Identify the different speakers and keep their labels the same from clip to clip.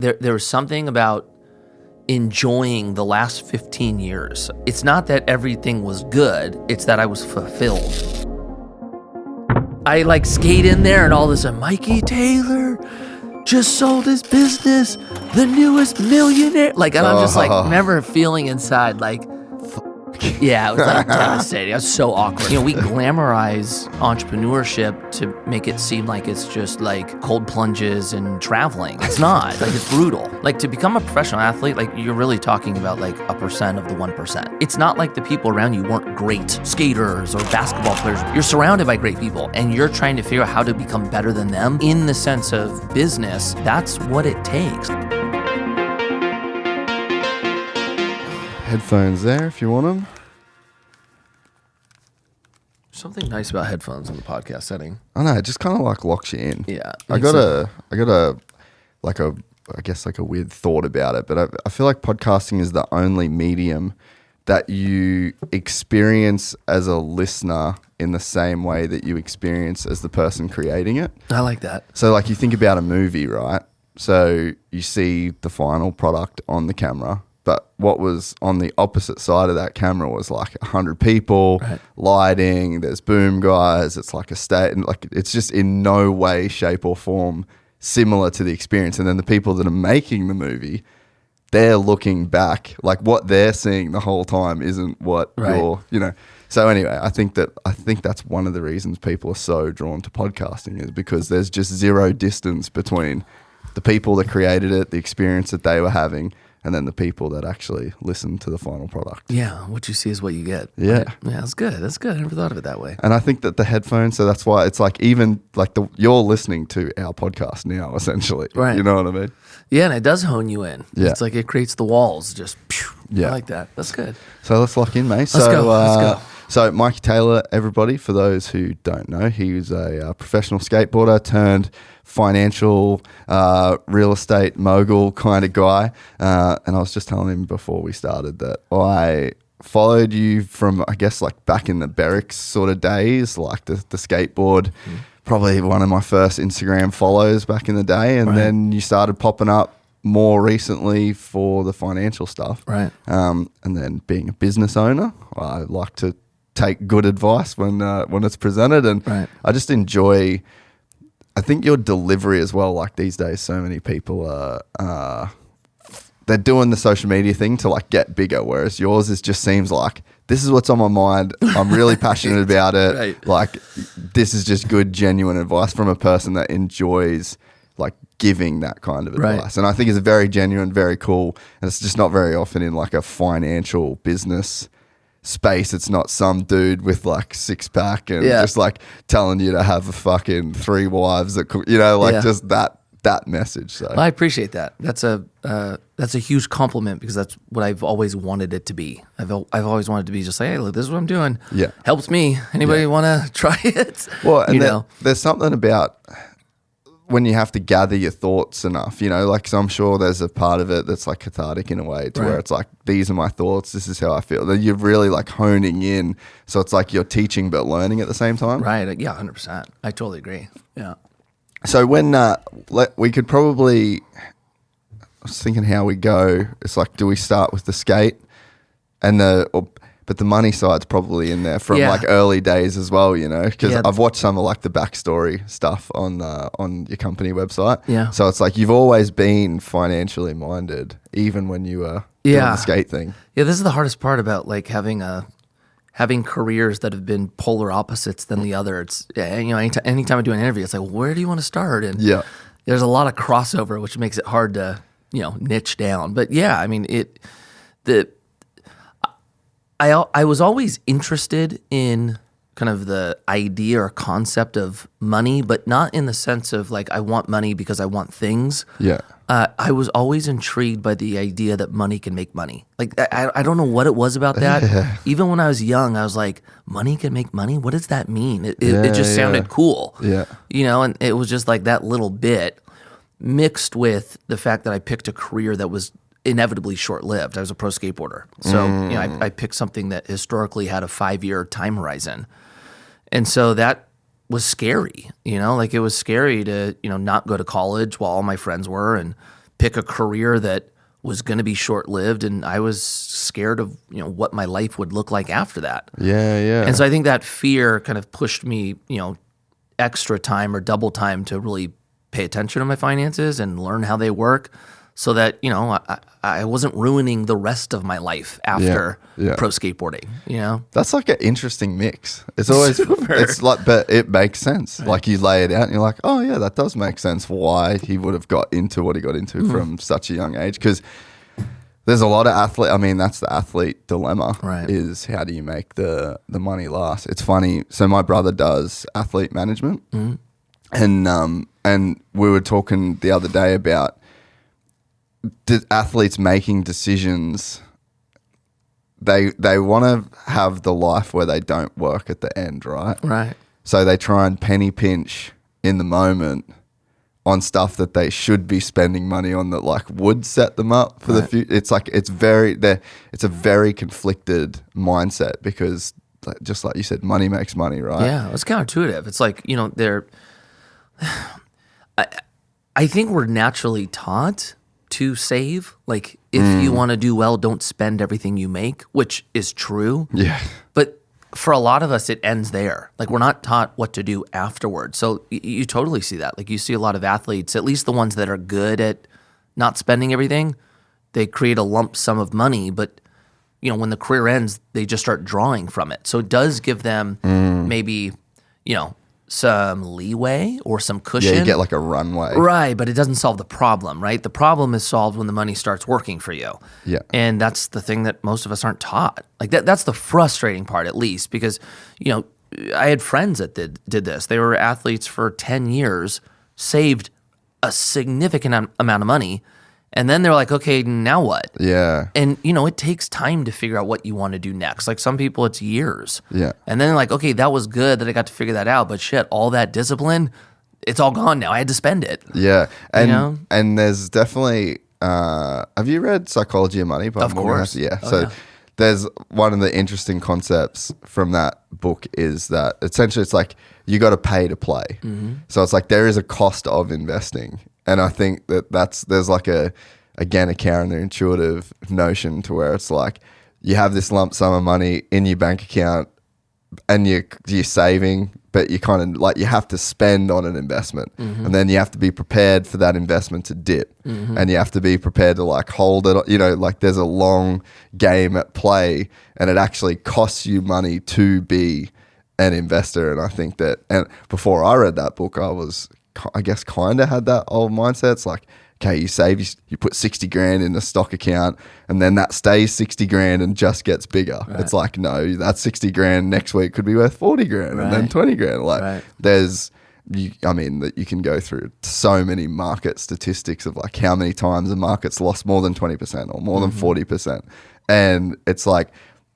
Speaker 1: There was something about enjoying the last 15 years. It's not that everything was good, it's that I was fulfilled. I like skate in there and all this, Mikey Taylor just sold his business, the newest millionaire. Like, and I'm just like, remember feeling inside like, yeah, it was like devastating. It was so awkward. We glamorize entrepreneurship to make it seem like it's just like cold plunges and traveling. It's not. Like, it's brutal. Like, to become a professional athlete, like, you're really talking about like a percent of the 1%. It's not like the people around you weren't great skaters or basketball players. You're surrounded by great people and you're trying to figure out how to become better than them in the sense of business. That's what it takes.
Speaker 2: Headphones there if you want them.
Speaker 1: Something nice about headphones in the podcast setting.
Speaker 2: I know, it just kind of like locks you in.
Speaker 1: Yeah.
Speaker 2: I got a weird thought about it, but I feel like podcasting is the only medium that you experience as a listener in the same way that you experience as the person creating it.
Speaker 1: I like that.
Speaker 2: So like you think about a movie, right? So you see the final product on the camera, but what was on the opposite side of that camera was like 100 people, right. Lighting, there's boom guys, it's like a state, and like it's just in no way, shape or form similar to the experience. And then the people that are making the movie, they're looking back, like what they're seeing the whole time isn't what right. you're. So anyway, I think that's one of the reasons people are so drawn to podcasting is because there's just zero distance between the people that created it, the experience that they were having, and then the people that actually listen to the final product.
Speaker 1: Yeah, what you see is what you get.
Speaker 2: Yeah.
Speaker 1: Right? Yeah, that's good. That's good. I never thought of it that way.
Speaker 2: And I think that the headphones, so that's why it's like even like you're listening to our podcast now, essentially.
Speaker 1: Right.
Speaker 2: You know what I mean?
Speaker 1: Yeah, and it does hone you in.
Speaker 2: Yeah.
Speaker 1: It's like it creates the walls. Just,
Speaker 2: yeah.
Speaker 1: I like that. That's good.
Speaker 2: So let's lock in, mate.
Speaker 1: Let's go.
Speaker 2: So Mikey Taylor, everybody, for those who don't know, he's a professional skateboarder turned financial real estate mogul kind of guy. And I was just telling him before we started that I followed you from, I guess, like back in the barracks sort of days, like the skateboard, probably one of my first Instagram follows back in the day. And then you started popping up more recently for the financial stuff.
Speaker 1: Right.
Speaker 2: And then being a business owner, I like to take good advice when it's presented, and I just enjoy. I think your delivery as well. Like these days, so many people are they're doing the social media thing to like get bigger, whereas yours just seems like this is what's on my mind. I'm really passionate about it.
Speaker 1: Right.
Speaker 2: Like this is just good, genuine advice from a person that enjoys like giving that kind of advice.
Speaker 1: Right.
Speaker 2: And I think it's very genuine, very cool, and it's just not very often in like a financial business space. It's not some dude with like six pack and just like telling you to have a fucking 3 wives that cook, just that message. So
Speaker 1: well, I appreciate that. That's a huge compliment because that's what I've always wanted it to be. I've always wanted to be just like, hey, look, this is what I'm doing. Yeah, helps me. Anybody want to try it?
Speaker 2: Well, and there's something about when you have to gather your thoughts enough, like, so I'm sure there's a part of it that's like cathartic in a way to where it's like, these are my thoughts, this is how I feel. That you're really like honing in. So it's like you're teaching but learning at the same time.
Speaker 1: Right. Yeah, 100%. I totally agree. Yeah.
Speaker 2: So when we could probably, I was thinking how we go. It's like, do we start with the skate and but the money side's probably in there from like early days as well, because I've watched some of like the backstory stuff on your company website.
Speaker 1: Yeah.
Speaker 2: So it's like you've always been financially minded, even when you were doing the skate thing.
Speaker 1: Yeah, this is the hardest part about like having careers that have been polar opposites than the other. It's anytime I do an interview, it's like, well, where do you want to start? And there's a lot of crossover, which makes it hard to niche down. But yeah, I mean I was always interested in kind of the idea or concept of money, but not in the sense of like I want money because I want things.
Speaker 2: Yeah.
Speaker 1: I was always intrigued by the idea that money can make money. Like I don't know what it was about that. Even when I was young, I was like, money can make money? What does that mean? It just sounded cool.
Speaker 2: Yeah.
Speaker 1: And it was just like that little bit mixed with the fact that I picked a career that was inevitably short-lived. I was a pro skateboarder. So, I picked something that historically had a 5-year time horizon. And so that was scary, like it was scary to, not go to college while all my friends were and pick a career that was going to be short-lived, and I was scared of, what my life would look like after that.
Speaker 2: Yeah.
Speaker 1: And so I think that fear kind of pushed me, extra time or double time to really pay attention to my finances and learn how they work, so that, I wasn't ruining the rest of my life after pro skateboarding,
Speaker 2: That's like an interesting mix. It's always, it's like, but it makes sense. Right. Like you lay it out and you're like, oh yeah, that does make sense why he would have got into what he got into from such a young age. Because there's a lot of athlete. I mean, that's the athlete dilemma,
Speaker 1: right?
Speaker 2: Is how do you make the money last? It's funny. So my brother does athlete management, and we were talking the other day about athletes making decisions. They want to have the life where they don't work at the end, right?
Speaker 1: Right.
Speaker 2: So they try and penny pinch in the moment on stuff that they should be spending money on that like would set them up for the future. It's like it's a very conflicted mindset because just like you said, money makes money, right?
Speaker 1: Yeah, it's counterintuitive. It's like, I think we're naturally taught to save. Like if you want to do well, don't spend everything you make, which is true.
Speaker 2: Yeah.
Speaker 1: But for a lot of us, it ends there. Like we're not taught what to do afterwards. So you totally see that. Like you see a lot of athletes, at least the ones that are good at not spending everything, they create a lump sum of money, but when the career ends, they just start drawing from it. So it does give them maybe, some leeway or some cushion.
Speaker 2: Yeah, you get like a runway.
Speaker 1: Right, but it doesn't solve the problem, right? The problem is solved when the money starts working for you.
Speaker 2: Yeah.
Speaker 1: And that's the thing that most of us aren't taught. Like that's the frustrating part, at least, because, I had friends that did this. They were athletes for 10 years, saved a significant amount of money, and then they're like, okay, now what?
Speaker 2: Yeah.
Speaker 1: And, it takes time to figure out what you want to do next. Like some people, it's years.
Speaker 2: Yeah.
Speaker 1: And then like, okay, that was good that I got to figure that out. But shit, all that discipline, it's all gone now. I had to spend it.
Speaker 2: Yeah. And and there's definitely, have you read Psychology of Money?
Speaker 1: Of course.
Speaker 2: Yeah. There's one of the interesting concepts from that book is that essentially it's like you got to pay to play. Mm-hmm. So it's like there is a cost of investing. And I think there's like a counterintuitive notion to where it's like you have this lump sum of money in your bank account and you're saving, but you kind of like you have to spend on an investment, and then you have to be prepared for that investment to dip, and you have to be prepared to like hold it. Like there's a long game at play, and it actually costs you money to be an investor. And I think that, and before I read that book, I guess kind of had that old mindset. It's like, okay, you save, you put 60 grand in a stock account and then that stays 60 grand and just gets bigger. Right. It's like, no, that 60 grand next week could be worth 40 grand and then 20 grand. Like that you can go through so many market statistics of like how many times a market's lost more than 20% or more than 40%. And it's like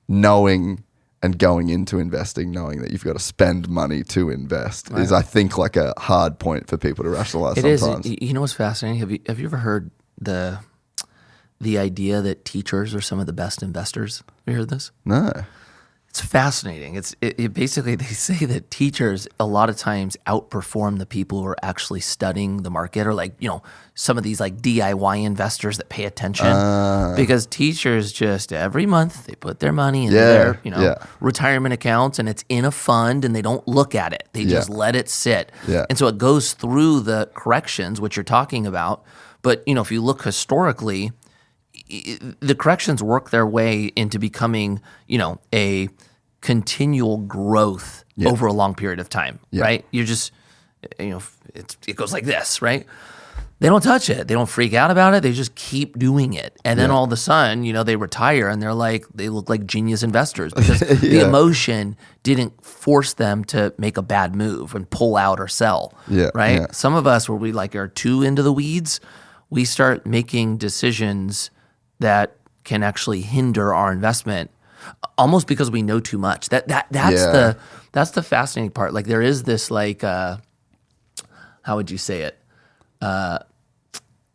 Speaker 2: knowing and going into investing, knowing that you've got to spend money to invest is, I think, like a hard point for people to rationalize sometimes.
Speaker 1: It is. You know what's fascinating? Have you ever heard the idea that teachers are some of the best investors? Have you heard this?
Speaker 2: No.
Speaker 1: It's fascinating. It basically, they say that teachers a lot of times outperform the people who are actually studying the market, or like, some of these like DIY investors that pay attention, because teachers just every month they put their money in their, retirement accounts, and it's in a fund and they don't look at it. They just let it sit. Yeah. And so it goes through the corrections, which you're talking about. But, if you look historically, the corrections work their way into becoming, a continual growth over a long period of time, right? You're just, it goes like this, right? They don't touch it. They don't freak out about it. They just keep doing it. And then all of a sudden, they retire and they look like genius investors because the emotion didn't force them to make a bad move and pull out or sell, right? Yeah. Some of us, where we like are too into the weeds, we start making decisions that can actually hinder our investment, almost because we know too much. That's the fascinating part. Like there is this like how would you say it?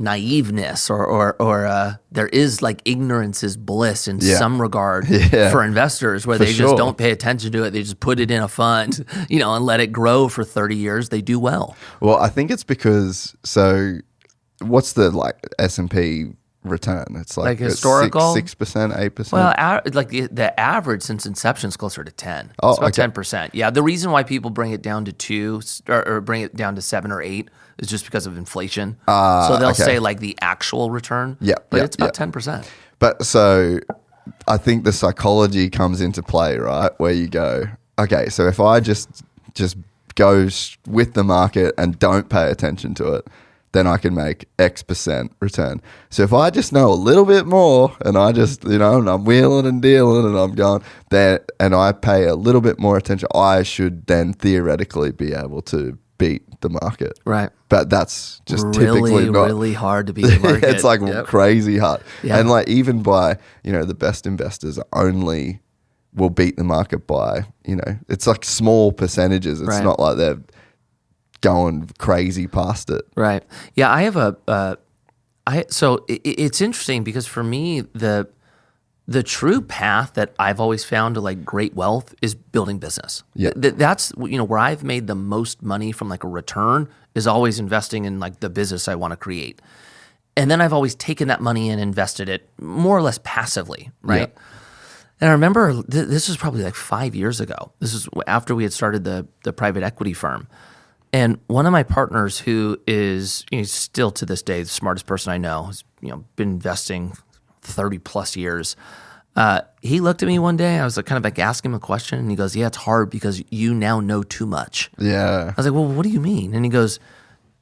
Speaker 1: Naiveness or there is like ignorance is bliss in some regard for investors, where they just don't pay attention to it. They just put it in a fund, and let it grow for 30 years. They do well.
Speaker 2: Well, I think it's because what's the like S&P return? It's like
Speaker 1: historical
Speaker 2: 6%, 8%.
Speaker 1: Well, like the average since inception is closer to 10.
Speaker 2: Oh,
Speaker 1: it's about
Speaker 2: okay.
Speaker 1: 10%. Yeah, the reason why people bring it down to 2 or bring it down to 7 or 8 is just because of inflation. So they'll
Speaker 2: okay.
Speaker 1: say like the actual return.
Speaker 2: Yeah,
Speaker 1: but
Speaker 2: yeah,
Speaker 1: it's about 10%.
Speaker 2: But so I think the psychology comes into play, right? Where you go, okay, so if I just go with the market and don't pay attention to it, then I can make X% return. So if I just know a little bit more and I just, and I'm wheeling and dealing and I'm going there and I pay a little bit more attention, I should then theoretically be able to beat the market.
Speaker 1: Right.
Speaker 2: But that's just typically not.
Speaker 1: Really hard to beat the market.
Speaker 2: It's like crazy hard.
Speaker 1: Yeah.
Speaker 2: And like even by, the best investors only will beat the market by, it's like small percentages. It's not like they're going crazy past it.
Speaker 1: Right. Yeah, I have so it's interesting because for me, the true path that I've always found to like great wealth is building business.
Speaker 2: Yeah.
Speaker 1: That's, where I've made the most money from like a return is always investing in like the business I want to create. And then I've always taken that money and invested it more or less passively, right? Yeah. And I remember this was probably like 5 years ago. This is after we had started the private equity firm. And one of my partners who is still to this day the smartest person I know, has been investing 30 plus years. He looked at me one day. I was like, kind of like asking him a question, and he goes, "Yeah, it's hard because you now know too much."
Speaker 2: Yeah.
Speaker 1: I was like, "Well, what do you mean?" And he goes,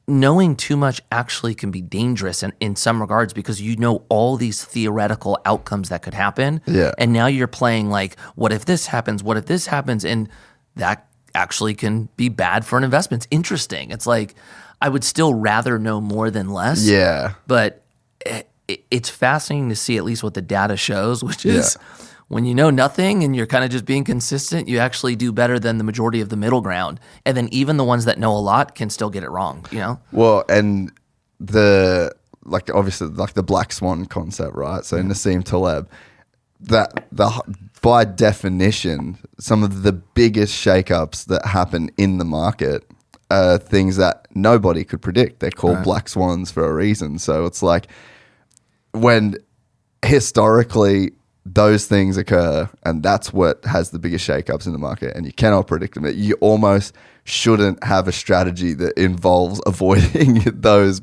Speaker 1: "Knowing too much actually can be dangerous in some regards because you know all these theoretical outcomes that could happen.
Speaker 2: Yeah.
Speaker 1: And now you're playing like, what if this happens? What if this happens? And that actually can be bad for an investment. It's interesting. It's like I would still rather know more than less.
Speaker 2: Yeah.
Speaker 1: But it's fascinating to see at least what the data shows, which is when you know nothing and you're kind of just being consistent, you actually do better than the majority of the middle ground. And then even the ones that know a lot can still get it wrong,
Speaker 2: Well, and obviously the black swan concept, right? So Nassim Taleb, by definition, some of the biggest shakeups that happen in the market are things that nobody could predict. They're called black swans for a reason. So it's like when historically those things occur, and that's what has the biggest shakeups in the market, and you cannot predict them. You almost shouldn't have a strategy that involves avoiding those,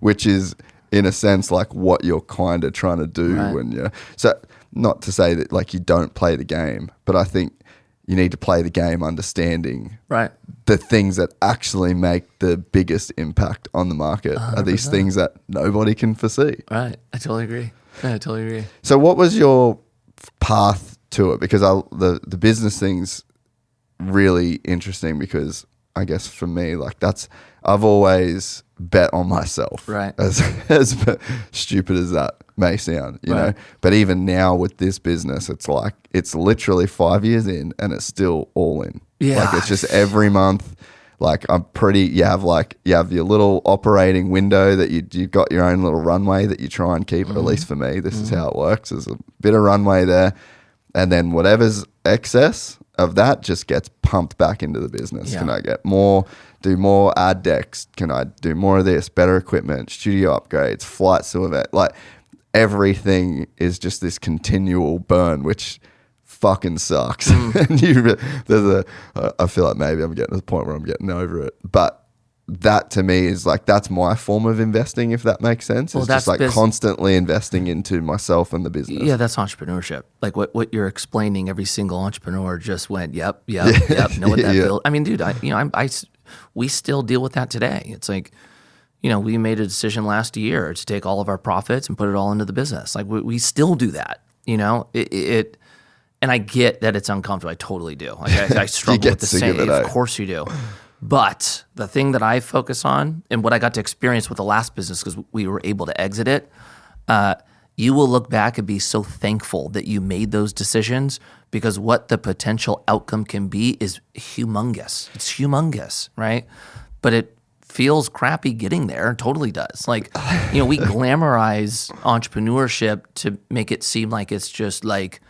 Speaker 2: which is in a sense like what you're kind of trying to do when you're so. Not to say that like you don't play the game, but I think you need to play the game understanding the things that actually make the biggest impact on the market 100%. Are these things that nobody can foresee.
Speaker 1: Right. I totally agree.
Speaker 2: So what was your path to it? Because the business thing's really interesting because I guess for me, like I've always bet on myself.
Speaker 1: Right.
Speaker 2: As stupid as that may sound, you know. But even now with this business, it's like it's literally 5 years in and it's still all in.
Speaker 1: Yeah.
Speaker 2: Like it's just every month. Like you have your little operating window that you've got your own little runway that you try and keep. At least for me, this is how it works. There's a bit of runway there, and then whatever's excess of that just gets pumped back into the business. Yeah. Can I get more? Do more ad decks? Can I do more of this? Better equipment, studio upgrades, flights to event. Like everything is just this continual burn, which fucking sucks. And I feel like maybe I'm getting to the point where I'm getting over it. But that to me is like, that's my form of investing, if that makes sense. Well, it's just like constantly investing into myself and the business.
Speaker 1: Yeah, that's entrepreneurship. Like what you're explaining, every single entrepreneur just went, yep. Know what that feels. I mean, dude, we still deal with that today. It's like, we made a decision last year to take all of our profits and put it all into the business. Like we still do that, and I get that it's uncomfortable. I totally do. Like I struggle with the same. Of course you do. But the thing that I focus on and what I got to experience with the last business, because we were able to exit it, you will look back and be so thankful that you made those decisions, because what the potential outcome can be is humongous. It's humongous, right? But it feels crappy getting there. It totally does. Like, we glamorize entrepreneurship to make it seem like it's just like,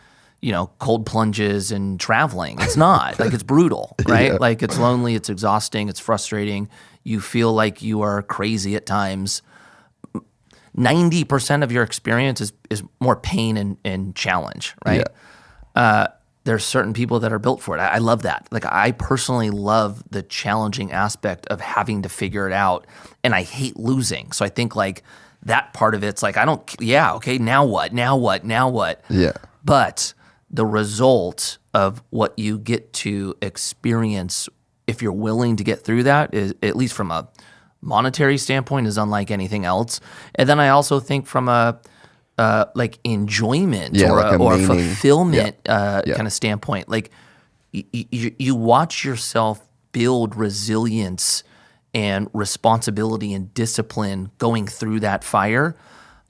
Speaker 1: cold plunges and traveling. It's not. Like, it's brutal, right? Yeah. Like, it's lonely, it's exhausting, it's frustrating. You feel like you are crazy at times. 90% of your experience is more pain and challenge, right? There's certain people that are built for it. I love that. Like, I personally love the challenging aspect of having to figure it out, and I hate losing. So I think like that part of it's like, okay, now what?
Speaker 2: Yeah.
Speaker 1: But the result of what you get to experience, if you're willing to get through that, is, at least from a monetary standpoint, is unlike anything else. And then I also think from a like enjoyment or a fulfillment kind of standpoint, like you watch yourself build resilience and responsibility and discipline going through that fire.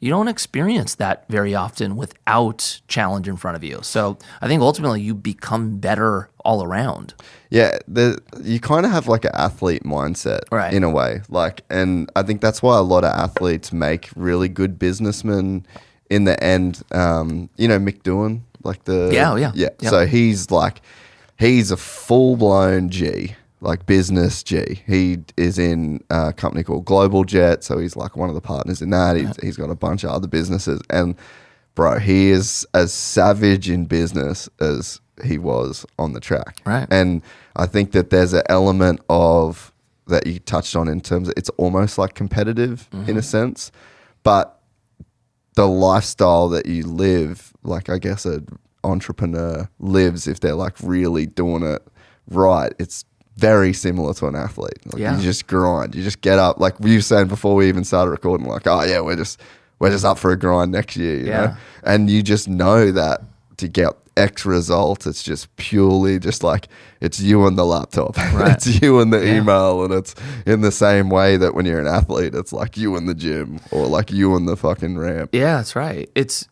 Speaker 1: You don't experience that very often without challenge in front of you. So I think ultimately you become better all around.
Speaker 2: Yeah, you kind of have like an athlete mindset,
Speaker 1: right,
Speaker 2: in a way. Like, and I think that's why a lot of athletes make really good businessmen in the end. Mick Doohan, like yeah. So he's a full blown G. Like business G. He is in a company called Global Jet, so he's like one of the partners in that. He's got a bunch of other businesses, and bro, he is as savage in business as he was on the track.
Speaker 1: Right.
Speaker 2: And I think that there's an element of that you touched on in terms of it's almost like competitive in a sense, but the lifestyle that you live, like I guess an entrepreneur lives, if they're like really doing it right, it's very similar to an athlete. Like you just grind. You just get up. Like you were saying before we even started recording, like, oh yeah, we're just up for a grind next year, you know? And you just know that to get X results, it's just purely just like it's you and the laptop. Right. It's you and the email, and it's in the same way that when you're an athlete, it's like you in the gym or like you in the fucking ramp.
Speaker 1: Yeah, that's right. It's,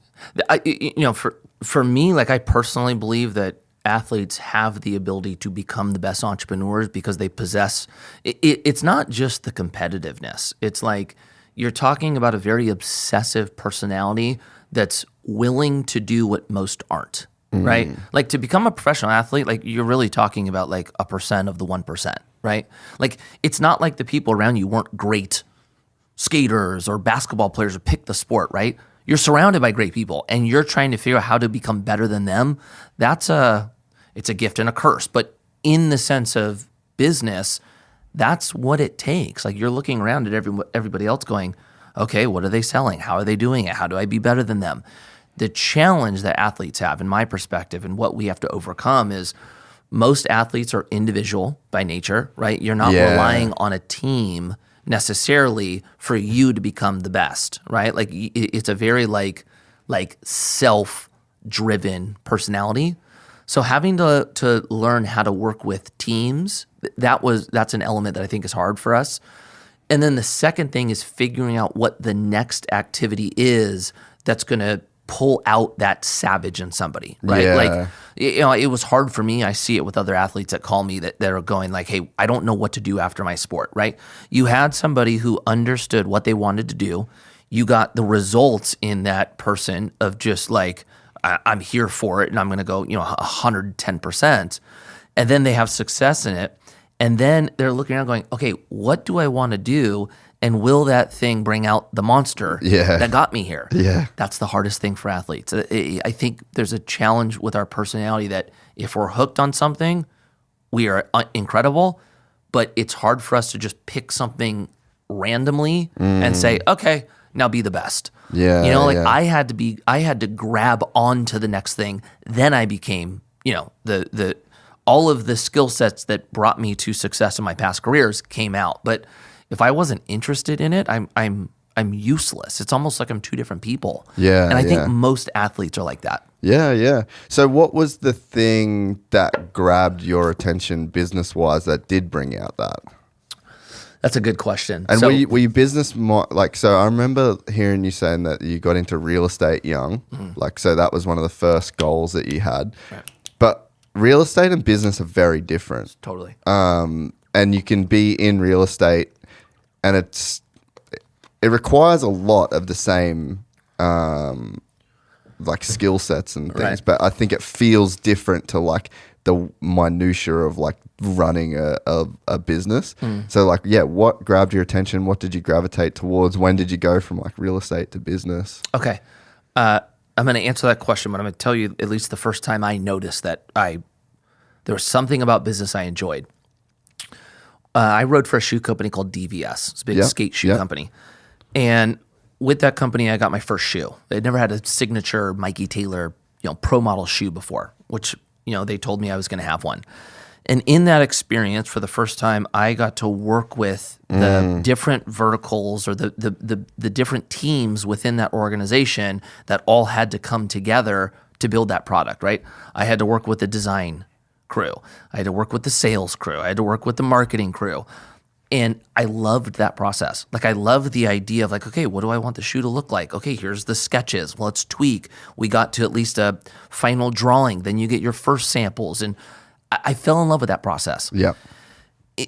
Speaker 1: for me, like I personally believe that athletes have the ability to become the best entrepreneurs because they possess it's not just the competitiveness. It's like you're talking about a very obsessive personality that's willing to do what most aren't, right? Like to become a professional athlete, like you're really talking about like 1% of the 1%, right? Like it's not like the people around you weren't great skaters or basketball players who picked the sport, right? You're surrounded by great people and you're trying to figure out how to become better than them. It's a gift and a curse, but in the sense of business, that's what it takes. Like you're looking around at everybody else going, okay, what are they selling? How are they doing it? How do I be better than them? The challenge that athletes have, in my perspective, and what we have to overcome is most athletes are individual by nature, right? You're not relying on a team necessarily for you to become the best, right? Like it's a very like self-driven personality. So having to learn how to work with teams, that's an element that I think is hard for us. And then the second thing is figuring out what the next activity is that's going to pull out that savage in somebody, right?
Speaker 2: Yeah.
Speaker 1: Like, it was hard for me. I see it with other athletes that call me that are going like, hey, I don't know what to do after my sport, right? You had somebody who understood what they wanted to do. You got the results in that person of just like, I'm here for it and I'm going to go, 110%. And then they have success in it. And then they're looking around going, okay, what do I want to do? And will that thing bring out the monster that got me here?
Speaker 2: Yeah.
Speaker 1: That's the hardest thing for athletes. I think there's a challenge with our personality that if we're hooked on something, we are incredible, but it's hard for us to just pick something randomly and say, okay, now be the best.
Speaker 2: Yeah.
Speaker 1: I had to grab onto the next thing. Then I became, the all of the skill sets that brought me to success in my past careers came out. But if I wasn't interested in it, I'm useless. It's almost like I'm two different people.
Speaker 2: Yeah.
Speaker 1: And I think most athletes are like that.
Speaker 2: Yeah. So what was the thing that grabbed your attention business-wise that did bring out that?
Speaker 1: That's a good question.
Speaker 2: And were you business so I remember hearing you saying that you got into real estate young. So that was one of the first goals that you had.
Speaker 1: Right.
Speaker 2: But real estate and business are very different.
Speaker 1: Totally.
Speaker 2: And you can be in real estate and it requires a lot of the same skill sets and things, but I think it feels different to the minutia of like running a business. So like, yeah, what grabbed your attention? What did you gravitate towards? When did you go from like real estate to business?
Speaker 1: Okay. I'm going to answer that question, but I'm going to tell you at least the first time I noticed that there was something about business I enjoyed. I rode for a shoe company called DVS. It's a big skate shoe company. And with that company, I got my first shoe. They'd never had a signature Mikey Taylor, pro model shoe before, which, they told me I was going to have one. And in that experience, for the first time, I got to work with the different verticals or the different teams within that organization that all had to come together to build that product, right? I had to work with the design crew. I had to work with the sales crew. I had to work with the marketing crew. And I loved that process. Like, I loved the idea of like, okay, what do I want the shoe to look like? Okay, here's the sketches. Well, let's tweak. We got to at least a final drawing. Then you get your first samples. And I fell in love with that process.
Speaker 2: Yeah.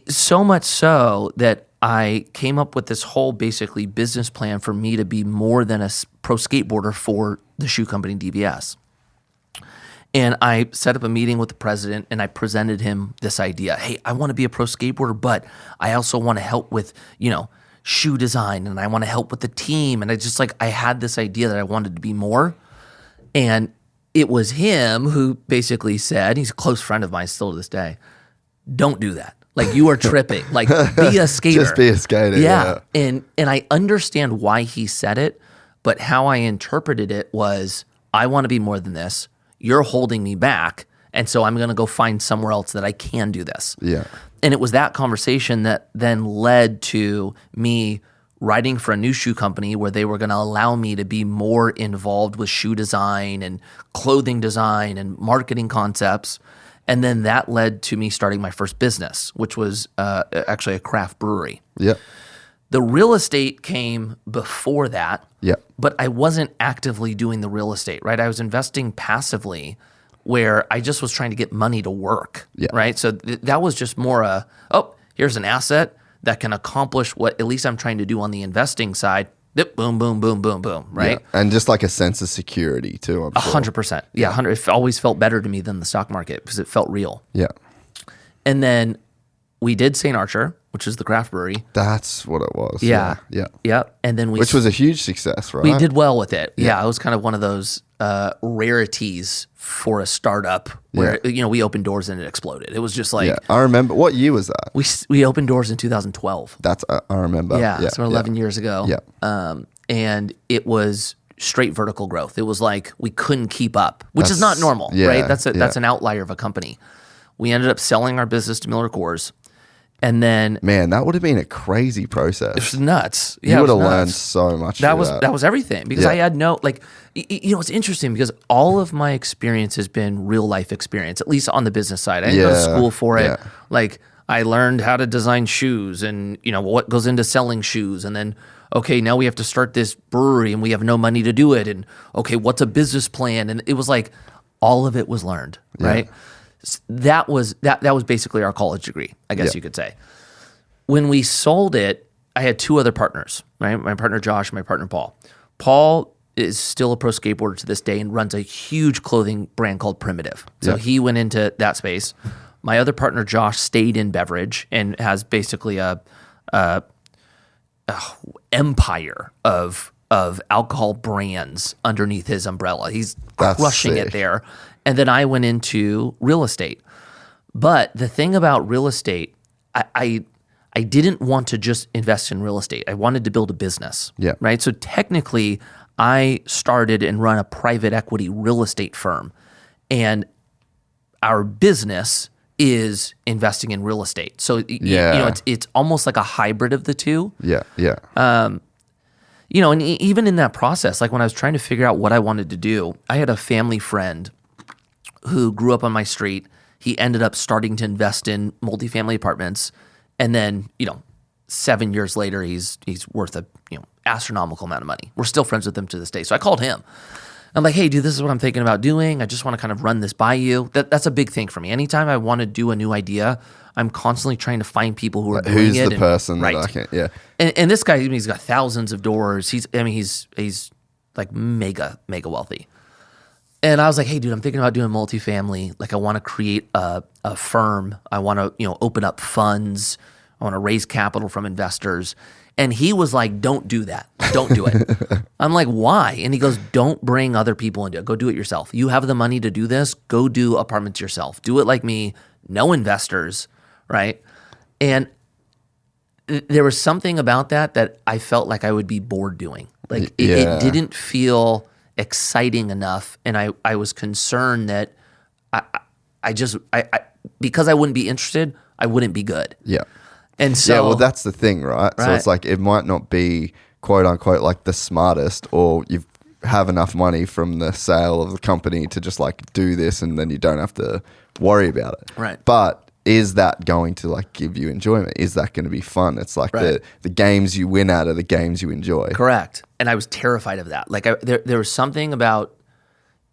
Speaker 1: So much so that I came up with this whole basically business plan for me to be more than a pro skateboarder for the shoe company DVS. And I set up a meeting with the president and I presented him this idea. Hey, I want to be a pro skateboarder, but I also want to help with, shoe design, and I want to help with the team. And I had this idea that I wanted to be more. And it was him who basically said, he's a close friend of mine still to this day, don't do that. Like, you are tripping. Like, be a skater.
Speaker 2: Just be a skater.
Speaker 1: Yeah. And I understand why he said it, but how I interpreted it was, I want to be more than this. You're holding me back, and so I'm going to go find somewhere else that I can do this.
Speaker 2: Yeah.
Speaker 1: And it was that conversation that then led to me writing for a new shoe company where they were going to allow me to be more involved with shoe design and clothing design and marketing concepts. And then that led to me starting my first business, which was actually a craft brewery.
Speaker 2: Yeah.
Speaker 1: The real estate came before that, but I wasn't actively doing the real estate, right? I was investing passively where I just was trying to get money to work, right? So that was just more here's an asset that can accomplish what at least I'm trying to do on the investing side. Boom, boom, boom, boom, boom, right?
Speaker 2: Yeah. And just like a sense of security too, I'm sure.
Speaker 1: 100%. Yeah, 100. It always felt better to me than the stock market because it felt real.
Speaker 2: Yeah.
Speaker 1: And then we did St. Archer, which is the craft brewery.
Speaker 2: That's what it was.
Speaker 1: Yeah.
Speaker 2: Yeah.
Speaker 1: And then
Speaker 2: which was a huge success, right?
Speaker 1: We did well with it. Yeah. It was kind of one of those rarities for a startup where, we opened doors and it exploded. It was just like.
Speaker 2: Yeah. I remember. What year was that?
Speaker 1: We opened doors in 2012.
Speaker 2: That's, I remember.
Speaker 1: Yeah. So 11 years ago.
Speaker 2: Yeah.
Speaker 1: And it was straight vertical growth. It was like we couldn't keep up, which is not normal, right? That's an outlier of a company. We ended up selling our business to Miller Coors. And then,
Speaker 2: man, that would have been a crazy process.
Speaker 1: It was nuts.
Speaker 2: You would have learned so much.
Speaker 1: That was everything because I had it's interesting because all of my experience has been real life experience, at least on the business side. I didn't go to school for it. Yeah. Like, I learned how to design shoes and what goes into selling shoes, and then okay, now we have to start this brewery and we have no money to do it, and okay, what's a business plan? And it was like all of it was learned, right? That was basically our college degree, I guess you could say. When we sold it, I had two other partners, right? My partner Josh and my partner Paul. Paul is still a pro skateboarder to this day and runs a huge clothing brand called Primitive. So he went into that space. My other partner Josh stayed in beverage and has basically a empire of alcohol brands underneath his umbrella. He's crushing it there. And then I went into real estate. But the thing about real estate, I didn't want to just invest in real estate. I wanted to build a business. Yeah. Right. So technically, I started and run a private equity real estate firm. And our business is investing in real estate. So it's almost like a hybrid of the two.
Speaker 2: Yeah. Yeah.
Speaker 1: And even in that process, like when I was trying to figure out what I wanted to do, I had a family friend who grew up on my street. He ended up starting to invest in multifamily apartments. And then, 7 years later, he's worth a astronomical amount of money. We're still friends with him to this day. So I called him. I'm like, hey, dude, this is what I'm thinking about doing. I just want to kind of run this by you. That's a big thing for me. Anytime I want to do a new idea, I'm constantly trying to find people who are doing it.
Speaker 2: Who's the person that I can,
Speaker 1: And this guy, he's got thousands of doors. He's like mega, mega wealthy. And I was like, hey, dude, I'm thinking about doing multifamily. Like, I want to create a firm. I want to, open up funds. I want to raise capital from investors. And he was like, don't do that. Don't do it. I'm like, why? And he goes, don't bring other people into it. Go do it yourself. You have the money to do this. Go do apartments yourself. Do it like me. No investors, right? And there was something about that I felt like I would be bored doing. Like, it didn't feel exciting enough, and I was concerned that I because I wouldn't be interested, I wouldn't be good.
Speaker 2: Yeah.
Speaker 1: And so
Speaker 2: well, that's the thing, right? So it's like it might not be quote unquote like the smartest, or you have enough money from the sale of the company to just like do this, and then you don't have to worry about it.
Speaker 1: Right.
Speaker 2: But is that going to like give you enjoyment? Is that going to be fun? It's like the games you win at are the games you enjoy.
Speaker 1: Correct. And I was terrified of that. Like there was something about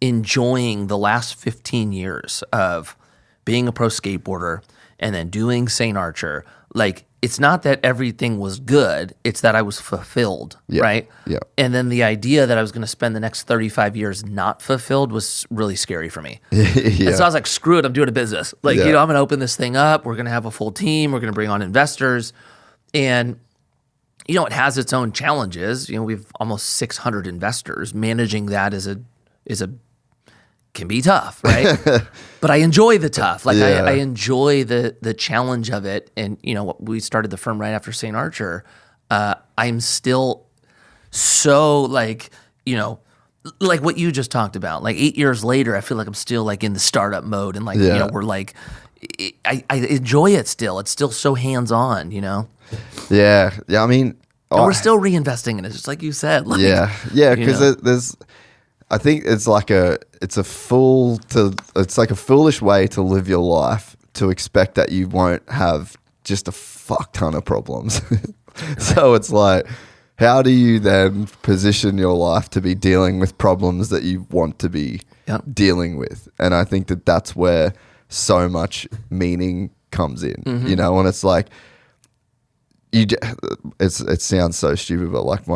Speaker 1: enjoying the last 15 years of being a pro skateboarder and then doing St. Archer. Like, it's not that everything was good. It's that I was fulfilled, right?
Speaker 2: Yeah.
Speaker 1: And then the idea that I was going to spend the next 35 years not fulfilled was really scary for me. And so I was like, screw it. I'm doing a business. Like, I'm going to open this thing up. We're going to have a full team. We're going to bring on investors. And, it has its own challenges. We have almost 600 investors. Managing that can be tough, right? But I enjoy the tough. Like, I enjoy the challenge of it. And, we started the firm right after St. Archer. I'm still so like what you just talked about. Like 8 years later, I feel like I'm still like in the startup mode. And like, we're like, I enjoy it still. It's still so hands-on,
Speaker 2: Yeah. I mean,
Speaker 1: and we're still reinvesting in it, just like you said. Like,
Speaker 2: because there's, I think it's like it's like a foolish way to live your life to expect that you won't have just a fuck ton of problems. So it's like, how do you then position your life to be dealing with problems that you want to be dealing with? And I think that that's where so much meaning comes in, and it's like, it sounds so stupid, but like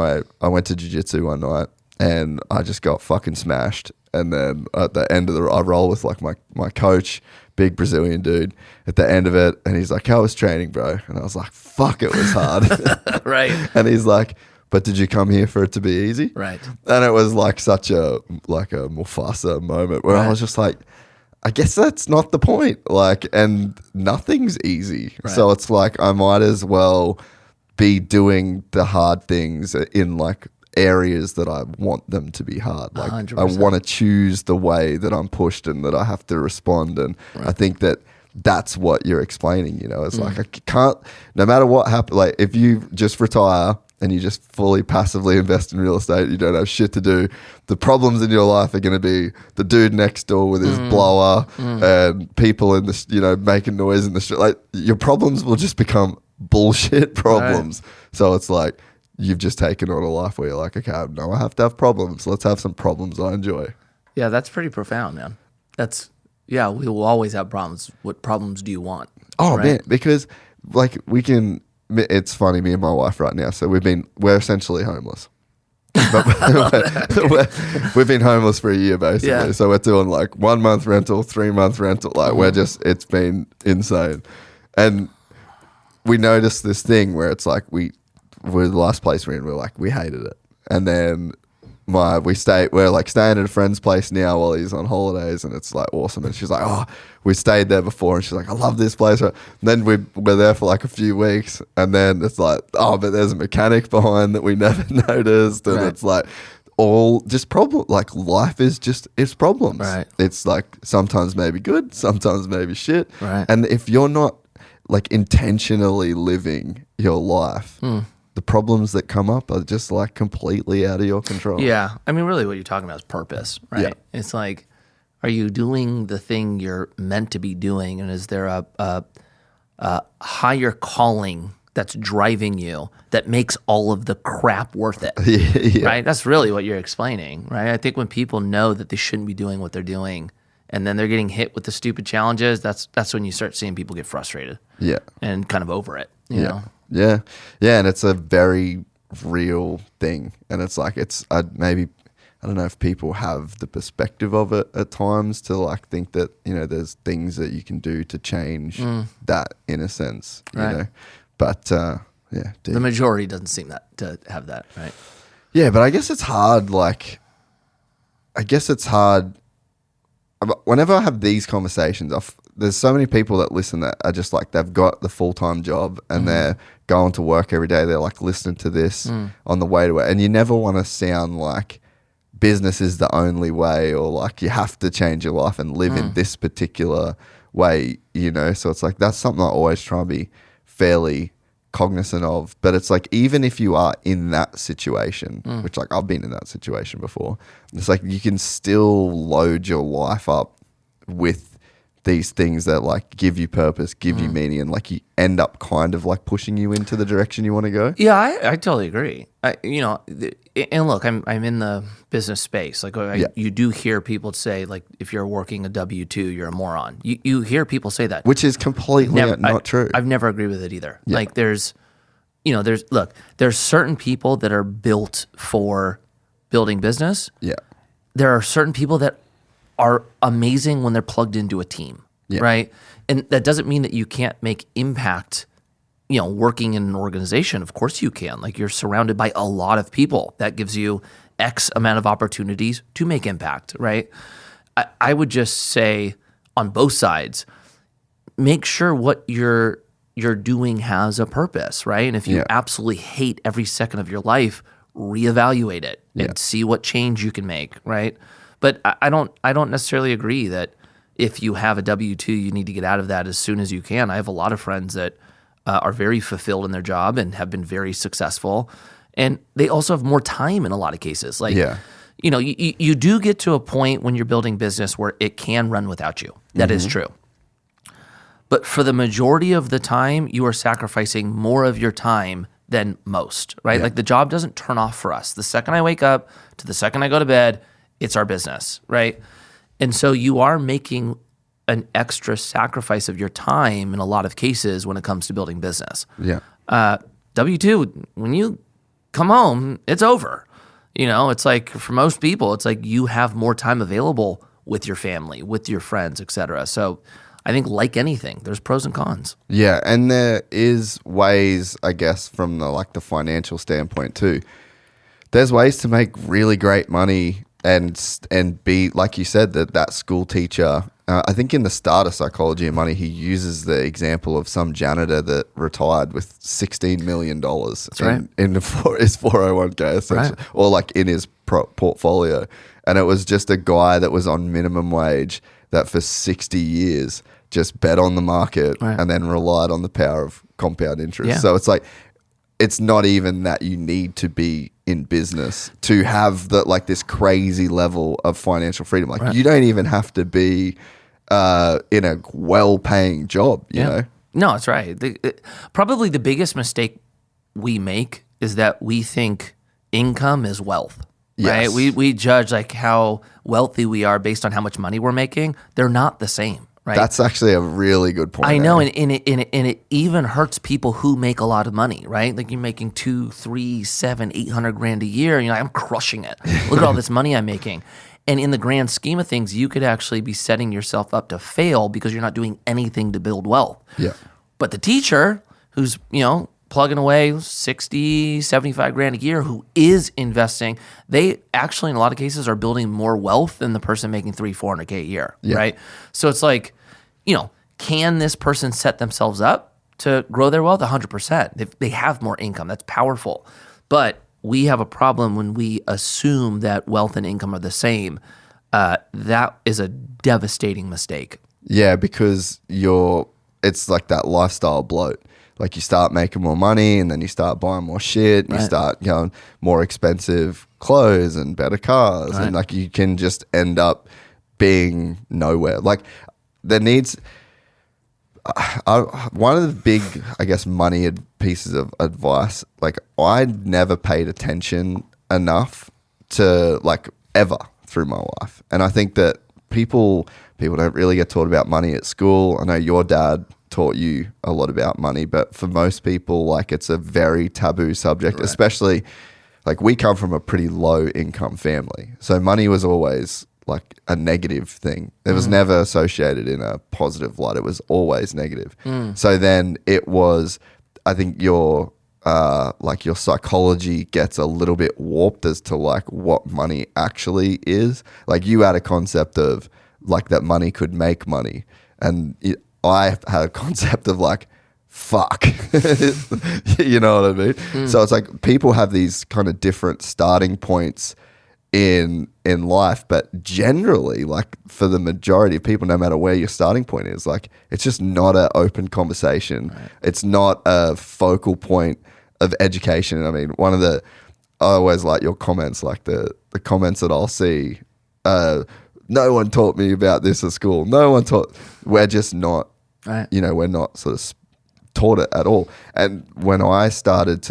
Speaker 2: I went to jiu-jitsu one night and I just got fucking smashed. And then at the end of I roll with like my coach, big Brazilian dude, at the end of it. And he's like, how was training, bro? And I was like, fuck, it was hard.
Speaker 1: Right.
Speaker 2: And he's like, but did you come here for it to be easy?
Speaker 1: Right.
Speaker 2: And it was like such a Mufasa moment where I was just like, I guess that's not the point. Like, and nothing's easy. Right. So it's like, I might as well be doing the hard things in like areas that I want them to be hard. Like 100%. I want to choose the way that I'm pushed and that I have to respond. And I think that's what you're explaining, it's like, I can't, no matter what happens, like if you just retire and you just fully passively invest in real estate, you don't have shit to do, the problems in your life are going to be the dude next door with his blower and people in the, making noise in the street. Like, your problems will just become bullshit problems. Right. So it's like, you've just taken on a life where you're like, okay, I know I have to have problems. Let's have some problems I enjoy. Yeah,
Speaker 1: that's pretty profound, man. We will always have problems. What problems do you want?
Speaker 2: Oh, right? Man, because like it's funny, me and my wife right now, so we're essentially homeless. We've been homeless for a year basically. Yeah. So we're doing like 1 month rental, 3 month rental. Like it's been insane. And we noticed this thing where it's like we're the last place we're in, we hated it. And then we're staying at a friend's place now while he's on holidays, and it's like awesome. And she's like, oh, we stayed there before, and she's like, I love this place. And then we're there for like a few weeks, and then it's like, oh, but there's a mechanic behind that we never noticed, and it's like all just problem. Like, life is just, it's problems.
Speaker 1: Right.
Speaker 2: It's like sometimes maybe good, sometimes maybe shit.
Speaker 1: Right.
Speaker 2: And if you're not like intentionally living your life, the problems that come up are just like completely out of your control.
Speaker 1: Yeah. I mean, really what you're talking about is purpose, right? Yeah. It's like, are you doing the thing you're meant to be doing? And is there a higher calling that's driving you that makes all of the crap worth it? Yeah. Right? That's really what you're explaining, right? I think when people know that they shouldn't be doing what they're doing, and then they're getting hit with the stupid challenges, that's when you start seeing people get frustrated. Yeah. And kind of over it, you know?
Speaker 2: Yeah. Yeah. And it's a very real thing. And it's like, maybe I don't know if people have the perspective of it at times to like think that, you know, there's things that you can do to change that in a sense, you know. But yeah,
Speaker 1: the majority doesn't seem to have that, right?
Speaker 2: Yeah, but I guess it's hard. Like, I guess it's hard. Whenever I have these conversations, there's so many people that listen that are just like, they've got the full-time job and they're going to work every day. They're like listening to this on the way to work. And you never want to sound like business is the only way, or like you have to change your life and live in this particular way, you know? So it's like, that's something I always try and be fairly cognizant of. But it's like, even if you are in that situation, which like I've been in that situation before, it's like you can still load your life up with these things that like give you purpose, give you meaning, and like you end up kind of like pushing you into the direction you want to go.
Speaker 1: Yeah, I totally agree. You know, and look, I'm in the business space. Like you do hear people say, like, if you're working a W-2, you're a moron. You hear people say that,
Speaker 2: which is completely not true.
Speaker 1: I've never agreed with it either. Yeah. Like there's certain people that are built for building business.
Speaker 2: Yeah.
Speaker 1: There are certain people that are amazing when they're plugged into a team, right? And that doesn't mean that you can't make impact, you know, working in an organization. Of course you can. Like, you're surrounded by a lot of people. That gives you X amount of opportunities to make impact, right? I would just say on both sides, make sure what you're doing has a purpose, right? And if you absolutely hate every second of your life, reevaluate it and see what change you can make, right? But I don't necessarily agree that if you have a W-2, you need to get out of that as soon as you can. I have a lot of friends that are very fulfilled in their job and have been very successful, and they also have more time in a lot of cases. Like, you know, you do get to a point when you're building business where it can run without you. That is true. But for the majority of the time, you are sacrificing more of your time than most, right?
Speaker 2: Yeah.
Speaker 1: Like, the job doesn't turn off for us. The second I wake up to the second I go to bed, it's our business, right? And so you are making an extra sacrifice of your time in a lot of cases when it comes to building business.
Speaker 2: Yeah.
Speaker 1: W-2, when you come home, it's over. You know, it's like, for most people, it's like you have more time available with your family, with your friends, et cetera. So I think, like anything, there's pros and cons. Yeah,
Speaker 2: and there is ways, I guess, from the financial standpoint too. There's ways to make really great money and be, like you said, that school teacher. I think in the start of Psychology and Money, he uses the example of some janitor that retired with $16 million in his 401k, essentially, or like in his portfolio. And it was just a guy that was on minimum wage that for 60 years just bet on the market and then relied on the power of compound interest. Yeah. So it's like, it's not even that you need to be in business to have this crazy level of financial freedom. Like, you don't even have to be in a well-paying job, you know?
Speaker 1: No, that's right. Probably the biggest mistake we make is that we think income is wealth, right? We judge like how wealthy we are based on how much money we're making. They're not the same. Right?
Speaker 2: That's actually a really good point.
Speaker 1: I know, and it even hurts people who make a lot of money, right? Like, you're making 2, 3, 7, 800 grand a year, and you're like, I'm crushing it. Look at all this money I'm making. And in the grand scheme of things, you could actually be setting yourself up to fail because you're not doing anything to build wealth.
Speaker 2: Yeah.
Speaker 1: But the teacher who's, you know, plugging away 60, 75 grand a year, who is investing, they actually in a lot of cases are building more wealth than the person making 300-400K a year, right? So it's like, you know, can this person set themselves up to grow their wealth? 100%. They have more income. That's powerful. But we have a problem when we assume that wealth and income are the same. That is a devastating mistake.
Speaker 2: Yeah, because it's like that lifestyle bloat. Like, you start making more money and then you start buying more shit and you start going more expensive clothes and better cars. And like, you can just end up being nowhere. Like, there needs one of the big, I guess, money pieces of advice. Like, I never paid attention enough to, like, ever through my life. And I think that people don't really get taught about money at school. I know your dad taught you a lot about money, but for most people, like, it's a very taboo subject, especially like we come from a pretty low income family. So money was always like a negative thing. It was never associated in a positive light. It was always negative. So then it was, I think your psychology gets a little bit warped as to like what money actually is. Like you had a concept of like that money could make money. And I had a concept of like, fuck, you know what I mean? So it's like people have these kind of different starting points in life, but generally, like for the majority of people, no matter where your starting point is, like it's just not an open conversation. Right. It's not a focal point of education. I mean, I always like your comments, like the comments that I'll see, no one taught me about this at school. We're just not, right. You know, we're not sort of taught it at all. And when I started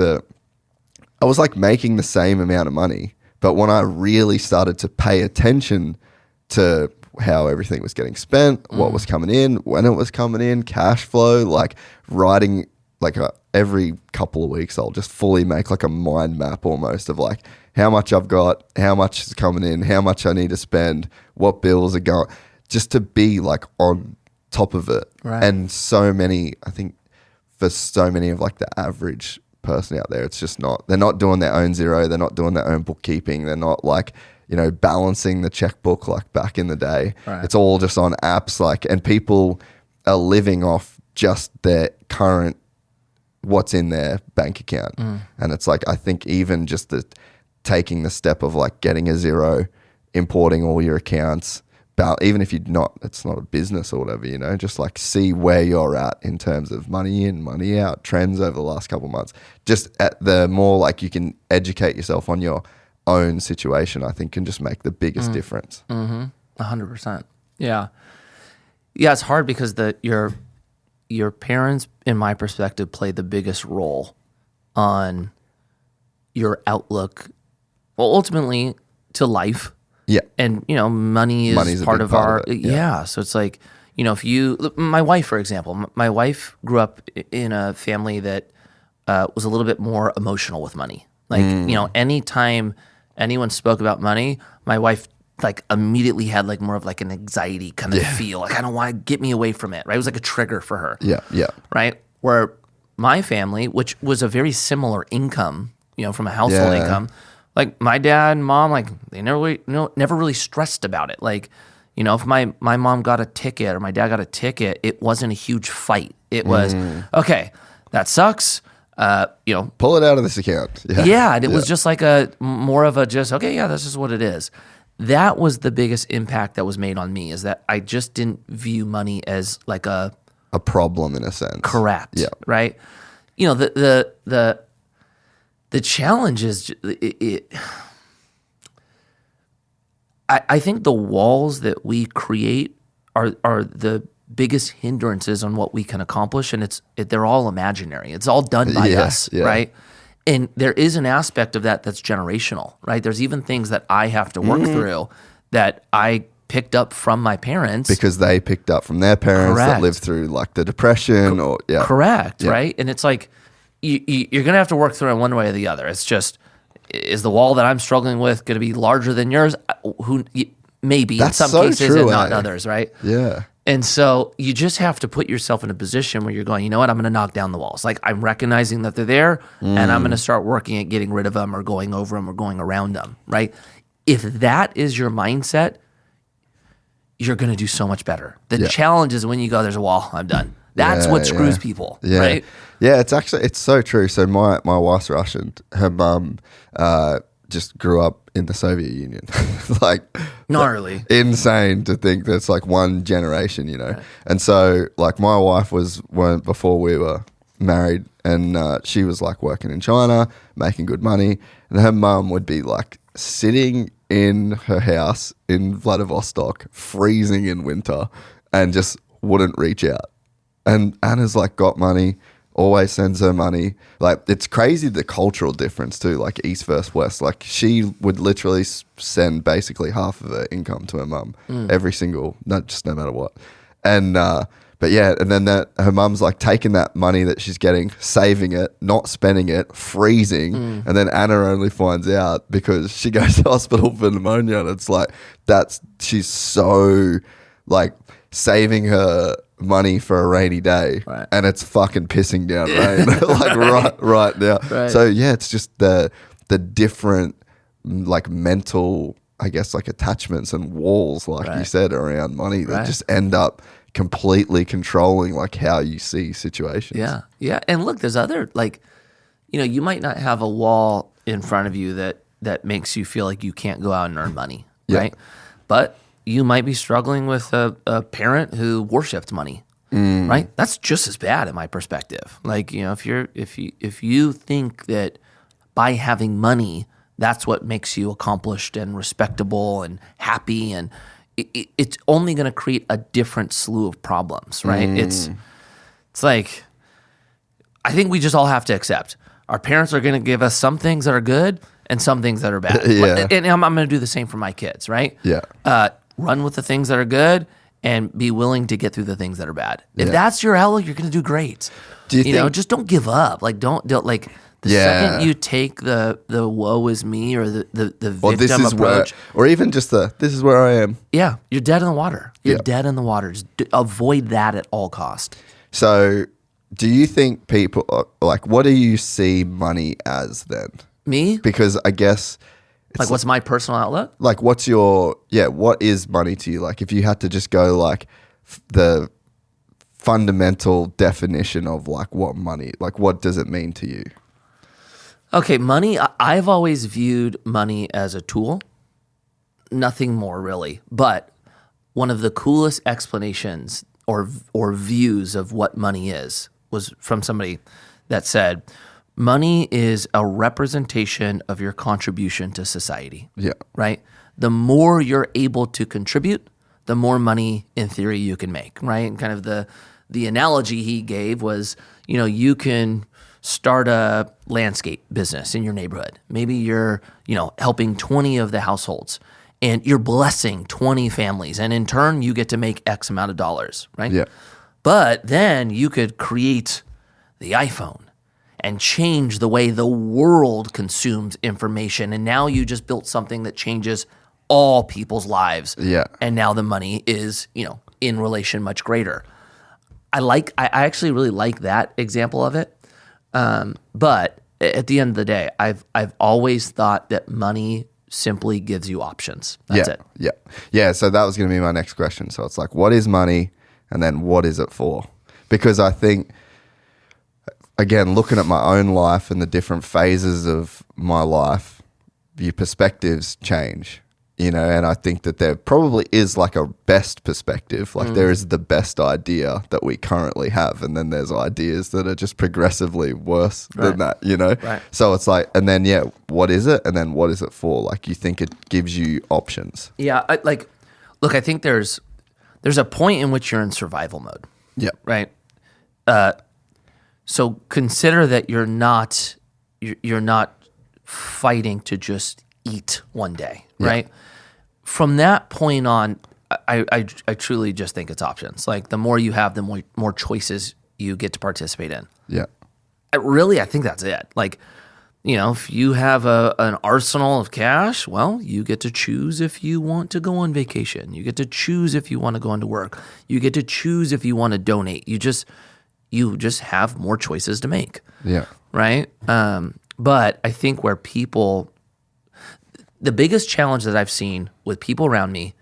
Speaker 2: I was like making the same amount of money, but when I really started to pay attention to how everything was getting spent, what was coming in, when it was coming in, cash flow, like writing, like every couple of weeks, I'll just fully make like a mind map almost of like how much I've got, how much is coming in, how much I need to spend, what bills are going, just to be like on top of it. Right. And so many, I think for so many of like the average person out there, it's just not, they're not doing their own zero, they're not doing their own bookkeeping, they're not like, you know, balancing the checkbook like back in the day. Right. It's all just on apps, like, and people are living off just their current, what's in their bank account. And it's like, I think even just taking the step of like getting a zero, importing all your accounts, even if it's not a business or whatever, you know, just like see where you're at in terms of money in, money out, trends over the last couple of months. Just at the more like you can educate yourself on your own situation, I think can just make the biggest difference.
Speaker 1: 100%. Yeah. Yeah, it's hard because your parents, in my perspective, play the biggest role on your outlook, well, ultimately to life.
Speaker 2: Yeah.
Speaker 1: And, you know, money's part of our, yeah. So it's like, you know, my wife, for example, my wife grew up in a family that was a little bit more emotional with money. Like, you know, anytime anyone spoke about money, my wife like immediately had like more of like an anxiety kind of feel. Like, I don't want to, get me away from it, right? It was like a trigger for her.
Speaker 2: Yeah, yeah.
Speaker 1: Right? Where my family, which was a very similar income, you know, from a household income, like my dad and mom, like they never really stressed about it. Like, you know, if my mom got a ticket or my dad got a ticket, it wasn't a huge fight. It was, okay, that sucks. You know,
Speaker 2: pull it out of this account.
Speaker 1: Yeah. And it was just like more of a okay, yeah, this is what it is. That was the biggest impact that was made on me, is that I just didn't view money as like a
Speaker 2: problem in a sense.
Speaker 1: Correct.
Speaker 2: Yeah.
Speaker 1: Right. You know, the challenge is I think the walls that we create are the biggest hindrances on what we can accomplish, and they're all imaginary. It's all done by us, right? And there is an aspect of that that's generational, right? There's even things that I have to work through that I picked up from my parents.
Speaker 2: Because they picked up from their parents that lived through like the Depression
Speaker 1: Correct, right? And it's like, you're going to have to work through it one way or the other. It's just, is the wall that I'm struggling with going to be larger than yours? Maybe.
Speaker 2: That's
Speaker 1: in some cases
Speaker 2: true,
Speaker 1: and not in others, right?
Speaker 2: Yeah.
Speaker 1: And so you just have to put yourself in a position where you're going, you know what, I'm going to knock down the walls. Like, I'm recognizing that they're there and I'm going to start working at getting rid of them or going over them or going around them, right? If that is your mindset, you're going to do so much better. The challenge is when you go, there's a wall, I'm done. That's what screws people, right?
Speaker 2: Yeah, it's so true. So my wife's Russian. Her mum just grew up in the Soviet Union. Like
Speaker 1: gnarly.
Speaker 2: Insane to think that's like one generation, you know. Right. And so like my wife before we were married, and she was like working in China, making good money, and her mum would be like sitting in her house in Vladivostok, freezing in winter, and just wouldn't reach out. And Anna's like got money, always sends her money. Like, it's crazy the cultural difference too, like East versus West. Like, she would literally send basically half of her income to her mum every single, no matter what. And But yeah, and then her mum's like taking that money that she's getting, saving it, not spending it, freezing, and then Anna only finds out because she goes to hospital for pneumonia, and it's like she's so like saving her money for a rainy day,
Speaker 1: right.
Speaker 2: and it's fucking pissing down rain like right now.
Speaker 1: Right.
Speaker 2: So yeah, it's just the different like mental, I guess, like attachments and walls, like you said, around money that just end up completely controlling like how you see situations.
Speaker 1: Yeah. And look, there's other, like, you might not have a wall in front of you that makes you feel like you can't go out and earn money, right? But you might be struggling with a parent who worshipped money, right? That's just as bad in my perspective. Like, if you think that by having money, that's what makes you accomplished and respectable and happy, and it's only going to create a different slew of problems, right? It's like, I think we just all have to accept our parents are going to give us some things that are good and some things that are bad. And I'm going to do the same for my kids, right? Run with the things that are good and be willing to get through the things that are bad. If that's your outlook, you're going to do great.
Speaker 2: Do you think,
Speaker 1: just don't give up. Like, don't like the second you take the woe is me or the victim approach,
Speaker 2: or even just this is where I am.
Speaker 1: Yeah, you're dead in the water. You're dead in the water. Just avoid that at all cost.
Speaker 2: So, do you think people like, what do you see money as then?
Speaker 1: Me?
Speaker 2: Because I guess
Speaker 1: like, what's my personal outlook?
Speaker 2: Like, what is money to you? Like, if you had to just go like the fundamental definition of like what money, like what does it mean to you?
Speaker 1: Okay, money, I've always viewed money as a tool, nothing more really. But one of the coolest explanations or views of what money is was from somebody that said, money is a representation of your contribution to society.
Speaker 2: Yeah.
Speaker 1: Right? The more you're able to contribute, the more money in theory you can make, right? And kind of the analogy he gave was, you can start a landscape business in your neighborhood. Maybe you're, helping 20 of the households and you're blessing 20 families. And in turn, you get to make X amount of dollars, right?
Speaker 2: Yeah.
Speaker 1: But then you could create the iPhone and change the way the world consumes information. And now you just built something that changes all people's lives.
Speaker 2: Yeah.
Speaker 1: And now the money is, in relation much greater. I actually really like that example of it. But at the end of the day, I've always thought that money simply gives you options. That's it.
Speaker 2: Yeah. So that was going to be my next question. So it's like, what is money, and then what is it for? Because I think, again, looking at my own life and the different phases of my life, your perspectives change. And I think that there probably is like a best perspective. Like there is the best idea that we currently have. And then there's ideas that are just progressively worse than that,
Speaker 1: Right.
Speaker 2: So it's like, and then, what is it? And then what is it for? Like, you think it gives you options.
Speaker 1: Yeah. Look, I think there's a point in which you're in survival mode.
Speaker 2: Yeah.
Speaker 1: Right. So consider that you're not fighting to just eat one day, right? From that point on, I truly just think it's options. Like, the more you have, the more choices you get to participate in.
Speaker 2: Yeah.
Speaker 1: I think that's it. Like, if you have an arsenal of cash, well, you get to choose if you want to go on vacation. You get to choose if you want to go into work. You get to choose if you want to donate. You just have more choices to make.
Speaker 2: Yeah.
Speaker 1: Right? But I think the biggest challenge that I've seen with people around me,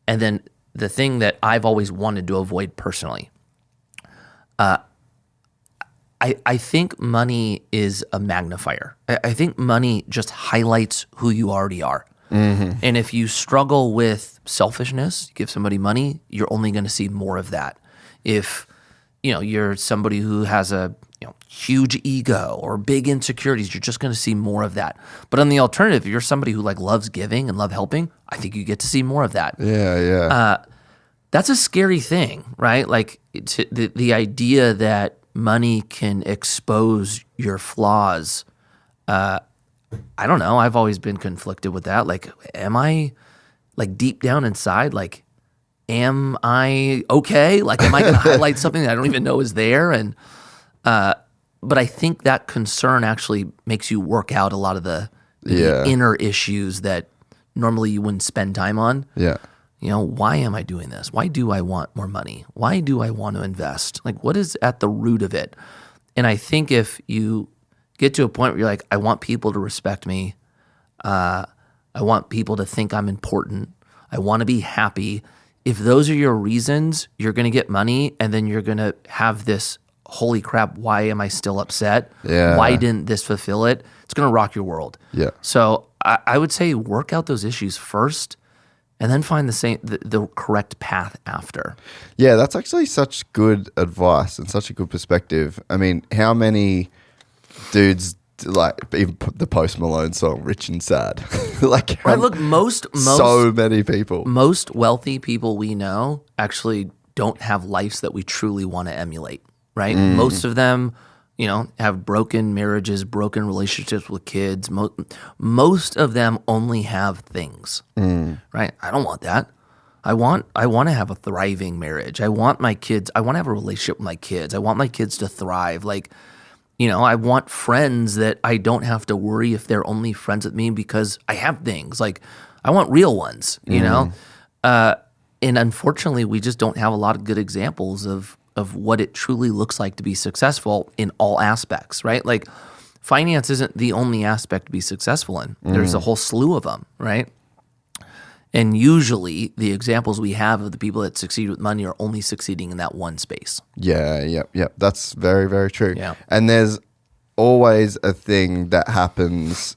Speaker 1: and then the thing that I've always wanted to avoid personally, I think money is a magnifier. I think money just highlights who you already are. Mm-hmm. And if you struggle with selfishness, you give somebody money, you're only going to see more of that. If you're somebody who has a huge ego or big insecurities, you're just going to see more of that. But on the alternative, if you're somebody who loves giving and love helping, I think you get to see more of that.
Speaker 2: Yeah.
Speaker 1: That's a scary thing, right? Like, the idea that money can expose your flaws. I don't know. I've always been conflicted with that. Like, am I deep down inside, am I okay? Like, am I going to highlight something that I don't even know is there? And but I think that concern actually makes you work out a lot of the inner issues that normally you wouldn't spend time on.
Speaker 2: Yeah.
Speaker 1: You know, why am I doing this? Why do I want more money? Why do I want to invest? Like, what is at the root of it? And I think if you get to a point where you're like, I want people to respect me. I want people to think I'm important. I want to be happy. If those are your reasons, you're going to get money, and then you're going to have this, holy crap, why am I still upset?
Speaker 2: Yeah.
Speaker 1: Why didn't this fulfill it? It's going to rock your world.
Speaker 2: Yeah.
Speaker 1: So I would say work out those issues first, and then find the correct path after.
Speaker 2: Yeah, that's actually such good advice and such a good perspective. I mean, how many dudes, like even the Post Malone song "Rich and Sad"? Like,
Speaker 1: right, look, most
Speaker 2: so many people,
Speaker 1: most wealthy people we know actually don't have lives that we truly want to emulate. Right, most of them, you know, have broken marriages, broken relationships with kids. Most of them only have things. Right, I don't want that. I want to have a thriving marriage. I want my kids. I want to have a relationship with my kids. I want my kids to thrive. Like, you know, I want friends that I don't have to worry if they're only friends with me because I have things. Like, I want real ones, you know? And unfortunately, we just don't have a lot of good examples of what it truly looks like to be successful in all aspects, right? Like, finance isn't the only aspect to be successful in. There's a whole slew of them, right? And usually the examples we have of the people that succeed with money are only succeeding in that one space.
Speaker 2: Yeah. That's very, very true.
Speaker 1: Yeah.
Speaker 2: And there's always a thing that happens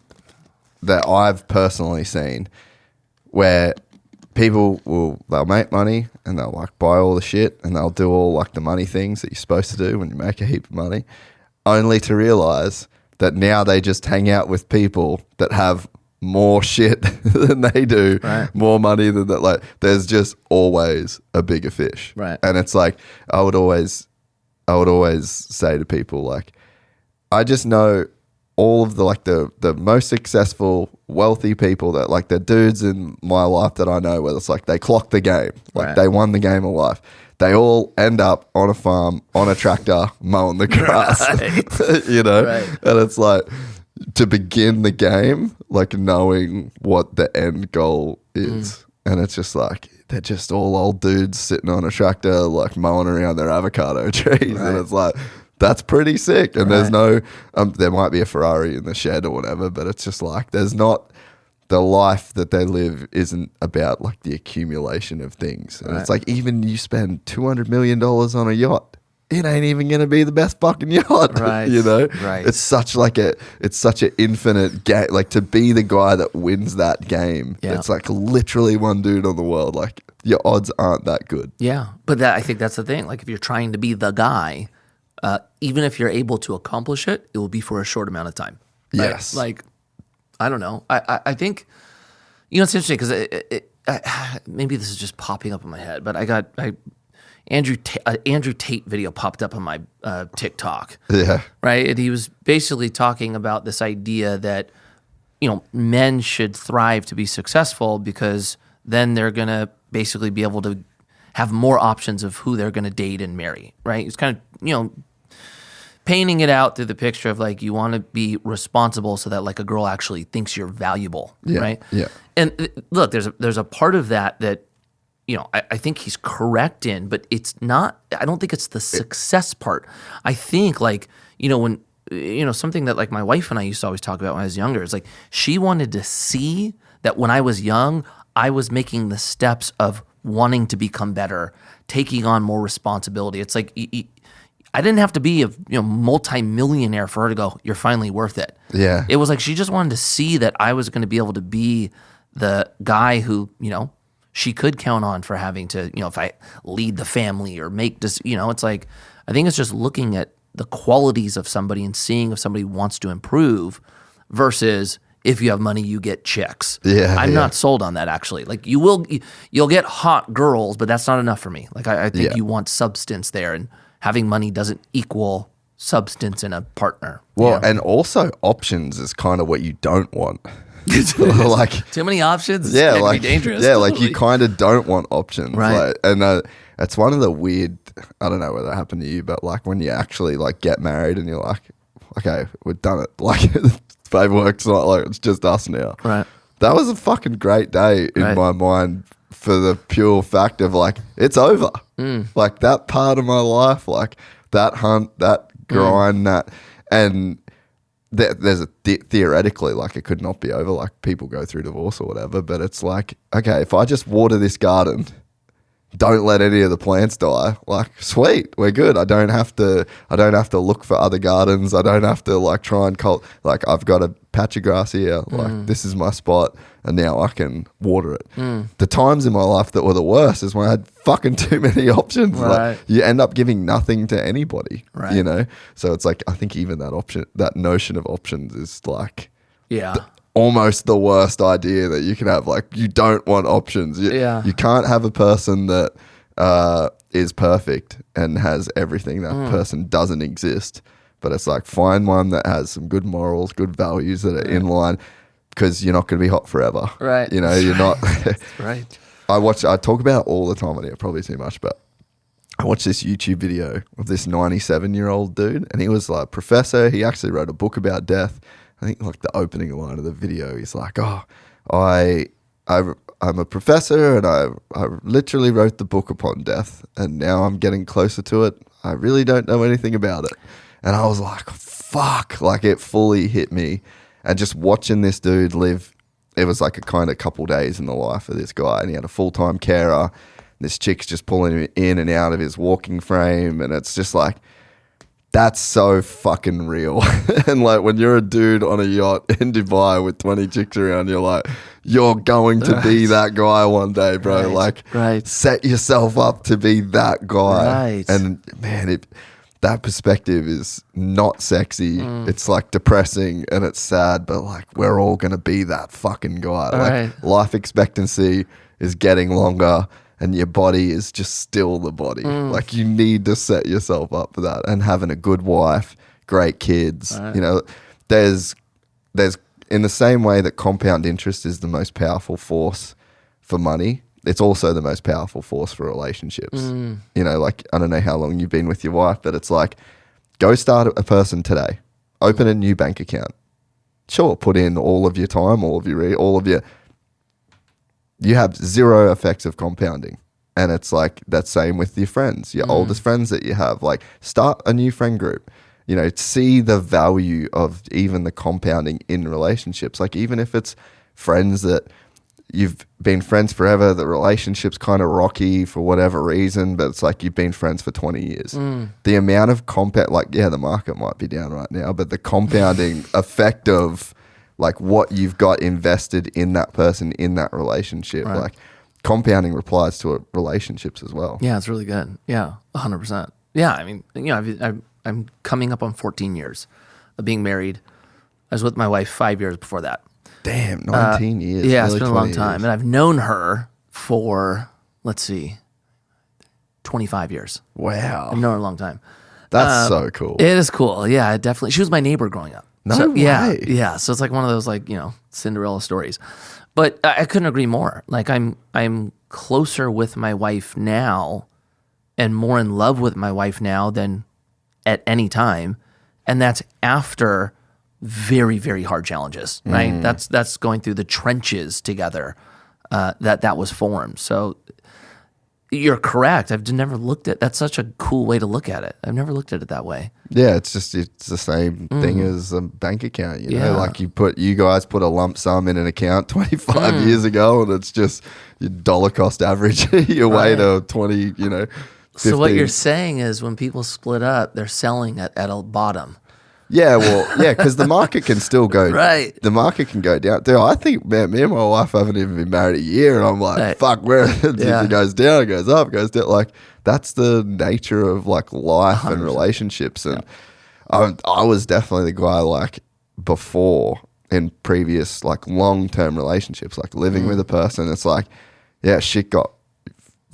Speaker 2: that I've personally seen where they'll make money and they'll like buy all the shit and they'll do all like the money things that you're supposed to do when you make a heap of money, only to realize that now they just hang out with people that have more shit than they do,
Speaker 1: right,
Speaker 2: more money than that. Like, there's just always a bigger fish,
Speaker 1: right?
Speaker 2: And it's like I would always say to people, like, I just know all of the most successful, wealthy people that, like, the dudes in my life that I know, where it's like they clocked the game, like
Speaker 1: right,
Speaker 2: they won the game of life. They all end up on a farm, on a tractor, mowing the grass,
Speaker 1: right,
Speaker 2: you know?
Speaker 1: Right.
Speaker 2: And it's like, to begin the game, like knowing what the end goal is. And it's just like, they're just all old dudes sitting on a tractor, like mowing around their avocado trees.
Speaker 1: Right.
Speaker 2: And it's like, that's pretty sick. And there's
Speaker 1: Right.
Speaker 2: no, there might be a Ferrari in the shed or whatever, but it's just like, there's not, the life that they live isn't about like the accumulation of things. And
Speaker 1: Right.
Speaker 2: it's like, even you spend $200 million on a yacht, it ain't even going to be the best fucking yacht,
Speaker 1: Right.
Speaker 2: you know?
Speaker 1: Right.
Speaker 2: It's such an infinite game. Like, to be the guy that wins that game,
Speaker 1: Yeah.
Speaker 2: it's like literally one dude on the world. Like, your odds aren't that good.
Speaker 1: Yeah, but I think that's the thing. Like, if you're trying to be the guy, even if you're able to accomplish it, it will be for a short amount of time. Right?
Speaker 2: Yes.
Speaker 1: Like, I don't know. I think, you know, it's interesting because maybe this is just popping up in my head, but Andrew Tate video popped up on my TikTok.
Speaker 2: Yeah.
Speaker 1: Right? And he was basically talking about this idea that, you know, men should thrive to be successful because then they're going to basically be able to have more options of who they're going to date and marry, right? It's kind of, you know, painting it out through the picture of like, you want to be responsible so that like a girl actually thinks you're valuable, right?
Speaker 2: Yeah.
Speaker 1: And look, there's a part of that, you know, I think he's correct in, but it's not, I don't think it's the success part. I think, like, you know, when, you know, something that like my wife and I used to always talk about when I was younger is like, she wanted to see that when I was young, I was making the steps of wanting to become better, taking on more responsibility. It's like, I didn't have to be a multi-millionaire for her to go, you're finally worth it.
Speaker 2: Yeah.
Speaker 1: It was like she just wanted to see that I was going to be able to be the guy who, you know, she could count on for having to, you know, if I lead the family or make this, you know, it's like, I think it's just looking at the qualities of somebody and seeing if somebody wants to improve versus if you have money, you get chicks.
Speaker 2: Yeah.
Speaker 1: I'm not sold on that, actually. Like, you'll get hot girls, but that's not enough for me. Like, I think you want substance there, and having money doesn't equal substance in a partner.
Speaker 2: Well, and also options is kind of what you don't want. Like
Speaker 1: too many options.
Speaker 2: Yeah,
Speaker 1: It
Speaker 2: like
Speaker 1: can be dangerous.
Speaker 2: yeah, like you kind of don't want options,
Speaker 1: Right.
Speaker 2: Like, and it's one of the weird. I don't know whether that happened to you, but like when you actually like get married and you're like, okay, we've done it. Like paperwork's not like it's just us now.
Speaker 1: Right.
Speaker 2: That was a fucking great day in my mind for the pure fact of like it's over. Like that part of my life, like that hunt, that grind, that and. There's a theoretically like it could not be over, like people go through divorce or whatever, but it's like, okay, if I just water this garden, don't let any of the plants die, like sweet, we're good. I don't have to look for other gardens. I don't have to like try and like I've got a patch of grass here, like this is my spot and now I can water it. The times in my life that were the worst is when I had fucking too many options.
Speaker 1: Right.
Speaker 2: Like you end up giving nothing to anybody,
Speaker 1: Right.
Speaker 2: you know? So it's like, I think even that notion of options is like,
Speaker 1: Yeah.
Speaker 2: almost the worst idea that you can have. Like you don't want options. You can't have a person that is perfect and has everything. That person doesn't exist. But it's like find one that has some good morals, good values that are in line, because you're not going to be hot forever.
Speaker 1: Right.
Speaker 2: You know, you're not.
Speaker 1: Right.
Speaker 2: I talk about it all the time on here, probably too much, but I watched this YouTube video of this 97-year-old dude, and he was like a professor. He actually wrote a book about death. I think like the opening line of the video, he's like, "Oh, I'm a professor, and I literally wrote the book upon death, and now I'm getting closer to it. I really don't know anything about it." And I was like, "Fuck!" Like it fully hit me, and just watching this dude live. It was like a kind of couple days in the life of this guy, and he had a full-time carer. This chick's just pulling him in and out of his walking frame, and it's just like. That's so fucking real. And like when you're a dude on a yacht in Dubai with 20 chicks around, you're like, you're going to be that guy one day, bro. Like set yourself up to be that guy.
Speaker 1: Right.
Speaker 2: And man, that perspective is not sexy. It's like depressing and it's sad, but like we're all going to be that fucking guy. Like life expectancy is getting longer. And your body is just still the body. Like you need to set yourself up for that. And having a good wife, great kids. Right. You know, there's in the same way that compound interest is the most powerful force for money, it's also the most powerful force for relationships. You know, like I don't know how long you've been with your wife, but it's like go start a person today. Open a new bank account. Sure, put in all of your time, all of your you have zero effects of compounding. And it's like that same with your friends, your oldest friends that you have. Like start a new friend group. You know, see the value of even the compounding in relationships. Like even if it's friends that you've been friends forever, the relationship's kind of rocky for whatever reason, but it's like you've been friends for 20 years. The amount of the market might be down right now, but the compounding effect of like what you've got invested in that person, in that relationship, like compounding applies to relationships as well.
Speaker 1: Yeah, it's really good. Yeah, 100%. Yeah, I mean, you know, I'm coming up on 14 years of being married. I was with my wife 5 years before that.
Speaker 2: Damn, 19 years.
Speaker 1: Yeah, it's been a long time. And I've known her for, 25 years.
Speaker 2: Wow.
Speaker 1: I've known her a long time.
Speaker 2: That's so cool.
Speaker 1: It is cool. Yeah, definitely. She was my neighbor growing up.
Speaker 2: No way.
Speaker 1: Yeah. So it's like one of those Cinderella stories. But I couldn't agree more. Like I'm closer with my wife now and more in love with my wife now than at any time. And that's after very, very hard challenges, right? That's going through the trenches together that was formed. So you're correct. I've never looked at that's such a cool way to look at it. I've never looked at it that way.
Speaker 2: Yeah, it's the same thing as a bank account, you know, like you guys put a lump sum in an account 25 years ago and it's just your dollar cost average your way to 20, you know, 15.
Speaker 1: So what you're saying is when people split up, they're selling at a bottom.
Speaker 2: Yeah, well, yeah, because the market can still go.
Speaker 1: Right.
Speaker 2: The market can go down. Dude, I think, man, me and my wife haven't even been married a year, and I'm like, fuck, where it goes down, it goes up, it goes down. Like, that's the nature of like life 100%. And relationships. And I was definitely the guy like before in previous like long-term relationships, like living with a person. It's like, yeah,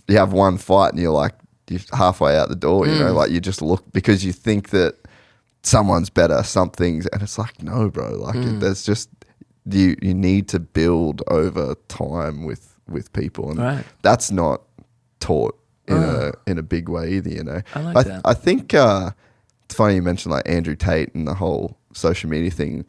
Speaker 2: you have one fight and you're halfway out the door, you know, like you just look because you think that someone's better, something's, and it's like, no, bro, like there's just, you need to build over time with people, and that's not taught in a big way either. You know,
Speaker 1: I like that.
Speaker 2: I think it's funny you mentioned like Andrew Tate and the whole social media thing.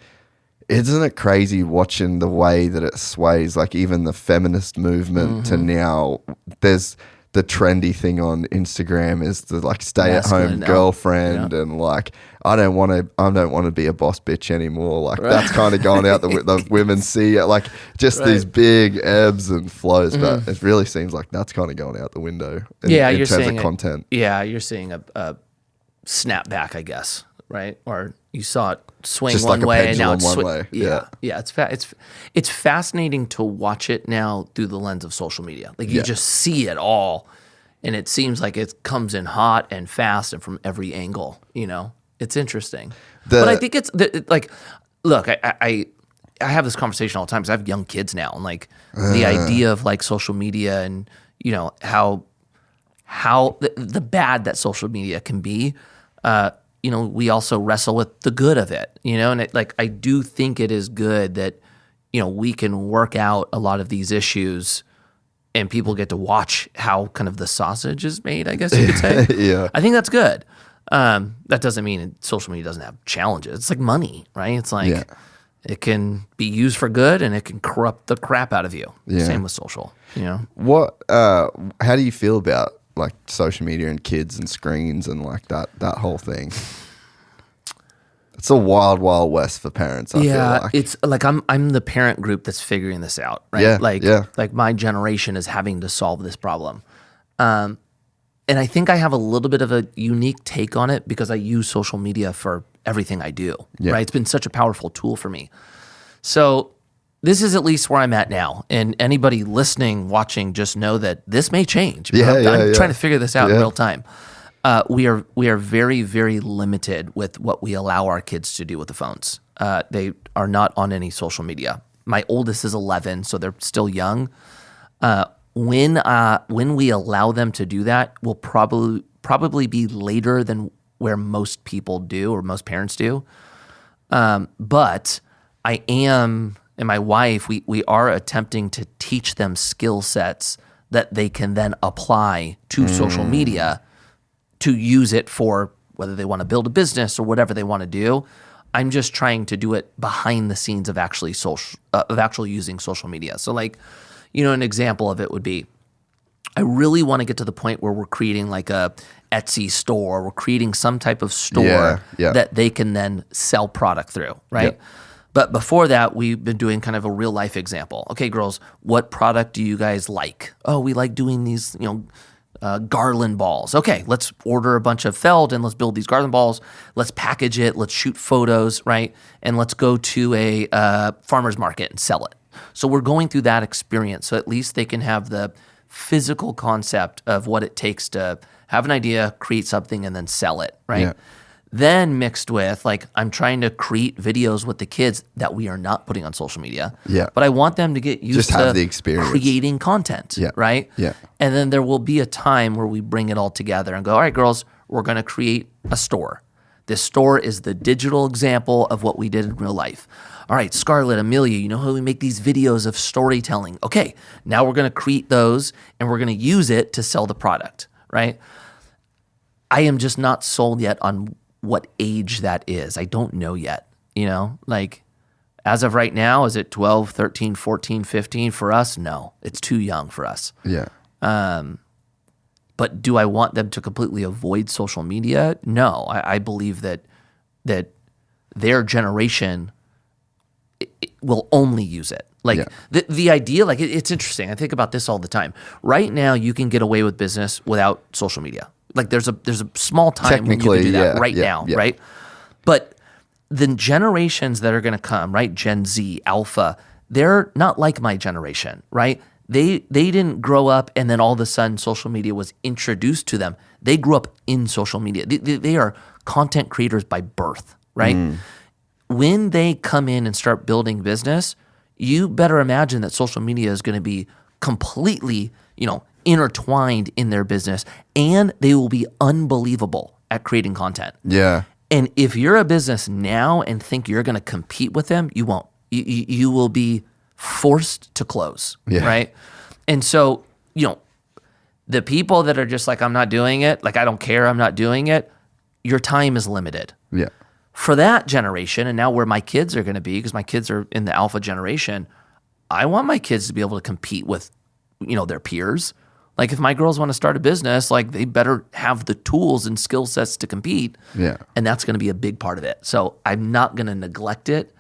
Speaker 2: Isn't it crazy watching the way that it sways? Like even the feminist movement to now, there's the trendy thing on Instagram is the like stay at home girlfriend and like I don't want to be a boss bitch anymore. Like that's kind of gone out the women see it, like just these big ebbs and flows, but it really seems like that's kind of going out the window. In terms of content.
Speaker 1: You're seeing a snapback, I guess, right? Or you saw it swing
Speaker 2: just
Speaker 1: one
Speaker 2: like
Speaker 1: way
Speaker 2: a
Speaker 1: and now it's
Speaker 2: one way.
Speaker 1: Yeah. It's fascinating to watch it now through the lens of social media. Like you just see it all, and it seems like it comes in hot and fast and from every angle. You know, it's interesting. But I think it's like, look, I have this conversation all the time because I have young kids now, and like the idea of like social media and you know how the bad that social media can be. You know, we also wrestle with the good of it, you know, and I do think it is good that, you know, we can work out a lot of these issues and people get to watch how kind of the sausage is made, I guess you could say.
Speaker 2: Yeah.
Speaker 1: I think that's good. That doesn't mean social media doesn't have challenges. It's like money, right? It's like it can be used for good and it can corrupt the crap out of you. Yeah. Same with social, you know.
Speaker 2: How do you feel about like social media and kids and screens and like that whole thing? It's a wild west for parents. I feel like.
Speaker 1: It's like I'm the parent group that's figuring this out, right? Like my generation is having to solve this problem. And I think I have a little bit of a unique take on it because I use social media for everything I do, right? It's been such a powerful tool for me. So this is at least where I'm at now. And anybody listening, watching, just know that this may change. I'm trying to figure this out in real time. We are very, very limited with what we allow our kids to do with the phones. They are not on any social media. My oldest is 11, so they're still young. When we allow them to do that, will probably be later than where most people do or most parents do. But I am, and my wife, we are attempting to teach them skill sets that they can then apply to social media to use it for whether they want to build a business or whatever they want to do. I'm just trying to do it behind the scenes of actually using social media. So like, you know, an example of it would be, I really want to get to the point where we're creating like a Etsy store, we're creating some type of store that they can then sell product through, right? Yep. But before that, we've been doing kind of a real life example. Okay, girls, what product do you guys like? Oh, we like doing these, you know, garland balls. Okay, let's order a bunch of felt and let's build these garland balls. Let's package it. Let's shoot photos, right? And let's go to a farmer's market and sell it. So we're going through that experience. So at least they can have the physical concept of what it takes to have an idea, create something, and then sell it, right? Yeah. Then mixed with, like, I'm trying to create videos with the kids that we are not putting on social media. Yeah. But I want them to get used to the experience. Creating content, right? Yeah. And then there will be a time where we bring it all together and go, all right, girls, we're going to create a store. This store is the digital example of what we did in real life. All right, Scarlett, Amelia, you know how we make these videos of storytelling. Okay, now we're going to create those and we're going to use it to sell the product, right? I am just not sold yet on what age that is. I don't know yet, you know? Like, as of right now, is it 12, 13, 14, 15? For us, no. It's too young for us. Yeah. But do I want them to completely avoid social media? No. I believe that their generation will only use it. Like the idea, like it's interesting. I think about this all the time. Right now, you can get away with business without social media. Like there's a small time when you can do that now, right? But the generations that are going to come, right? Gen Z, Alpha, they're not like my generation, right? They didn't grow up and then all of a sudden social media was introduced to them. They grew up in social media. They are content creators by birth, right? When they come in and start building business, you better imagine that social media is going to be completely, intertwined in their business, and they will be unbelievable at creating content. Yeah. And if you're a business now and think you're going to compete with them, you won't. you will be forced to close, right? And so, the people that are just like, I'm not doing it, like, I don't care, I'm not doing it, your time is limited.
Speaker 2: Yeah.
Speaker 1: For that generation, and now where my kids are going to be, because my kids are in the alpha generation, I want my kids to be able to compete with, their peers. Like, if my girls want to start a business, like, they better have the tools and skill sets to compete.
Speaker 2: Yeah.
Speaker 1: And that's going to be a big part of it. So I'm not going to neglect it.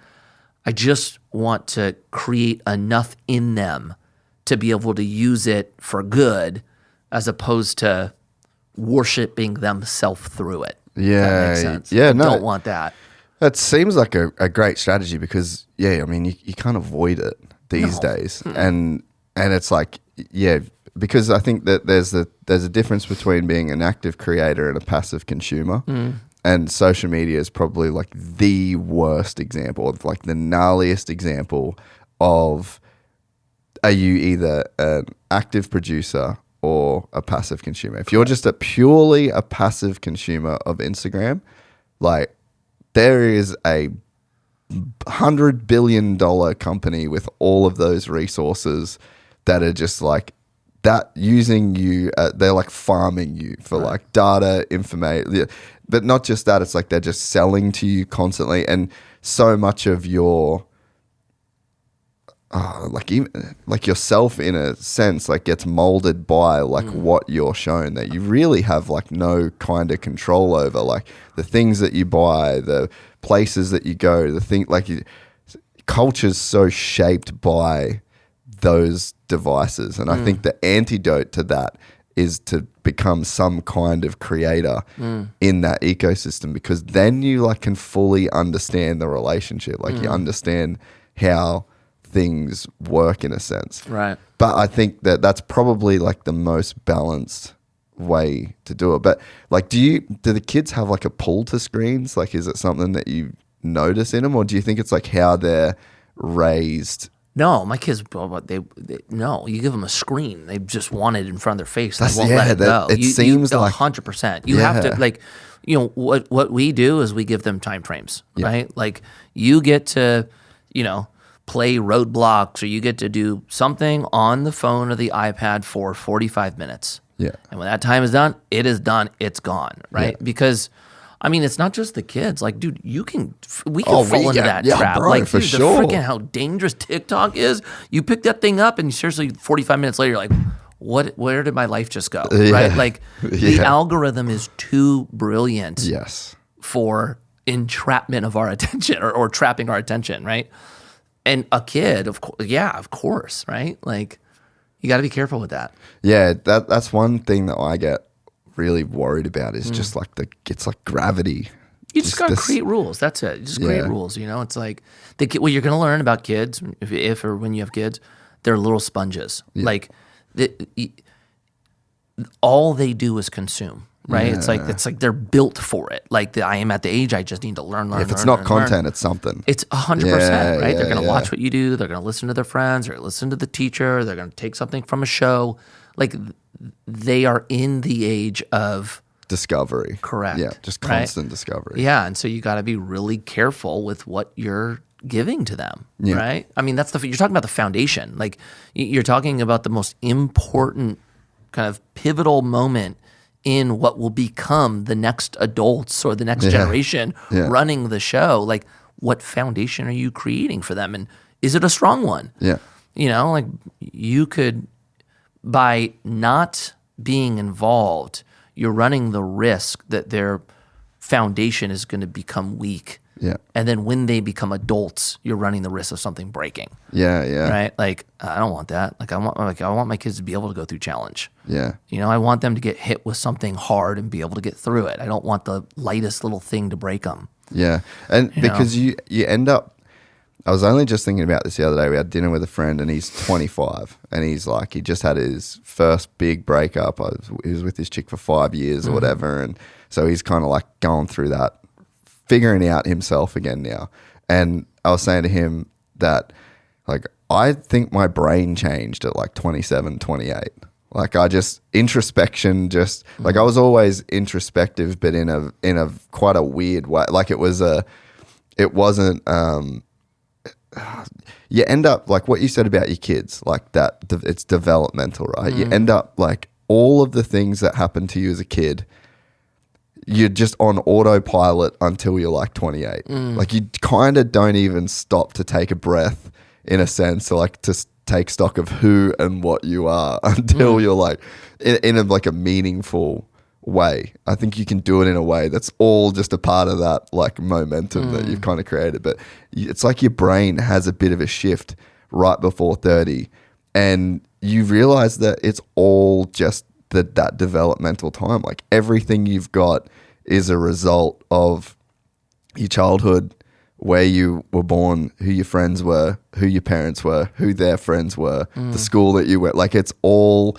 Speaker 1: I just want to create enough in them to be able to use it for good, as opposed to worshiping themselves through it.
Speaker 2: Yeah.
Speaker 1: That makes sense.
Speaker 2: Yeah.
Speaker 1: I
Speaker 2: No,
Speaker 1: don't want that.
Speaker 2: That seems like a great strategy because, I mean, you can't avoid it these days. And it's like, because I think that there's a difference between being an active creator and a passive consumer. And social media is probably like the worst example, of like the gnarliest example of, are you either an active producer or a passive consumer? If you're just purely a passive consumer of Instagram, like, there is a $100 billion company with all of those resources that are just like that, using you. They're like farming you for like data, information. But not just that, it's like they're just selling to you constantly. And so much of your like yourself, in a sense, like, gets molded by like what you're shown, that you really have like no kind of control over, like the things that you buy, the places that you go, the thing, like, culture's so shaped by those devices. And I think the antidote to that is to become some kind of creator in that ecosystem, because then you like can fully understand the relationship, like you understand how things work in a sense.
Speaker 1: Right.
Speaker 2: But I think that that's probably like the most balanced way to do it. But like, do the kids have like a pull to screens? Like, is it something that you notice in them, or do you think it's like how they're raised?
Speaker 1: No, my kids, no, you give them a screen, they just want it in front of their face.
Speaker 2: That's,
Speaker 1: they won't let it go.
Speaker 2: It seems like
Speaker 1: 100%. You have to, like, what we do is we give them time frames, right? Like, you get to, play roadblocks, or you get to do something on the phone or the iPad for 45 minutes.
Speaker 2: Yeah.
Speaker 1: And when that time is done, it is done. It's gone, right?
Speaker 2: Yeah.
Speaker 1: Because, I mean, it's not just the kids. Like, dude, we can fall into that trap.
Speaker 2: Bro,
Speaker 1: like,
Speaker 2: for
Speaker 1: dude,
Speaker 2: sure.
Speaker 1: the freaking how dangerous TikTok is. You pick that thing up, and seriously, 45 minutes later, you're like, where did my life just go? Right? Like, the algorithm is too brilliant.
Speaker 2: Yes.
Speaker 1: For entrapment of our attention, or trapping our attention, right? And a kid, of course, right? Like, you got to be careful with that.
Speaker 2: Yeah, that's one thing that I get really worried about is just like it's like gravity.
Speaker 1: You just got to create rules. That's it. Just create rules. It's like what you're going to learn about kids, if or when you have kids, they're little sponges. Yeah. Like, all they do is consume. Right, it's like they're built for it. Like, I am at the age I just need to learn.
Speaker 2: If it's not content, it's something.
Speaker 1: It's 100%. Right, they're going to watch what you do. They're going to listen to their friends, or listen to the teacher. They're going to take something from a show. Like, they are in the age of
Speaker 2: discovery.
Speaker 1: Correct.
Speaker 2: Yeah, just constant discovery.
Speaker 1: Yeah, and so you got to be really careful with what you're giving to them. Yeah. Right. I mean, you're talking about the foundation. Like, you're talking about the most important kind of pivotal moment in what will become the next adults or the next generation running the show. Like, what foundation are you creating for them? And is it a strong one?
Speaker 2: Yeah.
Speaker 1: Like, you could, by not being involved, you're running the risk that their foundation is going to become weak.
Speaker 2: Yeah.
Speaker 1: And then when they become adults, you're running the risk of something breaking.
Speaker 2: Yeah, yeah.
Speaker 1: Right? Like, I don't want that. Like, I want my kids to be able to go through challenge.
Speaker 2: Yeah.
Speaker 1: I want them to get hit with something hard and be able to get through it. I don't want the lightest little thing to break them.
Speaker 2: Yeah. And because you end up, I was only just thinking about this the other day. We had dinner with a friend, and he's 25, and he's like, he just had his first big breakup. He was with his chick for 5 years or whatever. And so he's kind of like going through that, figuring out himself again now. And I was saying to him that, like, I think my brain changed at like 27, 28. Like, introspection, like, I was always introspective, but in a quite a weird way. Like, it wasn't, you end up like what you said about your kids, like that it's developmental, right? You end up like all of the things that happened to you as a kid, you're just on autopilot until you're like 28. Like you kind of don't even stop to take a breath in a sense, or like to take stock of who and what you are until you're like in a, like a meaningful way. I think you can do it in a way that's all just a part of that like momentum that you've kind of created. But it's like your brain has a bit of a shift right before 30, and you realize that it's all just that developmental time. Like everything you've got is a result of your childhood, where you were born, who your friends were, who your parents were, who their friends were, the school that you went. Like it's all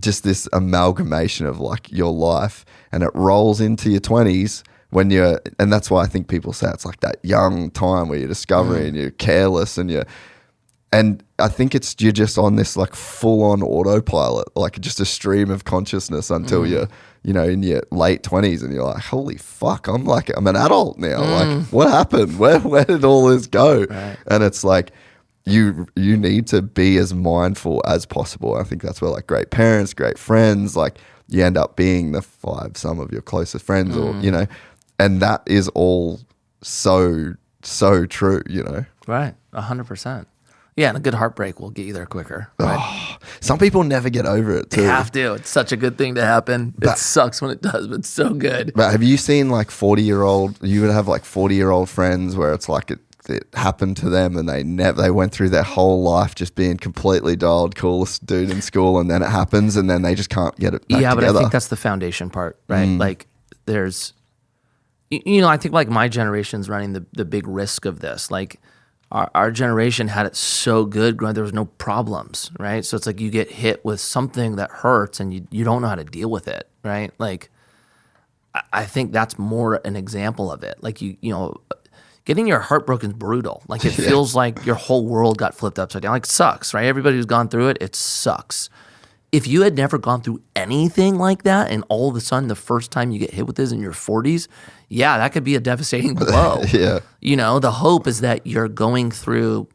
Speaker 2: just this amalgamation of like your life, and it rolls into your 20s when you're, and that's why I think people say it's like that young time where you're discovering and you're careless and I think you're just on this like full on autopilot, like just a stream of consciousness until you're, you know, in your late 20s, and you're like, holy fuck, I'm an adult now. Like what happened? Where did all this go? Right. And it's like, you need to be as mindful as possible. I think that's where like great parents, great friends, like you end up being the some of your closest friends or, you know, and that is all so true, you know?
Speaker 1: Right. 100%. Yeah, and a good heartbreak will get you there quicker. Right?
Speaker 2: Oh, some people never get over it too.
Speaker 1: They have to. It's such a good thing to happen. It sucks when it does, but it's so good.
Speaker 2: But have you seen like 40-year-old, you would have like 40-year-old friends where it's like it happened to them and they went through their whole life just being completely dialed coolest dude in school, and then it happens and then they just can't get it back together.
Speaker 1: But I think that's the foundation part, right? Like there's, you know, I think like my generation's running the big risk of this. Like our generation had it so good growing, there was no problems, right? So it's like you get hit with something that hurts and you don't know how to deal with it, right? Like I think that's more an example of it. Like you know, getting your heart broken is brutal. Like it feels like your whole world got flipped upside down. Like it sucks, right? Everybody who's gone through it, it sucks. If you had never gone through anything like that, and all of a sudden the first time you get hit with this in your 40s, yeah, that could be a devastating blow.
Speaker 2: Yeah.
Speaker 1: You know, the hope is that you're going through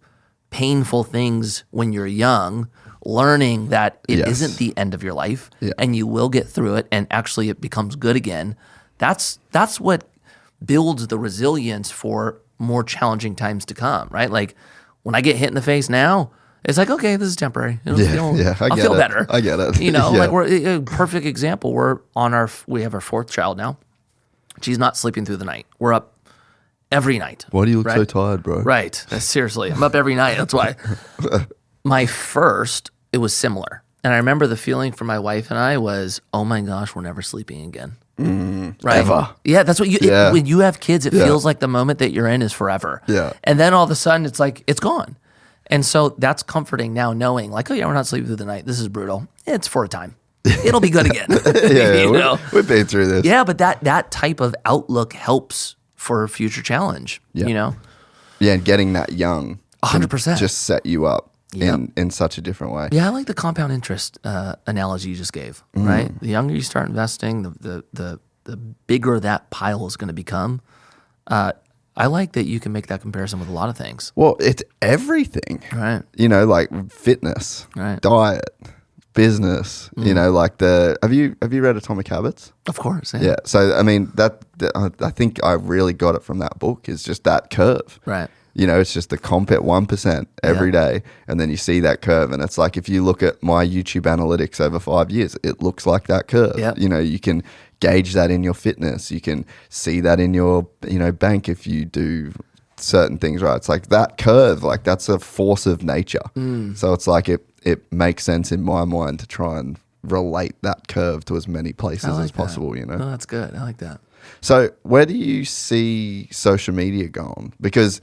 Speaker 1: painful things when you're young, learning that it isn't the end of your life, and you will get through it, and actually it becomes good again. That's what builds the resilience for more challenging times to come, right? Like when I get hit in the face now, it's like, okay, this is temporary. I'll feel better.
Speaker 2: I get it.
Speaker 1: You know, like we're a perfect example. We have our fourth child now. She's not sleeping through the night. We're up every night.
Speaker 2: Why do you look so tired, bro?
Speaker 1: Right. Seriously, I'm up every night. That's why. My first, it was similar. And I remember the feeling for my wife and I was, oh my gosh, we're never sleeping again. Right.
Speaker 2: Ever.
Speaker 1: Yeah, that's what when you have kids, it feels like the moment that you're in is forever.
Speaker 2: Yeah.
Speaker 1: And then all of a sudden it's like, it's gone. And so that's comforting now, knowing like, oh yeah, we're not sleeping through the night. This is brutal. It's for a time. It'll be good again.
Speaker 2: We've been through this.
Speaker 1: Yeah, but that type of outlook helps for a future challenge.
Speaker 2: Yeah.
Speaker 1: You know?
Speaker 2: Yeah, and getting that young
Speaker 1: 100%
Speaker 2: just set you up in such a different way.
Speaker 1: Yeah, I like the compound interest analogy you just gave, right? The younger you start investing, the bigger that pile is going to become. I like that you can make that comparison with a lot of things.
Speaker 2: Well, it's everything.
Speaker 1: Right.
Speaker 2: You know, like fitness, diet, business, you know, like have you read Atomic Habits?
Speaker 1: Of course.
Speaker 2: Yeah. So, I mean, I think I really got it from that book, is just that curve.
Speaker 1: Right.
Speaker 2: You know, it's just the comp at 1% every day. And then you see that curve. And it's like, if you look at my YouTube analytics over 5 years, it looks like that curve.
Speaker 1: Yep.
Speaker 2: You know, you can gauge that in your fitness. You can see that in your, you know, bank if you do certain things, right? It's like that curve, like that's a force of nature. So it's like it makes sense in my mind to try and relate that curve to as many places as possible, you know?
Speaker 1: Oh, that's good. I like that.
Speaker 2: So where do you see social media going? Because,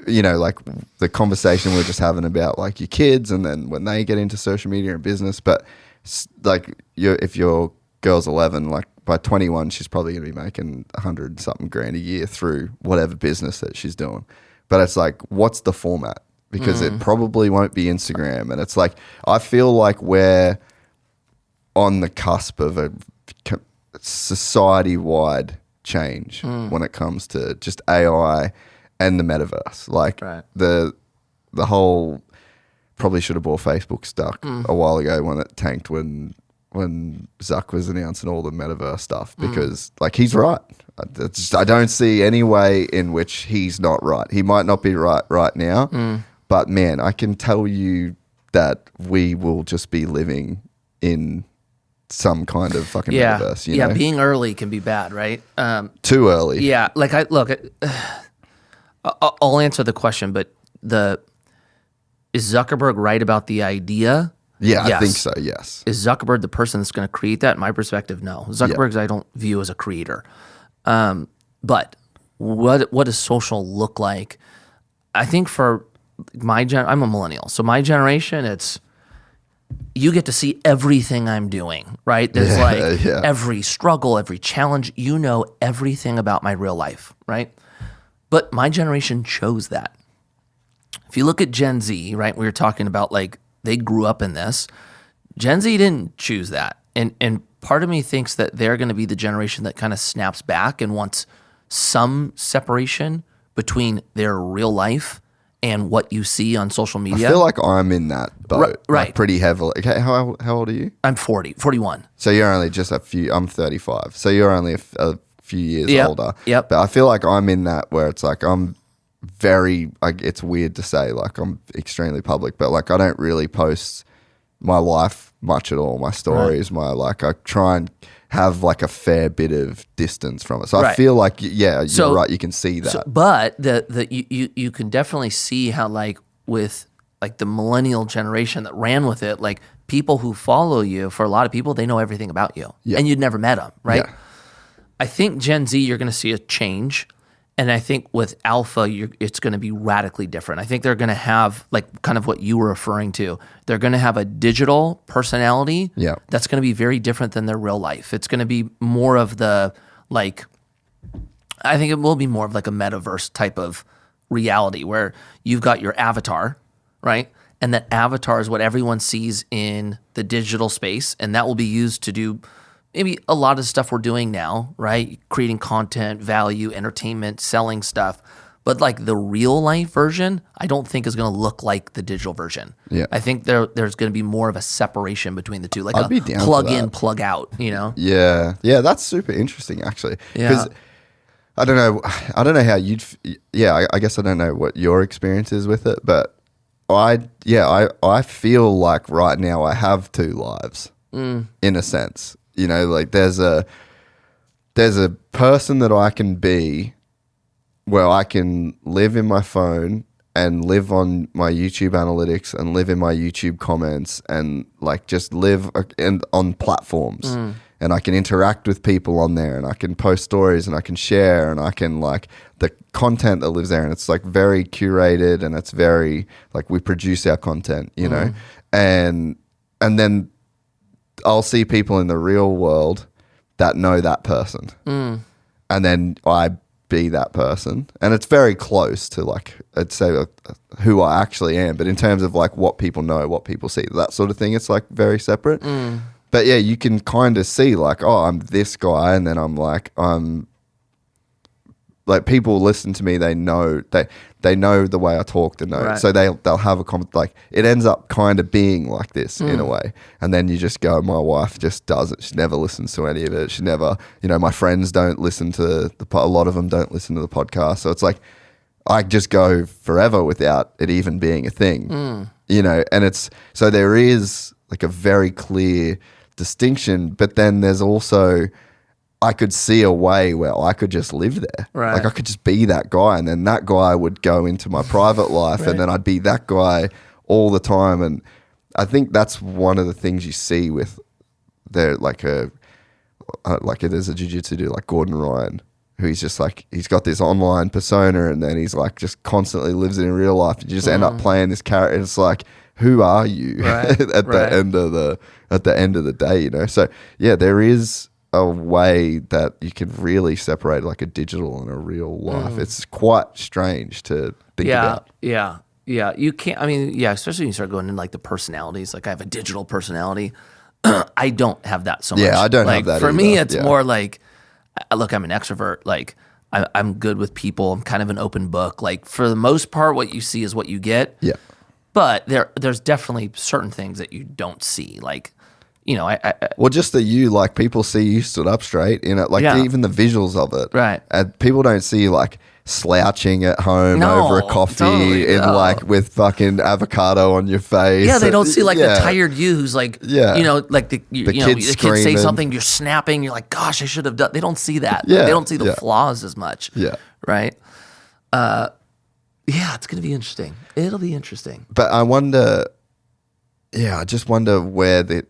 Speaker 2: you know, like the conversation we're just having about like your kids and then when they get into social media and business, but like if your girl's 11, like by 21, she's probably going to be making 100 something grand a year through whatever business that she's doing. But it's like, what's the format? Because it probably won't be Instagram. And it's like, I feel like we're on the cusp of a society-wide change when it comes to just AI and the metaverse. Like the whole probably should have bought Facebook stuck a while ago when it tanked when Zuck was announcing all the metaverse stuff, because like he's right. I don't see any way in which he's not right. He might not be right now, but man, I can tell you that we will just be living in some kind of fucking metaverse. You know?
Speaker 1: Being early can be bad, right?
Speaker 2: Too early.
Speaker 1: Yeah, like I'll answer the question, but is Zuckerberg right about the idea?
Speaker 2: Yeah,
Speaker 1: yes.
Speaker 2: I think so, yes.
Speaker 1: Is Zuckerberg the person that's going to create that? In my perspective, no. Zuckerberg's I don't view as a creator. But what does social look like? I think for I'm a millennial, so my generation, it's you get to see everything I'm doing, right? There's every struggle, every challenge, you know everything about my real life, right? But my generation chose that. If you look at Gen Z, right, we were talking about like they grew up in this. Gen Z didn't choose that. And part of me thinks that they're going to be the generation that kind of snaps back and wants some separation between their real life and what you see on social media.
Speaker 2: I feel like I'm in that boat,
Speaker 1: right?
Speaker 2: Like pretty heavily. Okay, how old are you?
Speaker 1: I'm 41.
Speaker 2: So you're only just I'm 35. So you're only a few years older.
Speaker 1: Yep.
Speaker 2: But I feel like I'm in that where it's like I'm very, like, it's weird to say, like I'm extremely public, but like I don't really post my life much at all. My stories, I try and have like a fair bit of distance from it. So I feel like, you're right. You can see that.
Speaker 1: But you can definitely see how like with like the millennial generation that ran with it, like people who follow you, for a lot of people, they know everything about you and you'd never met them, right? Yeah. I think Gen Z, you're going to see a change. And I think with Alpha, it's going to be radically different. I think they're going to have like kind of what you were referring to. They're going to have a digital personality that's going to be very different than their real life. It's going to be more of the like, I think it will be more of like a metaverse type of reality where you've got your avatar, right? And that avatar is what everyone sees in the digital space. And that will be used to do maybe a lot of stuff we're doing now, right? Creating content, value, entertainment, selling stuff. But like the real life version, I don't think is going to look like the digital version. Yeah. I think there's going to be more of a separation between the two, like I'd a plug in, plug out, you know?
Speaker 2: Yeah. Yeah, that's super interesting actually. Because I don't know how I guess I don't know what your experience is with it, but I feel like right now I have two lives in a sense. You know, like there's a person that I can be where I can live in my phone and live on my YouTube analytics and live in my YouTube comments and like just live on platforms. And I can interact with people on there and I can post stories and I can share and I can like the content that lives there, and it's like very curated and it's very like we produce our content, you know, and then I'll see people in the real world that know that person. And then I be that person. And it's very close to like, I'd say who I actually am. But in terms of like what people know, what people see, that sort of thing, it's like very separate. But yeah, you can kind of see like, oh, I'm this guy. And then I'm like, like people listen to me, they know the way I talk, they know. Right. So they'll have a comment, like it ends up kind of being like this in a way. And then you just go, my wife just doesn't, she never listens to any of it. She never, you know, my friends don't listen to a lot of them don't listen to the podcast. So it's like, I just go forever without it even being a thing, you know? And so there is like a very clear distinction, but then there's also, I could see a way where I could just live there. Right. Like I could just be that guy, and then that guy would go into my private life and then I'd be that guy all the time. And I think that's one of the things you see with there's a jiu-jitsu dude like Gordon Ryan, who he's just like, he's got this online persona and then he's like just constantly lives it in real life. And you just end up playing this character and it's like, who are you at the end of the day, you know? So yeah, there is a way that you can really separate like a digital and a real life. It's quite strange to think about.
Speaker 1: Yeah. You can't, I mean, especially when you start going into like the personalities, like I have a digital personality. I don't have that so much.
Speaker 2: Yeah, I don't
Speaker 1: like,
Speaker 2: have that
Speaker 1: for
Speaker 2: either.
Speaker 1: me, it's more like, look, I'm an extrovert. Like I'm good with people. I'm kind of an open book. Like for the most part, what you see is what you get.
Speaker 2: Yeah.
Speaker 1: But there's definitely certain things that you don't see. Like, you know,
Speaker 2: well, just that you, like, people see you stood up straight, you know, like even the visuals of it.
Speaker 1: Right.
Speaker 2: And people don't see you, like, slouching at home over a coffee like with fucking avocado on your face.
Speaker 1: Yeah, they don't see like the tired you who's like, you know, like the kids say something, you're snapping, you're like, gosh, I should have done. They don't see that.
Speaker 2: Yeah.
Speaker 1: They don't see the flaws as much.
Speaker 2: Yeah.
Speaker 1: Right. Yeah, it's going to be interesting. It'll be interesting.
Speaker 2: But I wonder, I just wonder where do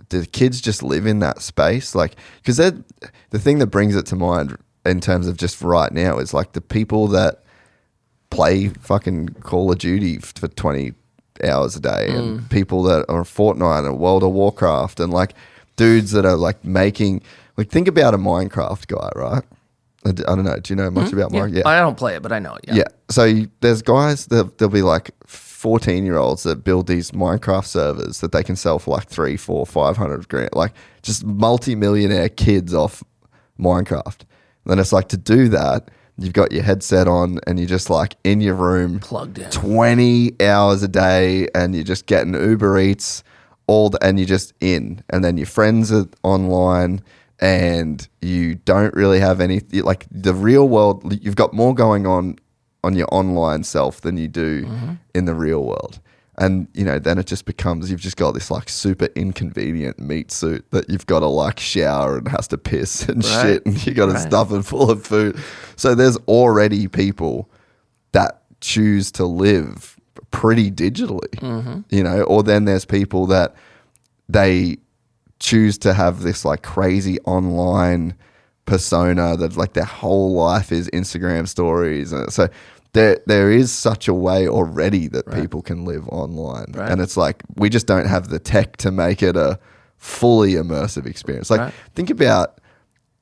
Speaker 2: the kids just live in that space? Like, because the thing that brings it to mind in terms of just right now is like the people that play fucking Call of Duty for 20 hours a day and people that are Fortnite and World of Warcraft and like dudes that are like making, like think about a Minecraft guy, right? I don't know. Do you know much about Minecraft?
Speaker 1: Yeah. I don't play it, but I know it. Yeah.
Speaker 2: So there's guys that there'll be like 14-year-olds that build these Minecraft servers that they can sell for like 300, 400, 500 grand, like just multi-millionaire kids off Minecraft. And then it's like to do that, you've got your headset on and you're just like in your room,
Speaker 1: plugged in
Speaker 2: 20 hours a day, and you're just getting Uber Eats and you're just in. And then your friends are online. And you don't really have any, like the real world, you've got more going on your online self than you do in the real world. And, you know, then it just becomes, you've just got this like super inconvenient meat suit that you've got to like shower and has to piss and shit. And you got to stuff it full of food. So there's already people that choose to live pretty digitally, you know, or then there's people that they choose to have this like crazy online persona that like their whole life is Instagram stories. And so there is such a way already that people can live online. And it's like, we just don't have the tech to make it a fully immersive experience. Like think about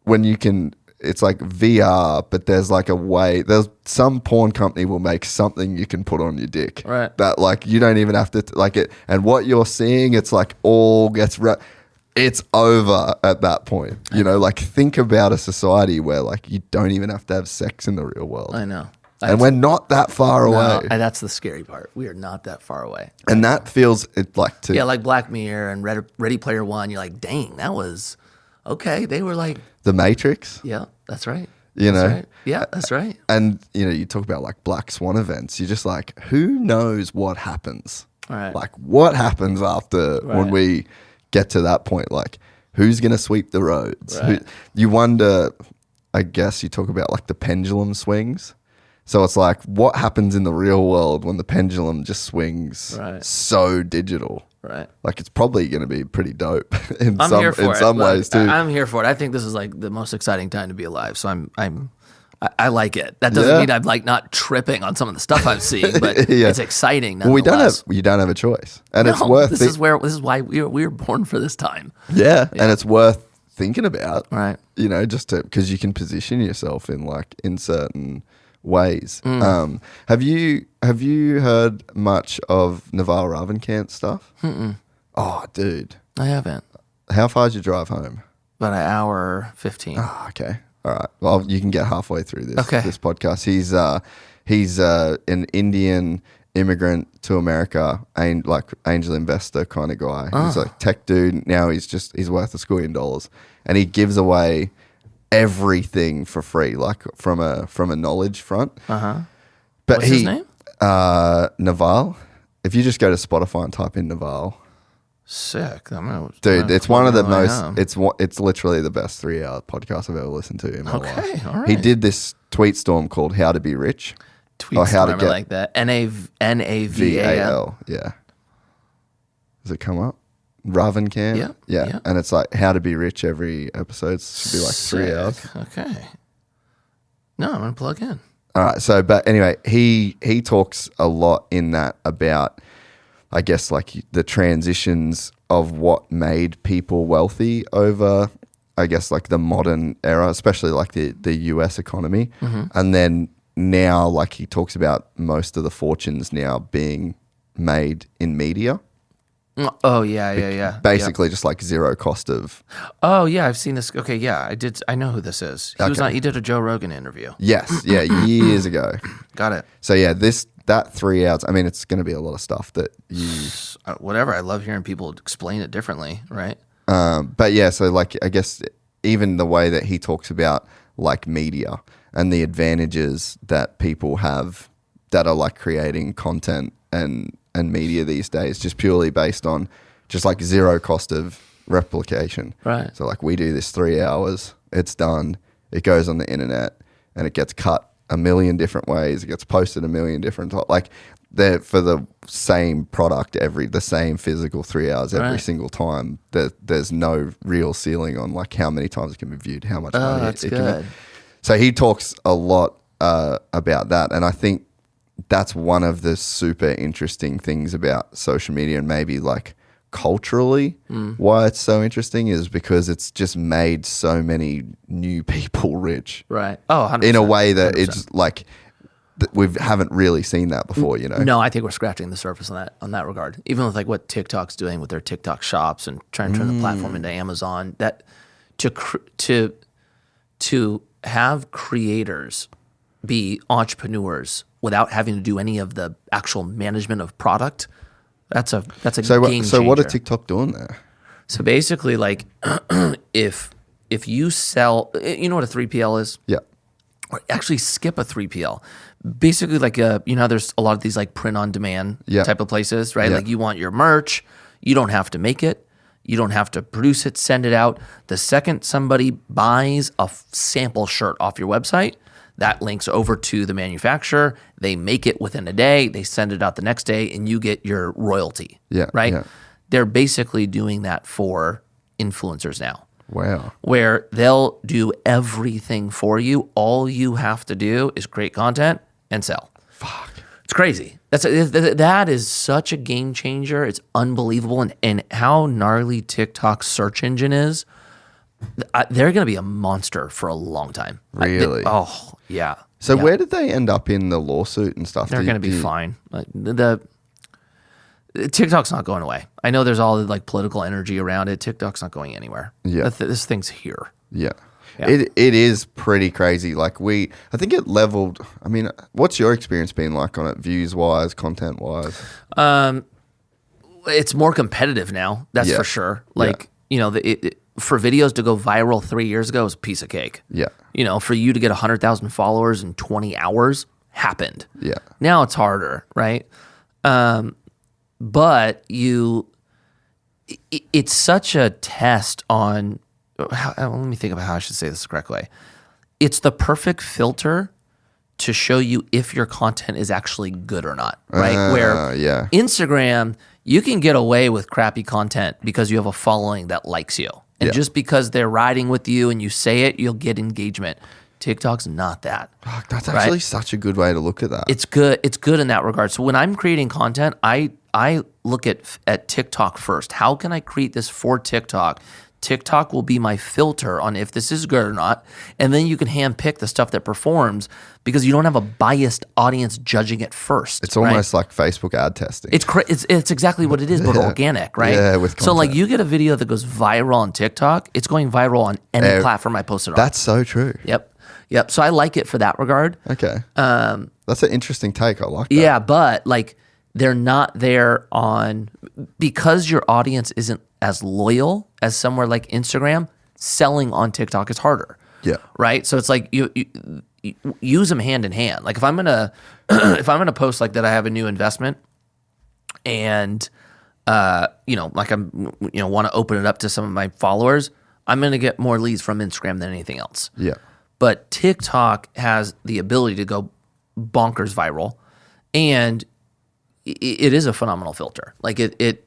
Speaker 2: when you can, it's like VR, but there's like a way, there's some porn company will make something you can put on your dick.
Speaker 1: Right.
Speaker 2: That like, you don't even have to like it. And what you're seeing, it's like all gets it's over at that point. You know, like think about a society where like you don't even have to have sex in the real world.
Speaker 1: I know.
Speaker 2: And we're not that far away.
Speaker 1: And that's the scary part. We are not that far away.
Speaker 2: And that feels like to...
Speaker 1: Yeah, like Black Mirror and Ready Player One. You're like, dang, that was... Okay, they were like...
Speaker 2: The Matrix?
Speaker 1: Yeah, that's right.
Speaker 2: You know?
Speaker 1: Right. Yeah, that's right.
Speaker 2: And, you know, you talk about like Black Swan events. You're just like, who knows what happens?
Speaker 1: Right.
Speaker 2: Like what happens after when we... get to that point, like who's going to sweep the roads? You wonder, I guess you talk about like the pendulum swings. So it's like what happens in the real world when the pendulum just swings so digital? Right. Like it's probably going to be pretty dope in some ways too.
Speaker 1: I'm here for it. I think this is like the most exciting time to be alive. So I like it. That doesn't mean I'm like not tripping on some of the stuff I'm seeing, but it's exciting.
Speaker 2: Well, you don't have a choice, and it's worth.
Speaker 1: This is why we were born for this time.
Speaker 2: Yeah, and it's worth thinking about.
Speaker 1: Right.
Speaker 2: You know, just because you can position yourself in certain ways. Have you heard much of Naval Ravikant's stuff? Oh, dude,
Speaker 1: I haven't.
Speaker 2: How far did you drive home?
Speaker 1: About an hour 15.
Speaker 2: Oh, okay. All right. Well, you can get halfway through this podcast. He's an Indian immigrant to America, and like angel investor kind of guy. He's like tech dude. Now he's worth $1 squillion, and he gives away everything for free, like from a knowledge front. But
Speaker 1: what's his name?
Speaker 2: Naval. If you just go to Spotify and type in Naval.
Speaker 1: Sick.
Speaker 2: Dude, it's one of the most, it's literally the best 3-hour podcast I've ever listened to in my life.
Speaker 1: All right.
Speaker 2: He did this tweet storm called How to Be Rich.
Speaker 1: Storm, I like that. Naval.
Speaker 2: Yeah. Does it come up? Ravikant? Yeah. And it's like How to Be Rich every episode. Should be like 3 hours.
Speaker 1: Okay. No, I'm going to plug in.
Speaker 2: All right. So, but anyway, he talks a lot in that about, I guess, like the transitions of what made people wealthy over, I guess, like the modern era, especially like the US economy. And then now, like he talks about most of the fortunes now being made in media.
Speaker 1: Oh yeah.
Speaker 2: Basically, just like zero cost of.
Speaker 1: Oh yeah, I've seen this. Okay, yeah, I did. I know who this is. He did a Joe Rogan interview.
Speaker 2: Yes, yeah, years ago.
Speaker 1: Got it.
Speaker 2: So yeah, that 3 hours. I mean, it's going to be a lot of stuff that you.
Speaker 1: Whatever. I love hearing people explain it differently, right?
Speaker 2: But yeah, so like I guess even the way that he talks about like media and the advantages that people have that are like creating content and media these days, just purely based on just like zero cost of replication.
Speaker 1: Right.
Speaker 2: So like we do this 3 hours, it's done, it goes on the internet and it gets cut a million different ways, it gets posted a million different like for the same product the same physical 3 hours every single time. There's no real ceiling on like how many times it can be viewed, how much money
Speaker 1: that's
Speaker 2: it
Speaker 1: good.
Speaker 2: can. So he talks a lot about that, and I think that's one of the super interesting things about social media, and maybe like culturally why it's so interesting is because it's just made so many new people rich.
Speaker 1: Right. Oh, 100%,
Speaker 2: in a way that
Speaker 1: 100%.
Speaker 2: it's like we haven't really seen that before, you know?
Speaker 1: No, I think we're scratching the surface on that regard. Even with like what TikTok's doing with their TikTok shops and trying to turn the platform into Amazon, that to have creators be entrepreneurs without having to do any of the actual management of product, that's a game changer.
Speaker 2: So what are TikTok doing there?
Speaker 1: So basically, like if you sell, you know what a 3PL is?
Speaker 2: Yeah.
Speaker 1: Or actually skip a 3PL. Basically, like there's a lot of these like print on demand type of places, right?
Speaker 2: Yeah.
Speaker 1: Like you want your merch, you don't have to make it, you don't have to produce it, send it out. The second somebody buys a sample shirt off your website, that links over to the manufacturer. They make it within a day, they send it out the next day, and you get your royalty.
Speaker 2: Yeah.
Speaker 1: Right?
Speaker 2: Yeah.
Speaker 1: They're basically doing that for influencers now.
Speaker 2: Wow.
Speaker 1: Where they'll do everything for you. All you have to do is create content and sell.
Speaker 2: Fuck.
Speaker 1: It's crazy. That is such a game changer. It's unbelievable. And how gnarly TikTok's search engine is, they're going to be a monster for a long time.
Speaker 2: Really?
Speaker 1: Yeah.
Speaker 2: So
Speaker 1: yeah.
Speaker 2: where did they end up in the lawsuit and stuff?
Speaker 1: They're going to be fine. The TikTok's not going away. I know there's all the like political energy around it. TikTok's not going anywhere.
Speaker 2: Yeah.
Speaker 1: This thing's here.
Speaker 2: Yeah.
Speaker 1: Yeah.
Speaker 2: It is pretty crazy. Like I think it leveled. I mean, what's your experience been like on it, views wise, content wise?
Speaker 1: It's more competitive now. That's for sure. Like for videos to go viral 3 years ago was a piece of cake.
Speaker 2: Yeah.
Speaker 1: For you to get 100,000 followers in 20 hours happened.
Speaker 2: Yeah.
Speaker 1: Now it's harder, right? But it's such a test on. Let me think about how I should say this the correct way. It's the perfect filter to show you if your content is actually good or not, right? Where Instagram, you can get away with crappy content because you have a following that likes you. And just because they're riding with you and you say it, you'll get engagement. TikTok's not that.
Speaker 2: Fuck, that's actually such a good way to look at that.
Speaker 1: It's good. It's good in that regard. So when I'm creating content, I look at TikTok first. How can I create this for TikTok? TikTok will be my filter on if this is good or not. And then you can handpick the stuff that performs because you don't have a biased audience judging it first.
Speaker 2: It's almost like Facebook ad testing.
Speaker 1: It's exactly what it is, but organic, right?
Speaker 2: Yeah, with content.
Speaker 1: So like you get a video that goes viral on TikTok, it's going viral on any platform I post it on.
Speaker 2: That's so true.
Speaker 1: Yep. So I like it for that regard.
Speaker 2: Okay. That's an interesting take. I like that.
Speaker 1: Yeah, but like they're not there on because your audience isn't as loyal as somewhere like Instagram. Selling on TikTok is harder.
Speaker 2: Yeah.
Speaker 1: Right. So it's like you use them hand in hand. Like if I'm gonna post like that, I have a new investment, and like I'm want to open it up to some of my followers. I'm gonna get more leads from Instagram than anything else.
Speaker 2: Yeah.
Speaker 1: But TikTok has the ability to go bonkers viral, and it is a phenomenal filter. Like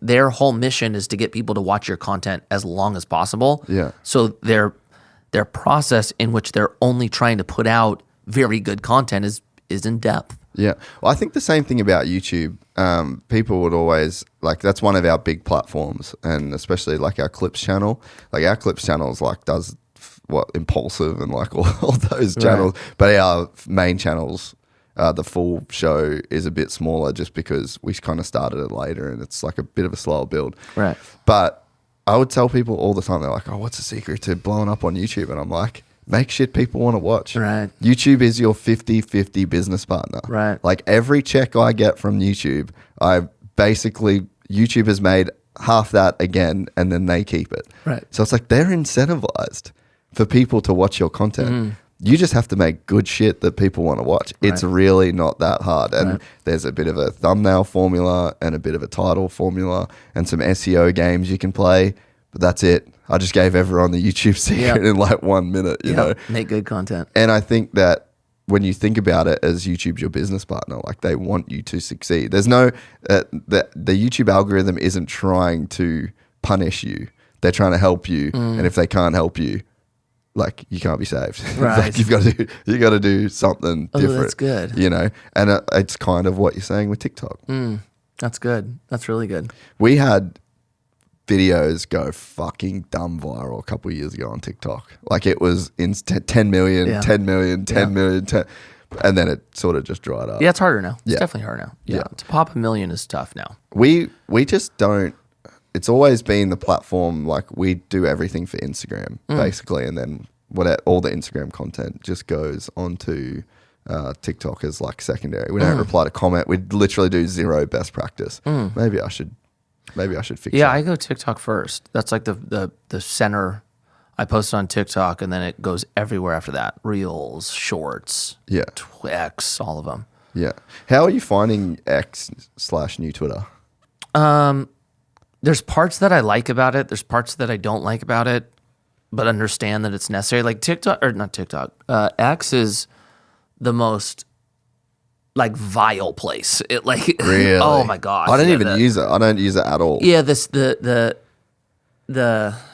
Speaker 1: their whole mission is to get people to watch your content as long as possible.
Speaker 2: Yeah.
Speaker 1: So their process in which they're only trying to put out very good content is in depth.
Speaker 2: Yeah. Well, I think the same thing about YouTube. People would always that's one of our big platforms, and especially like our clips channel. Like our clips channel is does impulsive and like all those channels, but our main channels The full show is a bit smaller just because we kind of started it later and it's like a bit of a slower build.
Speaker 1: Right.
Speaker 2: But I would tell people all the time, they're like, oh, what's the secret to blowing up on YouTube? And I'm like, make shit people want to watch.
Speaker 1: Right.
Speaker 2: YouTube is your 50-50 business partner.
Speaker 1: Right.
Speaker 2: Like every check I get from YouTube, YouTube has made half that again and then they keep it.
Speaker 1: Right.
Speaker 2: So it's like they're incentivized for people to watch your content. You just have to make good shit that people want to watch. Right. It's really not that hard. And there's a bit of a thumbnail formula and a bit of a title formula and some SEO games you can play, but that's it. I just gave everyone the YouTube secret in like 1 minute, you know.
Speaker 1: Make good content.
Speaker 2: And I think that when you think about it as YouTube's your business partner, like they want you to succeed. There's no, the YouTube algorithm isn't trying to punish you. They're trying to help you. And if they can't help you, like you can't be saved.
Speaker 1: Right.
Speaker 2: Like you got to do something different.
Speaker 1: That's good.
Speaker 2: You know, and it's kind of what you're saying with TikTok.
Speaker 1: That's good. That's really good.
Speaker 2: We had videos go fucking dumb viral a couple of years ago on TikTok. Like it was in 10 million, 10 million, 10 million, 10, and then it sort of just dried up.
Speaker 1: Yeah, it's harder now. It's definitely harder now. Yeah. To pop 1 million is tough now.
Speaker 2: We just don't. It's always been the platform, like we do everything for Instagram basically, and then all the Instagram content just goes onto TikTok as like secondary. We don't reply to comment. We literally do zero best practice. Maybe I should fix that.
Speaker 1: Yeah, I go TikTok first. That's like the center. I post on TikTok and then it goes everywhere after that. Reels, Shorts, X, all of them.
Speaker 2: Yeah. How are you finding X/new Twitter?
Speaker 1: There's parts that I like about it. There's parts that I don't like about it, but understand that it's necessary. Like X is the most like vile place. It like
Speaker 2: really?
Speaker 1: Oh my gosh.
Speaker 2: I don't even use it. I don't use it at all.
Speaker 1: Yeah, the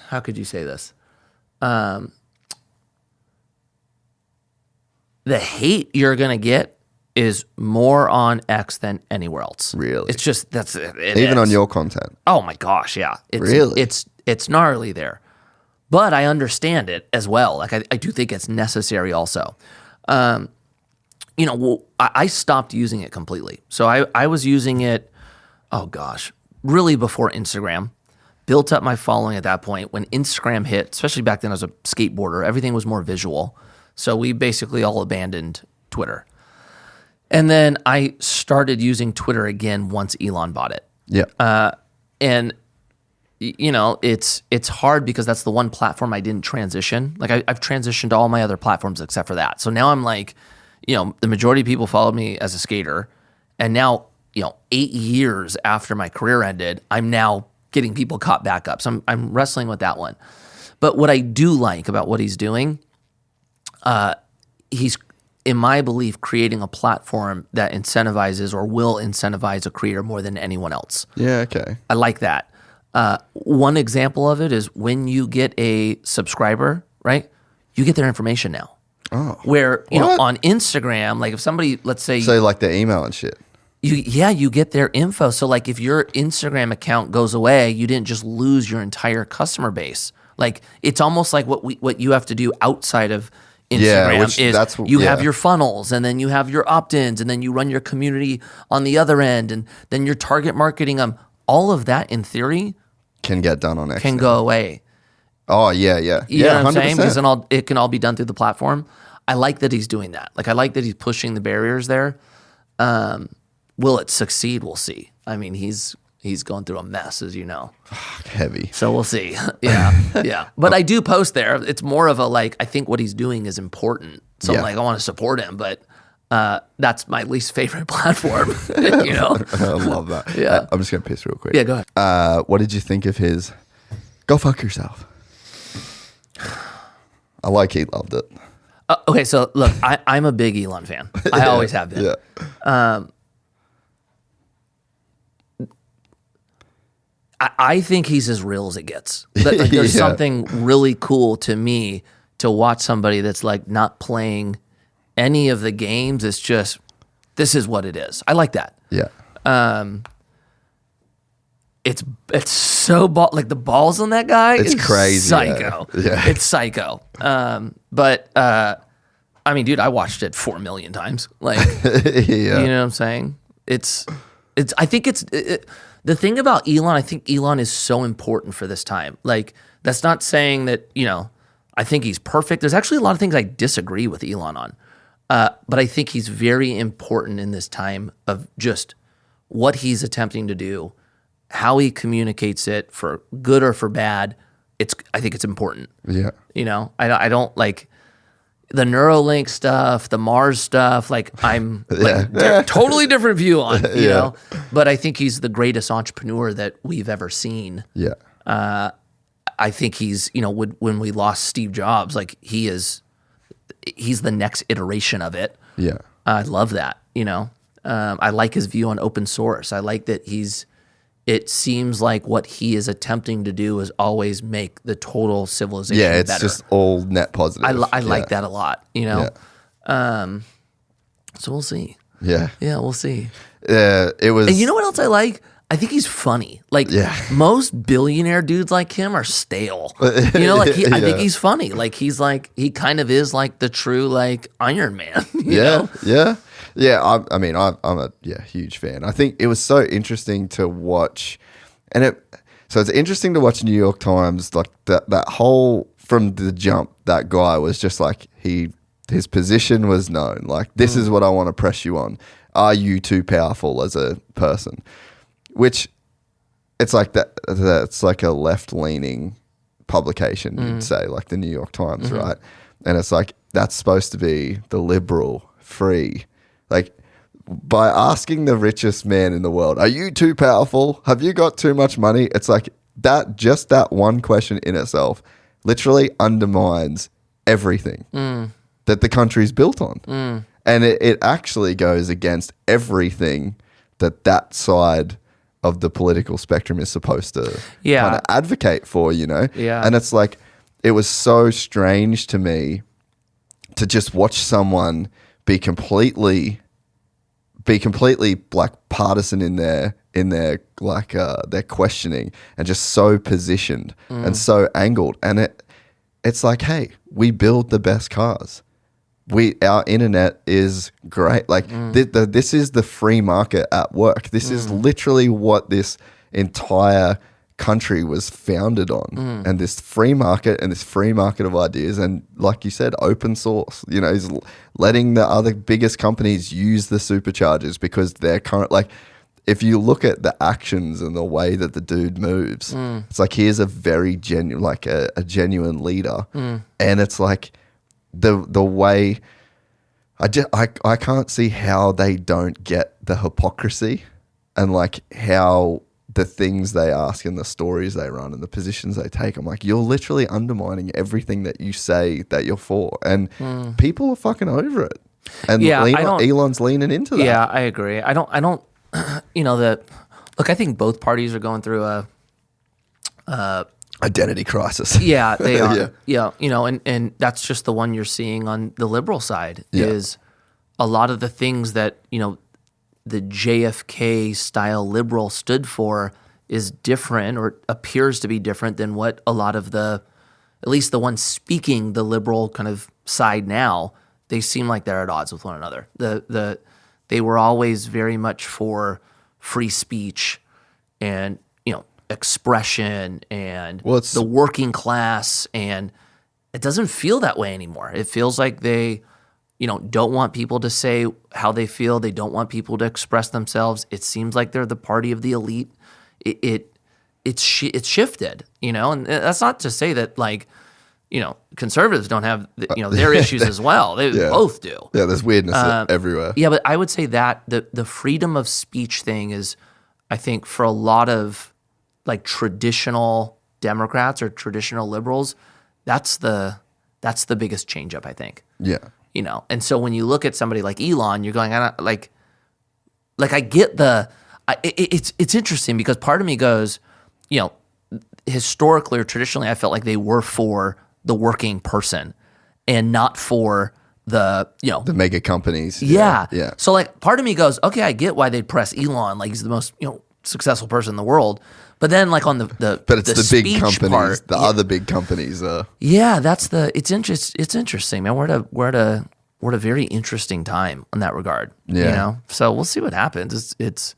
Speaker 1: how could you say this? The hate you're gonna get is more on X than anywhere else.
Speaker 2: Really?
Speaker 1: It's just it
Speaker 2: even
Speaker 1: is.
Speaker 2: on your content.
Speaker 1: Oh my gosh, yeah.
Speaker 2: Really?
Speaker 1: It's gnarly there. But I understand it as well. Like I do think it's necessary also. I stopped using it completely. So I was using it, oh gosh, really before Instagram. Built up my following at that point. When Instagram hit, especially back then as a skateboarder, everything was more visual. So we basically all abandoned Twitter. And then I started using Twitter again once Elon bought it.
Speaker 2: Yeah.
Speaker 1: And it's hard because that's the one platform I didn't transition. Like I've transitioned to all my other platforms except for that. So now I'm like, the majority of people followed me as a skater, and now 8 years after my career ended, I'm now getting people caught back up. So I'm wrestling with that one. But what I do like about what he's doing, he's, in my belief, creating a platform that incentivizes or will incentivize a creator more than anyone else.
Speaker 2: Yeah, okay.
Speaker 1: I like that. One example of it is when you get a subscriber, right? You get their information now.
Speaker 2: Oh.
Speaker 1: Where, on Instagram, like if somebody, let's say...
Speaker 2: So like the email and shit.
Speaker 1: You get their info. So like if your Instagram account goes away, you didn't just lose your entire customer base. Like it's almost like what you have to do outside of Instagram is have your funnels, and then you have your opt-ins, and then you run your community on the other end, and then your target marketing. All of that in theory
Speaker 2: can get done on X.
Speaker 1: Can go away.
Speaker 2: Oh yeah.
Speaker 1: You know what I'm saying? Because then it can all be done through the platform. I like that he's doing that. Like I like that he's pushing the barriers there. Will it succeed? We'll see. I mean, he's going through a mess, as you know.
Speaker 2: Heavy.
Speaker 1: So we'll see. Yeah. But I do post there. It's more of a I think what he's doing is important. So I want to support him, but that's my least favorite platform.
Speaker 2: I love that.
Speaker 1: Yeah.
Speaker 2: I'm just going to piss real quick.
Speaker 1: Yeah, go ahead.
Speaker 2: What did you think of his go fuck yourself? I like he loved it.
Speaker 1: Okay, so look, I'm a big Elon fan. I always have been.
Speaker 2: Yeah.
Speaker 1: I think he's as real as it gets. There's something really cool to me to watch somebody that's like not playing any of the games. It's just, this is what it is. I like that.
Speaker 2: Yeah.
Speaker 1: It's so like the balls on that guy.
Speaker 2: It's crazy.
Speaker 1: Psycho.
Speaker 2: Yeah.
Speaker 1: It's psycho. But I mean, dude, I watched it 4 million times. Like,
Speaker 2: Yeah.
Speaker 1: you know what I'm saying? I think the thing about Elon, I think Elon is so important for this time. Like, that's not saying that, I think he's perfect. There's actually a lot of things I disagree with Elon on. But I think he's very important in this time of just what he's attempting to do, how he communicates it for good or for bad. I think it's important.
Speaker 2: Yeah.
Speaker 1: I don't like the Neuralink stuff, the Mars stuff. Like I'm totally different view on, you know. But I think he's the greatest entrepreneur that we've ever seen.
Speaker 2: Yeah.
Speaker 1: I think he's, when we lost Steve Jobs, like he's the next iteration of it.
Speaker 2: Yeah.
Speaker 1: I love that, I like his view on open source. I like that it seems like what he is attempting to do is always make the total civilization better.
Speaker 2: Yeah, it's just all net positive.
Speaker 1: I like that a lot, So we'll see.
Speaker 2: Yeah.
Speaker 1: Yeah, we'll see.
Speaker 2: It was.
Speaker 1: And you know what else I like? I think he's funny. Like most billionaire dudes like him are stale. I think he's funny. Like he kind of is like the true like Iron Man. You know?
Speaker 2: Yeah. I'm a huge fan. I think it was so interesting to watch, so it's interesting to watch New York Times, like that whole, from the jump, that guy was just like, his position was known. Like, this is what I want to press you on. Are you too powerful as a person? Which, it's like that's like a left-leaning publication, you'd say, like the New York Times, right? And it's like, that's supposed to be the liberal, free. Like, by asking the richest man in the world, are you too powerful? Have you got too much money? It's like that one question in itself literally undermines everything that the country's built on. And it actually goes against everything that side of the political spectrum is supposed to kind of advocate for,
Speaker 1: Yeah.
Speaker 2: And it's like, it was so strange to me to just watch someone be completely like partisan in their like their questioning, and just so positioned and so angled. And it's like, hey, we build the best cars. Our internet is great. Like this is the free market at work. This is literally what this entire country was founded on, and this free market of ideas, and like you said, open source. Is letting the other biggest companies use the superchargers because they're current. Like, if you look at the actions and the way that the dude moves, it's like, here's a very genuine, like a genuine leader, and it's like. The way I can't see how they don't get the hypocrisy, and like how the things they ask and the stories they run and the positions they take. I'm like, you're literally undermining everything that you say that you're for, and people are fucking over it. And Elon's leaning into that.
Speaker 1: Yeah, I agree. I don't. Look, I think both parties are going through a
Speaker 2: identity crisis.
Speaker 1: Yeah, they are. Yeah, and that's just the one you're seeing on the liberal side is a lot of the things that, the JFK style liberal stood for is different, or appears to be different than what a lot of at least the ones speaking the liberal kind of side now, they seem like they're at odds with one another. They were always very much for free speech and, expression and the working class, and it doesn't feel that way anymore. It feels like they, don't want people to say how they feel. They don't want people to express themselves. It seems like they're the party of the elite. It's shifted, and that's not to say that like, conservatives don't have their issues as well. They both do.
Speaker 2: Yeah, there's weirdness everywhere.
Speaker 1: Yeah, but I would say that the freedom of speech thing is, I think, for a lot of like traditional Democrats or traditional liberals, that's the biggest change up, I think.
Speaker 2: Yeah.
Speaker 1: And so when you look at somebody like Elon, you're going, I get it's interesting because part of me goes, historically or traditionally, I felt like they were for the working person and not for the
Speaker 2: mega companies.
Speaker 1: Yeah. So like part of me goes, okay, I get why they'd press Elon. Like, he's the most, successful person in the world. But then like on
Speaker 2: but it's the big companies, other big companies.
Speaker 1: Yeah, it's interesting, man. We're at we're at a very interesting time in that regard.
Speaker 2: Yeah.
Speaker 1: You know, so we'll see what happens. The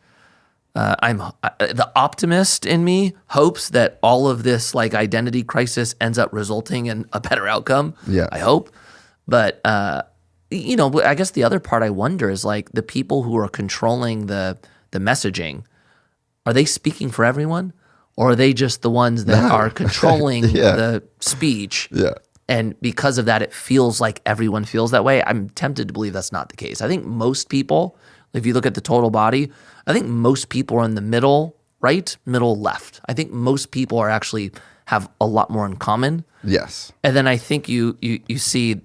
Speaker 1: optimist in me hopes that all of this like identity crisis ends up resulting in a better outcome.
Speaker 2: Yeah.
Speaker 1: I hope. But, you know, I guess the other part I wonder is like the people who are controlling the messaging, are they speaking for everyone? Or are they just the ones that are controlling the speech?
Speaker 2: Yeah.
Speaker 1: And because of that, it feels like everyone feels that way. I'm tempted to believe that's not the case. I think most people, if you look at the total body, I think most people are in the middle right, middle left. I think most people are actually have a lot more in common.
Speaker 2: Yes.
Speaker 1: And then I think you see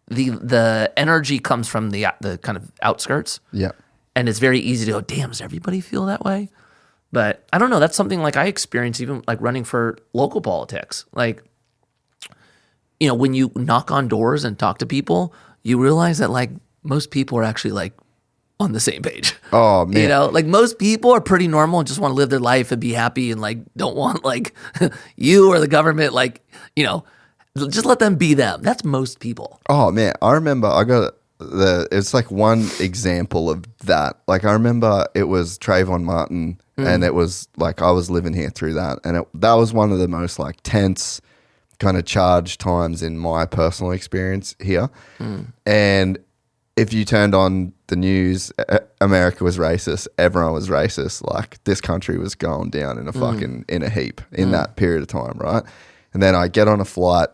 Speaker 1: the energy comes from the kind of outskirts.
Speaker 2: Yeah.
Speaker 1: And it's very easy to go, damn, does everybody feel that way? But I don't know. That's something like I experience even like running for local politics. Like, you know, when you knock on doors and talk to people, you realize that like most people are actually like on the same page.
Speaker 2: Oh, man.
Speaker 1: You know, like most people are pretty normal and just want to live their life and be happy and like don't want like you or the government, like, you know, just let them be them. That's most people.
Speaker 2: Oh, man. I remember it's like one example of that. Like I remember it was Trayvon Martin and it was like I was living here through that. And that was one of the most like tense kind of charged times in my personal experience here. And if you turned on the news, America was racist, everyone was racist. Like this country was going down in a fucking, in a heap in that period of time, right? And then I get on a flight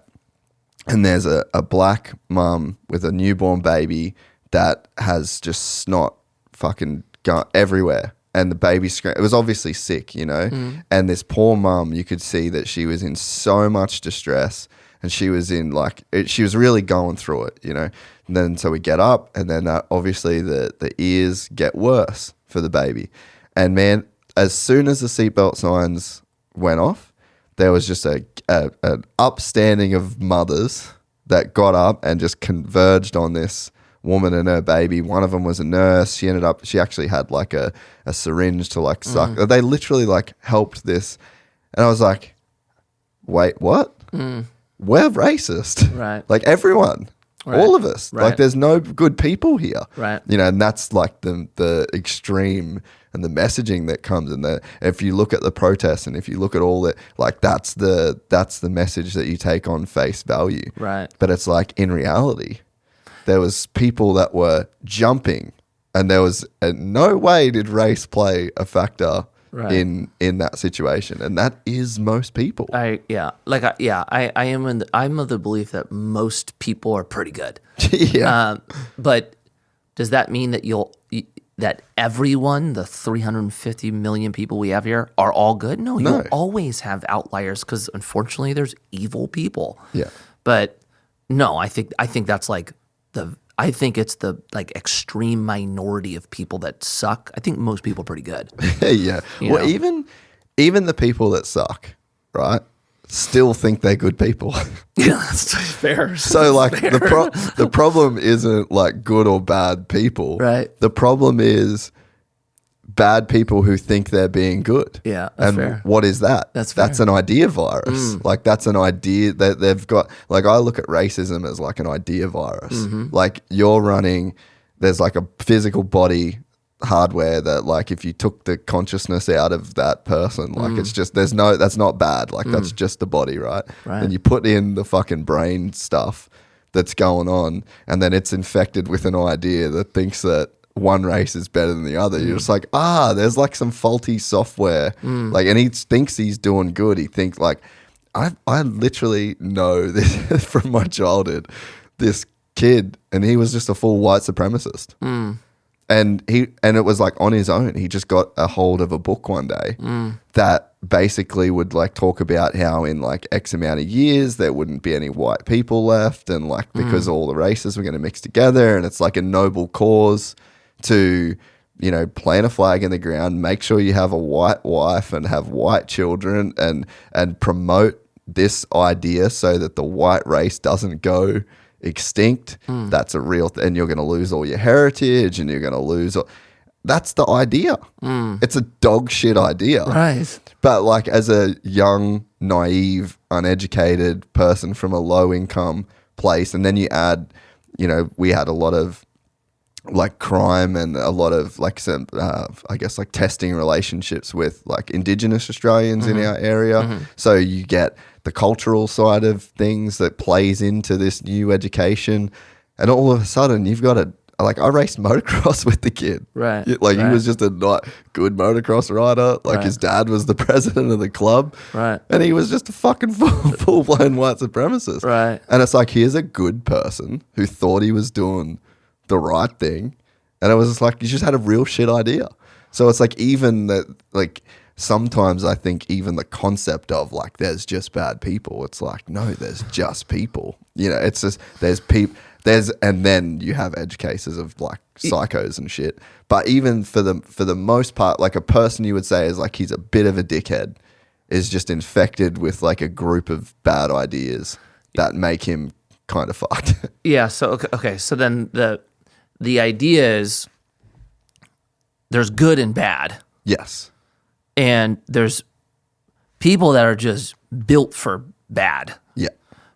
Speaker 2: and there's a black mum with a newborn baby that has just snot fucking gone everywhere. And the baby screamed. It was obviously sick, you know? And this poor mum, you could see that she was in so much distress and she was in like, she was really going through it, you know? And then so we get up and then obviously the ears get worse for the baby. And man, as soon as the seatbelt signs went off, there was just an upstanding of mothers that got up and just converged on this woman and her baby. One of them was a nurse. She actually had like a syringe to like suck. They literally like helped this. And I was like, wait, what? We're racist.
Speaker 1: Right.
Speaker 2: Like everyone.
Speaker 1: Right.
Speaker 2: All of us.
Speaker 1: Right.
Speaker 2: Like there's no good people here.
Speaker 1: Right.
Speaker 2: You know, and that's like the extreme and the messaging that comes in there. If you look at the protests and if you look at all that, like that's the message that you take on face value.
Speaker 1: Right.
Speaker 2: But it's like in reality, there was people that were jumping and there was no way did race play a factor in that situation. And that is most people.
Speaker 1: I'm of the belief that most people are pretty good.
Speaker 2: Yeah.
Speaker 1: But does that mean that that everyone, the 350 million people we have here, are all good? No, you'll always have outliers because unfortunately there's evil people.
Speaker 2: Yeah.
Speaker 1: But no, I think that's like I think it's the like extreme minority of people that suck. I think most people are pretty good.
Speaker 2: Yeah. Well, even the people that suck, right, still think they're good people.
Speaker 1: Yeah, that's fair.
Speaker 2: So like the problem isn't like good or bad people.
Speaker 1: Right.
Speaker 2: The problem is bad people who think they're being good.
Speaker 1: Yeah, that's
Speaker 2: and
Speaker 1: fair.
Speaker 2: What is that?
Speaker 1: That's fair.
Speaker 2: That's an idea virus. Like that's an idea that they've got. Like I look at racism as like an idea virus. Like you're running, there's like a physical body hardware that like if you took the consciousness out of that person, like it's just that's not bad. Like that's just the body, right? And you put in the fucking brain stuff that's going on, and then it's infected with an idea that thinks that one race is better than the other. You're just like, there's like some faulty software. Like, and he thinks he's doing good. He thinks like, I literally know this from my childhood, this kid, and he was just a full white supremacist. And it was like on his own. He just got a hold of a book one day that basically would like talk about how in like X amount of years there wouldn't be any white people left, and like because all the races were going to mix together, and it's like a noble cause to, you know, plant a flag in the ground, make sure you have a white wife and have white children, and promote this idea so that the white race doesn't go extinct. That's a real and you're going to lose all your heritage and you're going to lose that's the idea. It's a dog shit idea,
Speaker 1: Right.
Speaker 2: but like as a young, naive, uneducated person from a low income place, and then you add we had a lot of like crime and a lot of like some, I guess like testing relationships with like Indigenous Australians in our area. So you get the cultural side of things that plays into this new education. And all of a sudden you've got I raced motocross with the kid.
Speaker 1: Right.
Speaker 2: He was just a not good motocross rider. Like his dad was the president of the club.
Speaker 1: Right.
Speaker 2: And he was just a fucking full-blown white supremacist.
Speaker 1: Right.
Speaker 2: And it's like, here's a good person who thought he was doing the right thing, and it was just like, you just had a real shit idea. So it's like, even that, like sometimes I think even the concept of like there's just bad people, it's like, no, there's just people. It's just and then you have edge cases of like psychos and shit. But even for the most part, like a person you would say is like he's a bit of a dickhead is just infected with like a group of bad ideas that make him kind of fucked.
Speaker 1: Yeah. So okay. So then the idea is there's good and bad.
Speaker 2: Yes.
Speaker 1: And there's people that are just built for bad.
Speaker 2: Yeah.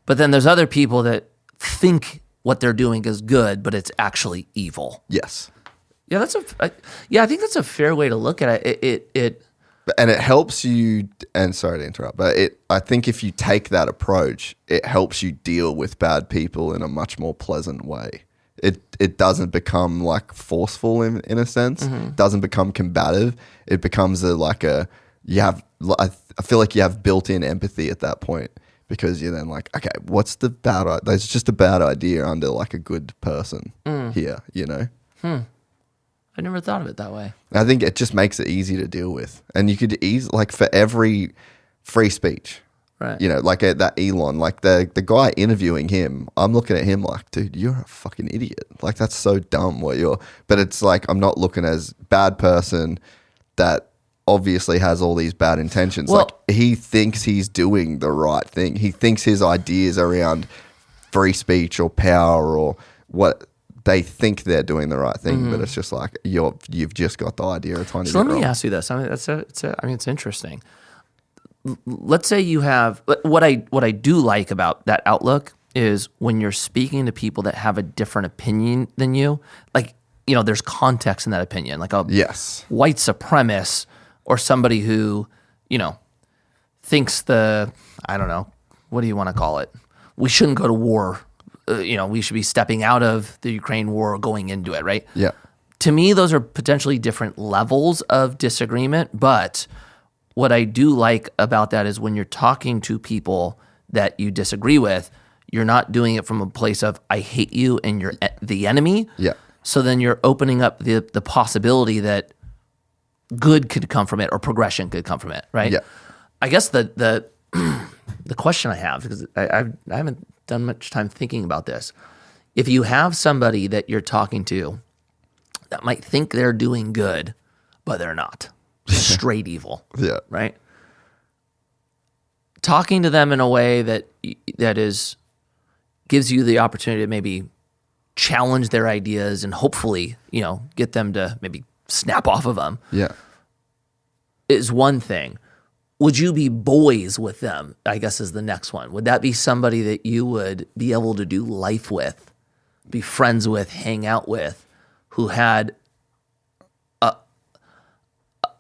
Speaker 1: But then there's other people that think what they're doing is good, but it's actually evil.
Speaker 2: Yes.
Speaker 1: Yeah, I think that's a fair way to look at it.
Speaker 2: And it helps you, and sorry to interrupt, but I think if you take that approach, it helps you deal with bad people in a much more pleasant way. It doesn't become like forceful in a sense. It doesn't become combative. It becomes I feel like you have built-in empathy at that point, because you're then like, okay, what's the bad? There's just a bad idea under like a good person here,
Speaker 1: I never thought of it that way.
Speaker 2: I think it just makes it easy to deal with, and you could like for every free speech.
Speaker 1: Right.
Speaker 2: Like that Elon, like the guy interviewing him, I'm looking at him like, dude, you're a fucking idiot. Like, that's so dumb but it's like, I'm not looking as bad person that obviously has all these bad intentions.
Speaker 1: Well,
Speaker 2: like, he thinks he's doing the right thing. He thinks his ideas around free speech or power or what they think they're doing the right thing, but it's just like, you've just got the idea a tiny bit wrong.
Speaker 1: So let me ask you this. I mean, it's interesting. Let's say you have what I do like about that outlook is when you're speaking to people that have a different opinion than you, like, there's context in that opinion, like a white supremacist or somebody who, thinks I don't know, what do you want to call it? We shouldn't go to war. We should be stepping out of the Ukraine war or going into it, right?
Speaker 2: Yeah.
Speaker 1: To me, those are potentially different levels of disagreement, but what I do like about that is when you're talking to people that you disagree with, you're not doing it from a place of, I hate you and you're the enemy.
Speaker 2: Yeah.
Speaker 1: So then you're opening up the possibility that good could come from it or progression could come from it, right?
Speaker 2: Yeah.
Speaker 1: I guess the question I have, because I haven't done much time thinking about this, if you have somebody that you're talking to that might think they're doing good, but they're not, straight evil.
Speaker 2: Yeah.
Speaker 1: Right? Talking to them in a way that gives you the opportunity to maybe challenge their ideas and hopefully, get them to maybe snap off of them.
Speaker 2: Yeah.
Speaker 1: Is one thing. Would you be boys with them, I guess, is the next one. Would that be somebody that you would be able to do life with, be friends with, hang out with, who had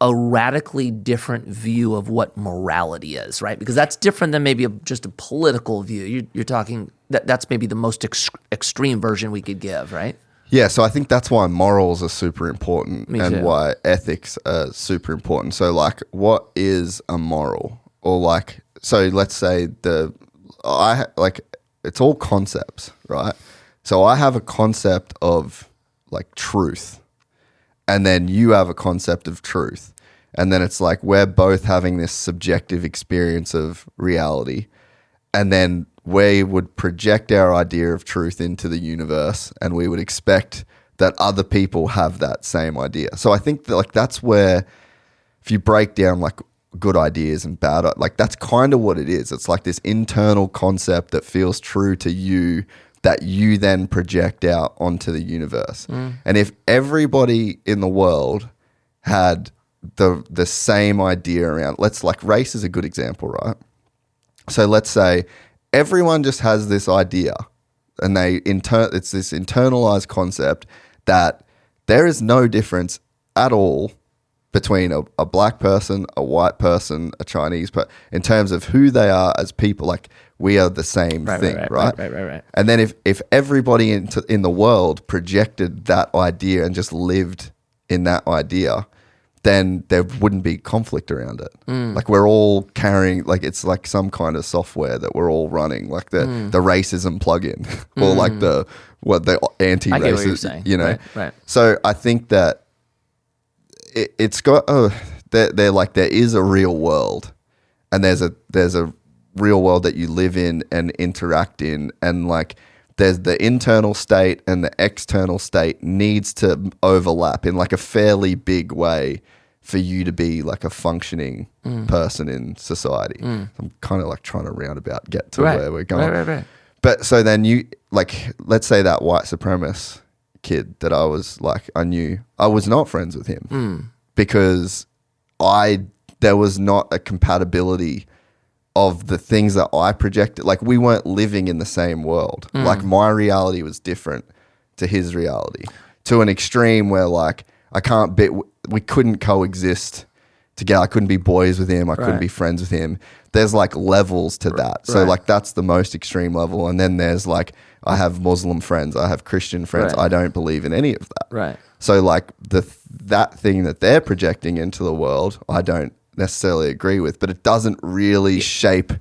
Speaker 1: a radically different view of what morality is, right? Because that's different than maybe just a political view. You're talking, that's maybe the most extreme version we could give, right?
Speaker 2: Yeah, so I think that's why morals are super important and why ethics are super important. So like, what is a moral? Or like, so let's say it's all concepts, right? So I have a concept of like truth, and then you have a concept of truth. And then it's like, we're both having this subjective experience of reality. And then we would project our idea of truth into the universe, and we would expect that other people have that same idea. So I think that like that's where, if you break down like good ideas and bad, like that's kind of what it is. It's like this internal concept that feels true to you that you then project out onto the universe. And if everybody in the world had the same idea around, race is a good example, right? So let's say everyone just has this idea and it's this internalized concept that there is no difference at all between a black person, a white person, a Chinese person, in terms of who they are as people. Like, we are the same thing, right?
Speaker 1: Right.
Speaker 2: And then if everybody in the world projected that idea and just lived in that idea, then there wouldn't be conflict around it. Like, we're all carrying, like, it's like some kind of software that we're all running, like the racism plugin or like the anti-racist,
Speaker 1: I get what you're saying.
Speaker 2: you know?
Speaker 1: Right.
Speaker 2: So I think that it's got they're like, there is a real world, and there's a real world that you live in and interact in, and like there's the internal state and the external state needs to overlap in like a fairly big way for you to be like a functioning person in society. I'm kind of like trying to roundabout get to where we're going.
Speaker 1: Right.
Speaker 2: But so then you, like, let's say that white supremacist kid that I knew, I was not friends with him because there was not a compatibility of the things that I projected. Like, we weren't living in the same world. Like, my reality was different to his reality, to an extreme where like we couldn't coexist together. I couldn't be boys with him. I couldn't be friends with him. There's like levels to that. So like, that's the most extreme level. And then there's like, I have Muslim friends. I have Christian friends. I don't believe in any of that.
Speaker 1: Right.
Speaker 2: So like that thing that they're projecting into the world, I don't necessarily agree with, but it doesn't really shape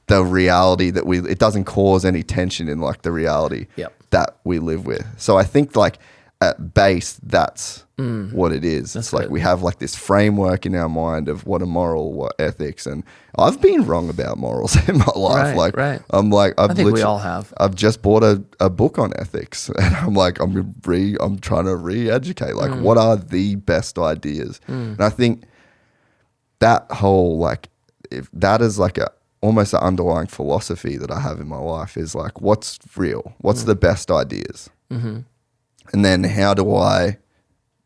Speaker 2: the reality it doesn't cause any tension in like the reality that we live with. So I think like at base, that's what it is. It's like, we have like this framework in our mind of what a moral, what ethics, and I've been wrong about morals in my life. I think
Speaker 1: we all have.
Speaker 2: I've just bought a book on ethics, and I'm like, I'm trying to re-educate. Like, what are the best ideas? And I think that whole, like, if that is like almost an underlying philosophy that I have in my life, is like, what's real? What's the best ideas? And then how do I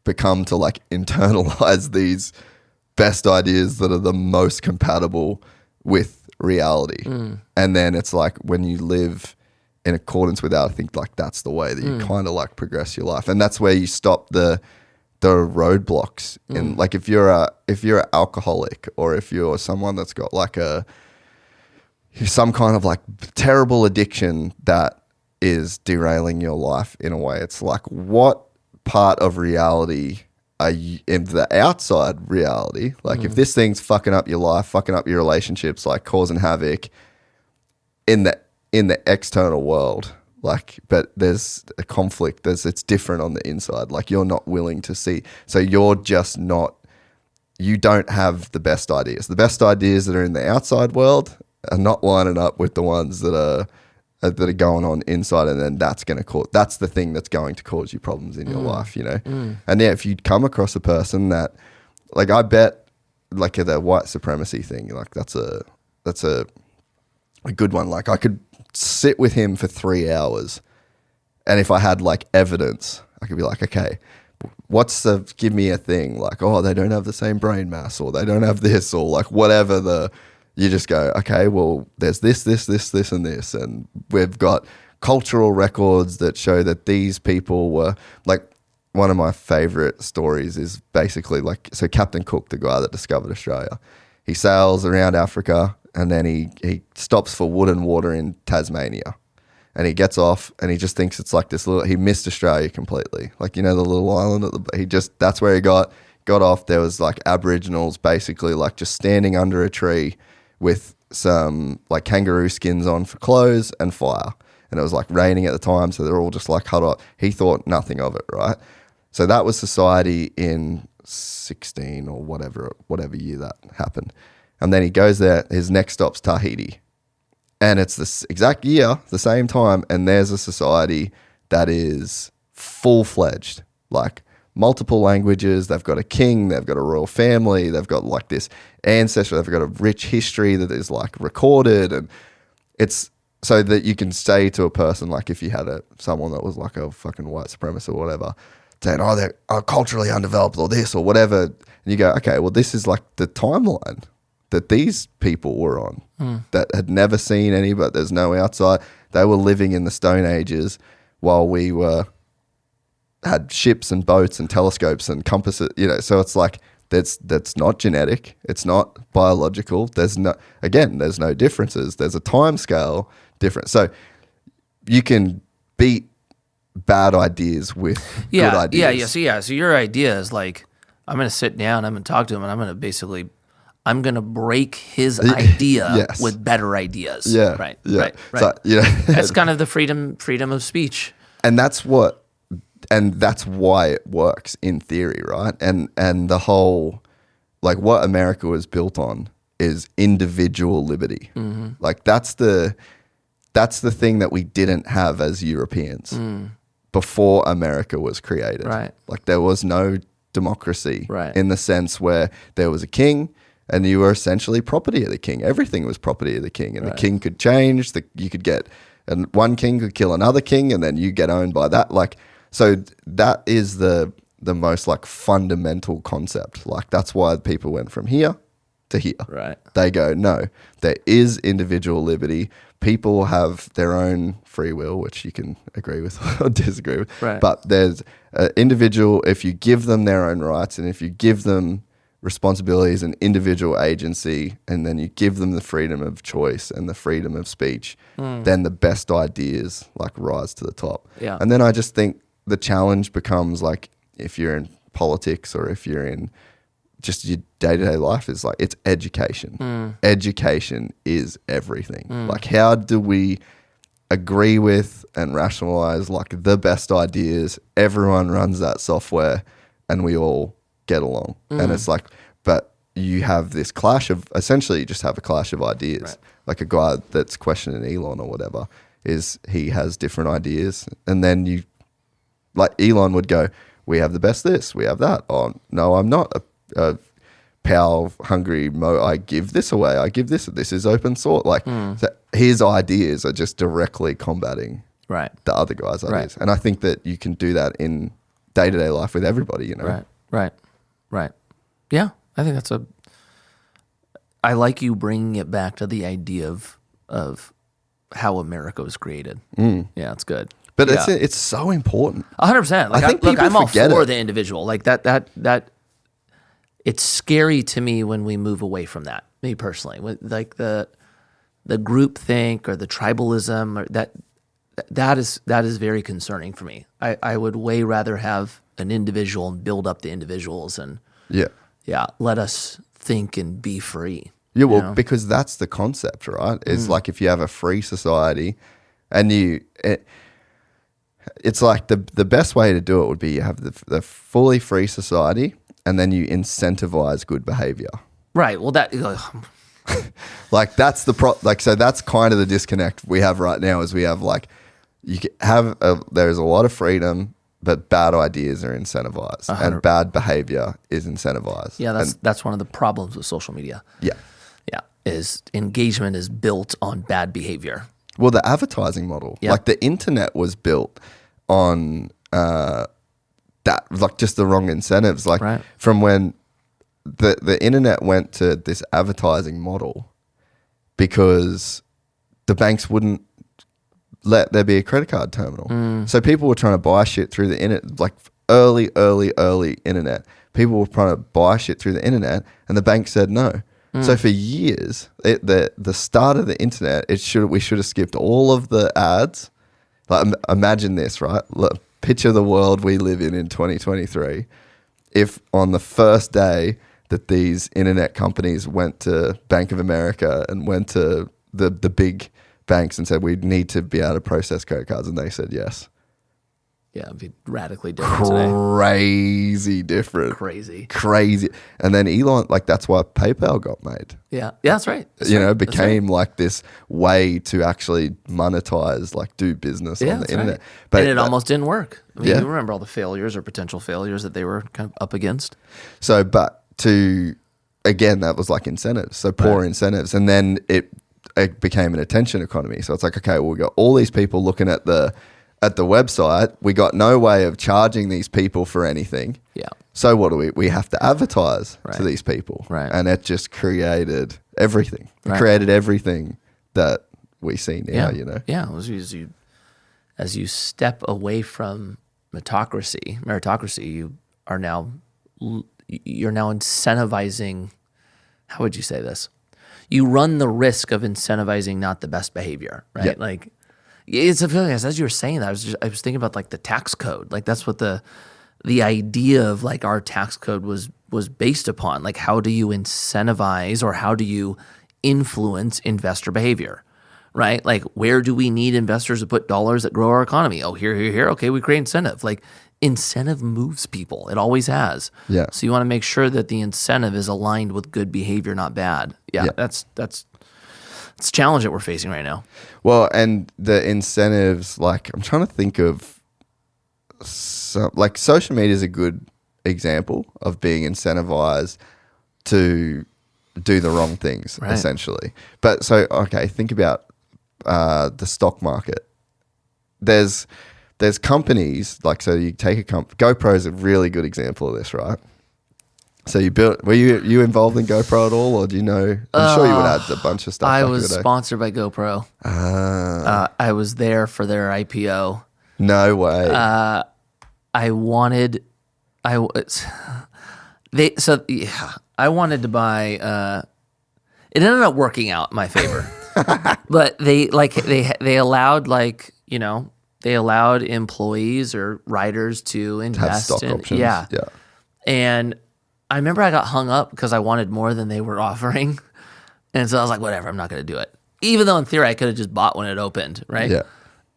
Speaker 2: become to like internalize these best ideas that are the most compatible with reality? And then it's like, when you live in accordance with that, I think like that's the way that you kind of like progress your life. And that's where you stop the roadblocks. And like, if you're an alcoholic, or if you're someone that's got like some kind of like terrible addiction that is derailing your life in a way, it's like, what part of reality are you in, the outside reality? Like, if this thing's fucking up your life, fucking up your relationships, like causing havoc in the external world, like, but there's a conflict, it's different on the inside. Like, you're not willing to see, so you don't have the best ideas. The best ideas that are in the outside world are not lining up with the ones that are going on inside, and then that's the thing that's going to cause you problems in your life, you know? And yeah, if you come across a person that, like, I bet, like, the white supremacy thing, like, that's a good one. Like, I could sit with him for 3 hours, and if I had like evidence, I could be like, okay, give me a thing, like, oh, they don't have the same brain mass, or they don't have this, or like whatever you just go, okay, well, there's this, and this. And we've got cultural records that show that these people were, like, one of my favorite stories is basically like, so Captain Cook, the guy that discovered Australia, he sails around Africa, and then he stops for wood and water in Tasmania. And he gets off, and he just thinks it's like this he missed Australia completely. Like, you know, the little island, that's where he got off. There was like Aboriginals basically like just standing under a tree with some like kangaroo skins on for clothes and fire. And it was like raining at the time, so they're all just like huddled up. He thought nothing of it, right? So that was society in 16 or whatever year that happened. And then he goes there, his next stop's Tahiti. And it's this exact year, the same time, and there's a society that is full-fledged, like multiple languages, they've got a king, they've got a royal family, they've got like this ancestry, they've got a rich history that is like recorded, and it's so that you can say to a person, like if you had someone that was like a fucking white supremacist or whatever, saying, oh, they're culturally undeveloped or this or whatever, and you go, okay, well, this is like the timeline that these people were on that had never seen any, but there's no outside. They were living in the Stone Ages while we had ships and boats and telescopes and compasses, so it's like that's not genetic, it's not biological, there's no differences, there's a time scale difference. So you can beat bad ideas with good ideas.
Speaker 1: So your idea is like, I'm going to sit down, I'm going to talk to him, and I'm going to break his idea with better ideas.
Speaker 2: Yeah.
Speaker 1: Right.
Speaker 2: So,
Speaker 1: that's kind of the freedom of speech.
Speaker 2: And that's why it works in theory, right? And the whole, like, what America was built on is individual liberty.
Speaker 1: Mm-hmm.
Speaker 2: Like that's the thing that we didn't have as Europeans before America was created.
Speaker 1: Right.
Speaker 2: Like there was no democracy in the sense where there was a king and you were essentially property of the king. Everything was property of the king, and the king could change. You could get, and one king could kill another king, and then you get owned by that. Like, so that is the most like fundamental concept. Like that's why people went from here to here.
Speaker 1: Right.
Speaker 2: They go, no, there is individual liberty. People have their own free will, which you can agree with or disagree with.
Speaker 1: Right.
Speaker 2: But there's individual, if you give them their own rights and if you give them responsibilities and individual agency, and then you give them the freedom of choice and the freedom of speech, then the best ideas like rise to the top.
Speaker 1: Yeah.
Speaker 2: And then I just think the challenge becomes like, if you're in politics or if you're in just your day-to-day life, is like, it's education. Education is everything. Like, how do we agree with and rationalize like the best ideas? Everyone runs that software and we all get along. And it's like, but you have this clash of, essentially you just have a clash of ideas.
Speaker 1: Right.
Speaker 2: Like a guy that's questioning Elon or whatever, is he has different ideas. And then you, like Elon would go, we have the best this, we have that. Oh, no, I'm not a power hungry I give this away. I give this is open source. Like so his ideas are just directly combating the other guy's ideas. And I think that you can do that in day-to-day life with everybody,
Speaker 1: Right. Yeah. I think I like you bringing it back to the idea of how America was created. Yeah, it's good.
Speaker 2: But it's so important.
Speaker 1: 100%. Like,
Speaker 2: I think people
Speaker 1: I'm all
Speaker 2: forget
Speaker 1: for
Speaker 2: it.
Speaker 1: the individual. Like that. It's scary to me when we move away from that. Me personally, like the group think or the tribalism, or that is very concerning for me. I would way rather have an individual and build up the individuals and let us think and be free.
Speaker 2: Yeah, well, because that's the concept, right? It's like if you have a free society and it's like the best way to do it would be you have the fully free society and then you incentivize good behavior.
Speaker 1: Right. Well,
Speaker 2: like that's so that's kind of the disconnect we have right now, is we have like, you can have there's a lot of freedom, but bad ideas are incentivized and bad behavior is incentivized.
Speaker 1: Yeah, that's one of the problems with social media.
Speaker 2: Yeah.
Speaker 1: Yeah, is engagement is built on bad behavior.
Speaker 2: Well, the advertising model, like the internet was built on that, like just the wrong incentives. Like from when the internet went to this advertising model because the banks wouldn't let there be a credit card terminal. So people were trying to buy shit through the internet, like early internet. People were trying to buy shit through the internet and the bank said no. So for years, the start of the internet, we should have skipped all of the ads. Like imagine this, right? Look, picture the world we live in 2023. If on the first day that these internet companies went to Bank of America and went to the big banks and said, we need to be able to process credit cards, and they said yes.
Speaker 1: Yeah, it'd be radically different today.
Speaker 2: Crazy different.
Speaker 1: Crazy.
Speaker 2: And then Elon, like that's why PayPal got made.
Speaker 1: Yeah, that's right.
Speaker 2: Became like this way to actually monetize, like do business on the internet.
Speaker 1: Right. But it almost didn't work. I mean, you remember all the failures or potential failures that they were kind of up against.
Speaker 2: So, again, that was like incentives. So poor incentives. And then it became an attention economy. So it's like, okay, well, we got all these people looking at the website. We got no way of charging these people for anything.
Speaker 1: Yeah.
Speaker 2: So what do we have to advertise to these people.
Speaker 1: Right.
Speaker 2: And it just created everything. It created everything that we see now, you know?
Speaker 1: Yeah. As you step away from meritocracy, you're now incentivizing, how would you say this? You run the risk of incentivizing not the best behavior, right?
Speaker 2: Yeah.
Speaker 1: Like, it's a feeling, as you were saying that, I was thinking about like the tax code. Like that's what the idea of like our tax code was based upon. Like, how do you incentivize or how do you influence investor behavior, right? Like, where do we need investors to put dollars that grow our economy? Oh, here. Okay, we create incentive. Like, incentive moves people. It always has.
Speaker 2: Yeah.
Speaker 1: So you want to make sure that the incentive is aligned with good behavior, not bad. Yeah. That's a challenge that we're facing right now.
Speaker 2: Well, and the incentives, like, I'm trying to think of like social media is a good example of being incentivized to do the wrong things, essentially. But so, okay, think about the stock market. There's companies, like, so you take a GoPro is a really good example of this, right? So were you involved in GoPro at all, or do you know? I'm sure you would add a bunch of stuff.
Speaker 1: I was sponsored by GoPro. I was there for their IPO.
Speaker 2: No way.
Speaker 1: I wanted to buy. It ended up working out in my favor, but they allowed, like, you know, they allowed employees or riders to invest
Speaker 2: have stock options.
Speaker 1: Yeah.
Speaker 2: Yeah.
Speaker 1: And I remember I got hung up because I wanted more than they were offering. And so I was like, whatever, I'm not going to do it. Even though in theory I could have just bought when it opened, right?
Speaker 2: Yeah.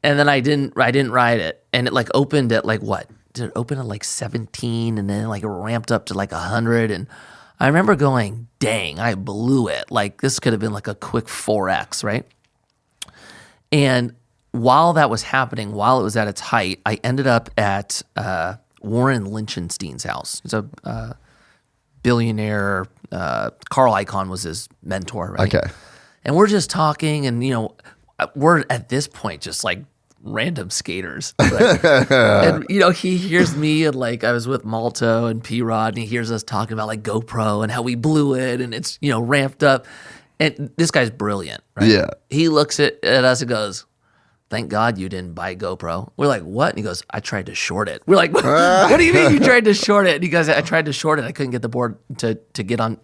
Speaker 1: And then I didn't ride it. And it like opened at like what? Did it open at like 17 and then like it ramped up to like 100? And I remember going, dang, I blew it. Like this could have been like a quick 4X, right? And while that was happening, while it was at its height, I ended up at Warren Lichtenstein's house. He's a billionaire. Carl Icahn was his mentor, right?
Speaker 2: Okay.
Speaker 1: And we're just talking, and you know, we're at this point just like random skaters. Right? And you know, he hears me, and like I was with Malto and P-Rod, and he hears us talking about like GoPro and how we blew it, and it's, you know, ramped up. And this guy's brilliant, right?
Speaker 2: Yeah.
Speaker 1: He looks at us and goes, "Thank God you didn't buy GoPro." We're like, "What?" And he goes, "I tried to short it." We're like, "What do you mean you tried to short it?" And he goes, "I tried to short it. I couldn't get the board to get on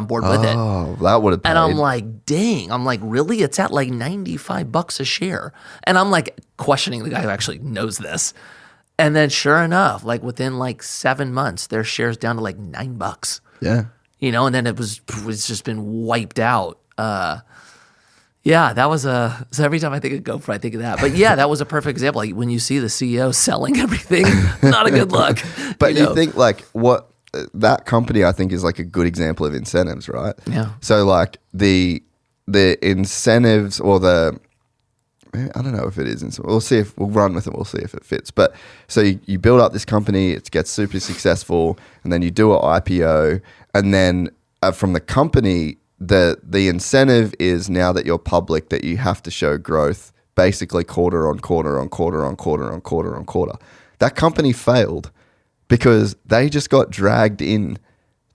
Speaker 1: board with it."
Speaker 2: Oh, that would have paid.
Speaker 1: And I'm like, dang. I'm like, really? It's at like $95 a share. And I'm like questioning the guy who actually knows this. And then sure enough, like within like 7 months, their shares down to like $9.
Speaker 2: Yeah.
Speaker 1: You know, and then it's just been wiped out. Yeah, that was so every time I think of GoPro, I think of that. But yeah, that was a perfect example. Like when you see the CEO selling everything, not a good look.
Speaker 2: But you think like what that company, I think, is like a good example of incentives, right?
Speaker 1: Yeah.
Speaker 2: So like the incentives or I don't know if it is. We'll see if we'll run with it. We'll see if it fits. But so you build up this company, it gets super successful, and then you do an IPO, and then from the company, the incentive is now that you're public that you have to show growth, basically quarter on quarter on quarter on quarter on quarter on quarter. That company failed because they just got dragged in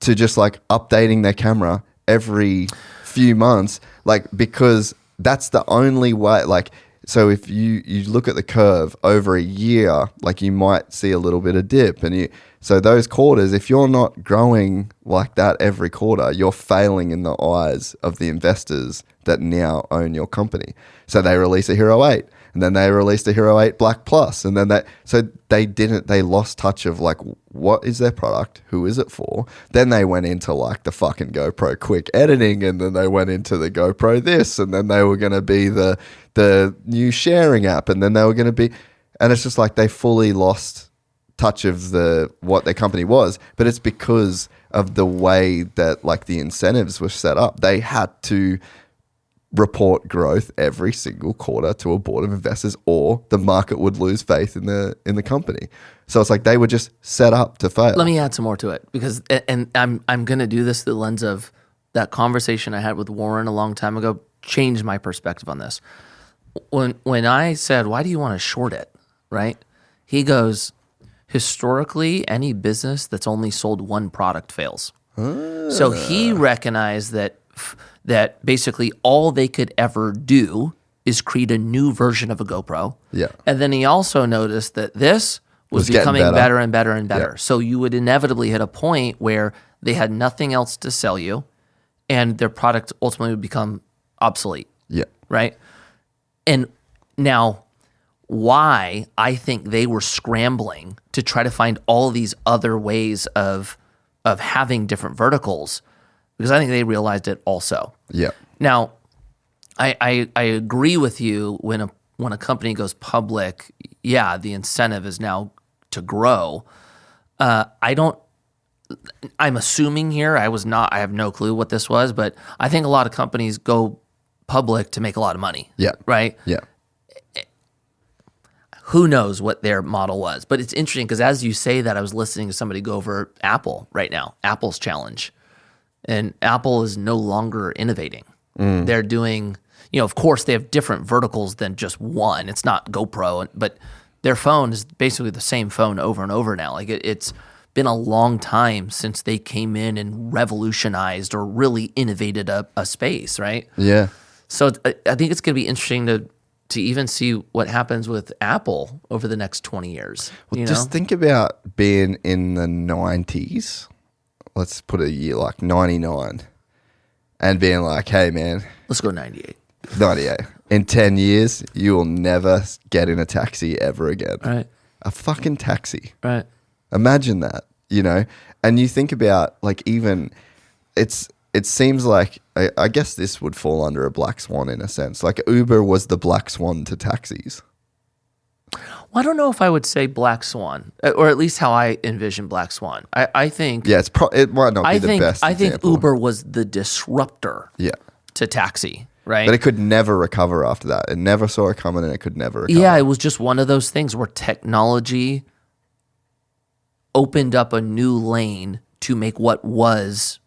Speaker 2: to just like updating their camera every few months, like, because that's the only way. Like, so if you look at the curve over a year, like you might see a little bit of dip, and so those quarters, if you're not growing like that every quarter, you're failing in the eyes of the investors that now own your company. So they release a Hero 8, and then they released a Hero 8 Black Plus, and then they lost touch of like, what is their product? Who is it for? Then they went into like the fucking GoPro quick editing, and then they went into the GoPro this, and then they were going to be the new sharing app, and then they were going to be, and it's just like they fully lost touch of what their company was. But it's because of the way that like the incentives were set up. They had to report growth every single quarter to a board of investors, or the market would lose faith in the company. So it's like they were just set up to fail.
Speaker 1: Let me add some more to it, because, and I'm going to do this through the lens of that conversation I had with Warren a long time ago, changed my perspective on this. When I said, "Why do you want to short it?" Right? He goes, historically, any business that's only sold one product fails. So he recognized that basically all they could ever do is create a new version of a GoPro.
Speaker 2: Yeah.
Speaker 1: And then he also noticed that this was
Speaker 2: getting
Speaker 1: becoming
Speaker 2: better.
Speaker 1: better and better and better.
Speaker 2: Yeah.
Speaker 1: So you would inevitably hit a point where they had nothing else to sell you and their product ultimately would become obsolete.
Speaker 2: Yeah.
Speaker 1: Right? And now why I think they were scrambling to try to find all of these other ways of having different verticals, because I think they realized it also.
Speaker 2: Yeah.
Speaker 1: Now, I agree with you when a company goes public, yeah, the incentive is now to grow. I'm assuming here, I have no clue what this was, but I think a lot of companies go public to make a lot of money.
Speaker 2: Yeah.
Speaker 1: Right?
Speaker 2: Yeah.
Speaker 1: Who knows what their model was? But it's interesting because as you say that, I was listening to somebody go over Apple right now, Apple's challenge. And Apple is no longer innovating. They're doing, of course they have different verticals than just one. It's not GoPro, but their phone is basically the same phone over and over now. Like it's been a long time since they came in and revolutionized or really innovated a space, right?
Speaker 2: Yeah.
Speaker 1: So I think it's going to be interesting to even see what happens with Apple over the next 20 years.
Speaker 2: Well, just think about being in the 90s. Let's put a year like 99 and being like, hey, man.
Speaker 1: Let's go 98.
Speaker 2: 98. In 10 years, you will never get in a taxi ever again.
Speaker 1: Right.
Speaker 2: A fucking taxi.
Speaker 1: Right.
Speaker 2: Imagine that, And you think about like even it seems like, I guess this would fall under a black swan in a sense. Like Uber was the black swan to taxis.
Speaker 1: Well, I don't know if I would say black swan, or at least how I envision black swan. I think...
Speaker 2: Yeah, it might not be the best
Speaker 1: I think
Speaker 2: example.
Speaker 1: Uber was the disruptor
Speaker 2: Yeah.
Speaker 1: to taxi, right?
Speaker 2: But it could never recover after that. It never saw it coming and it could never recover.
Speaker 1: Yeah, it was just one of those things where technology opened up a new lane to make what was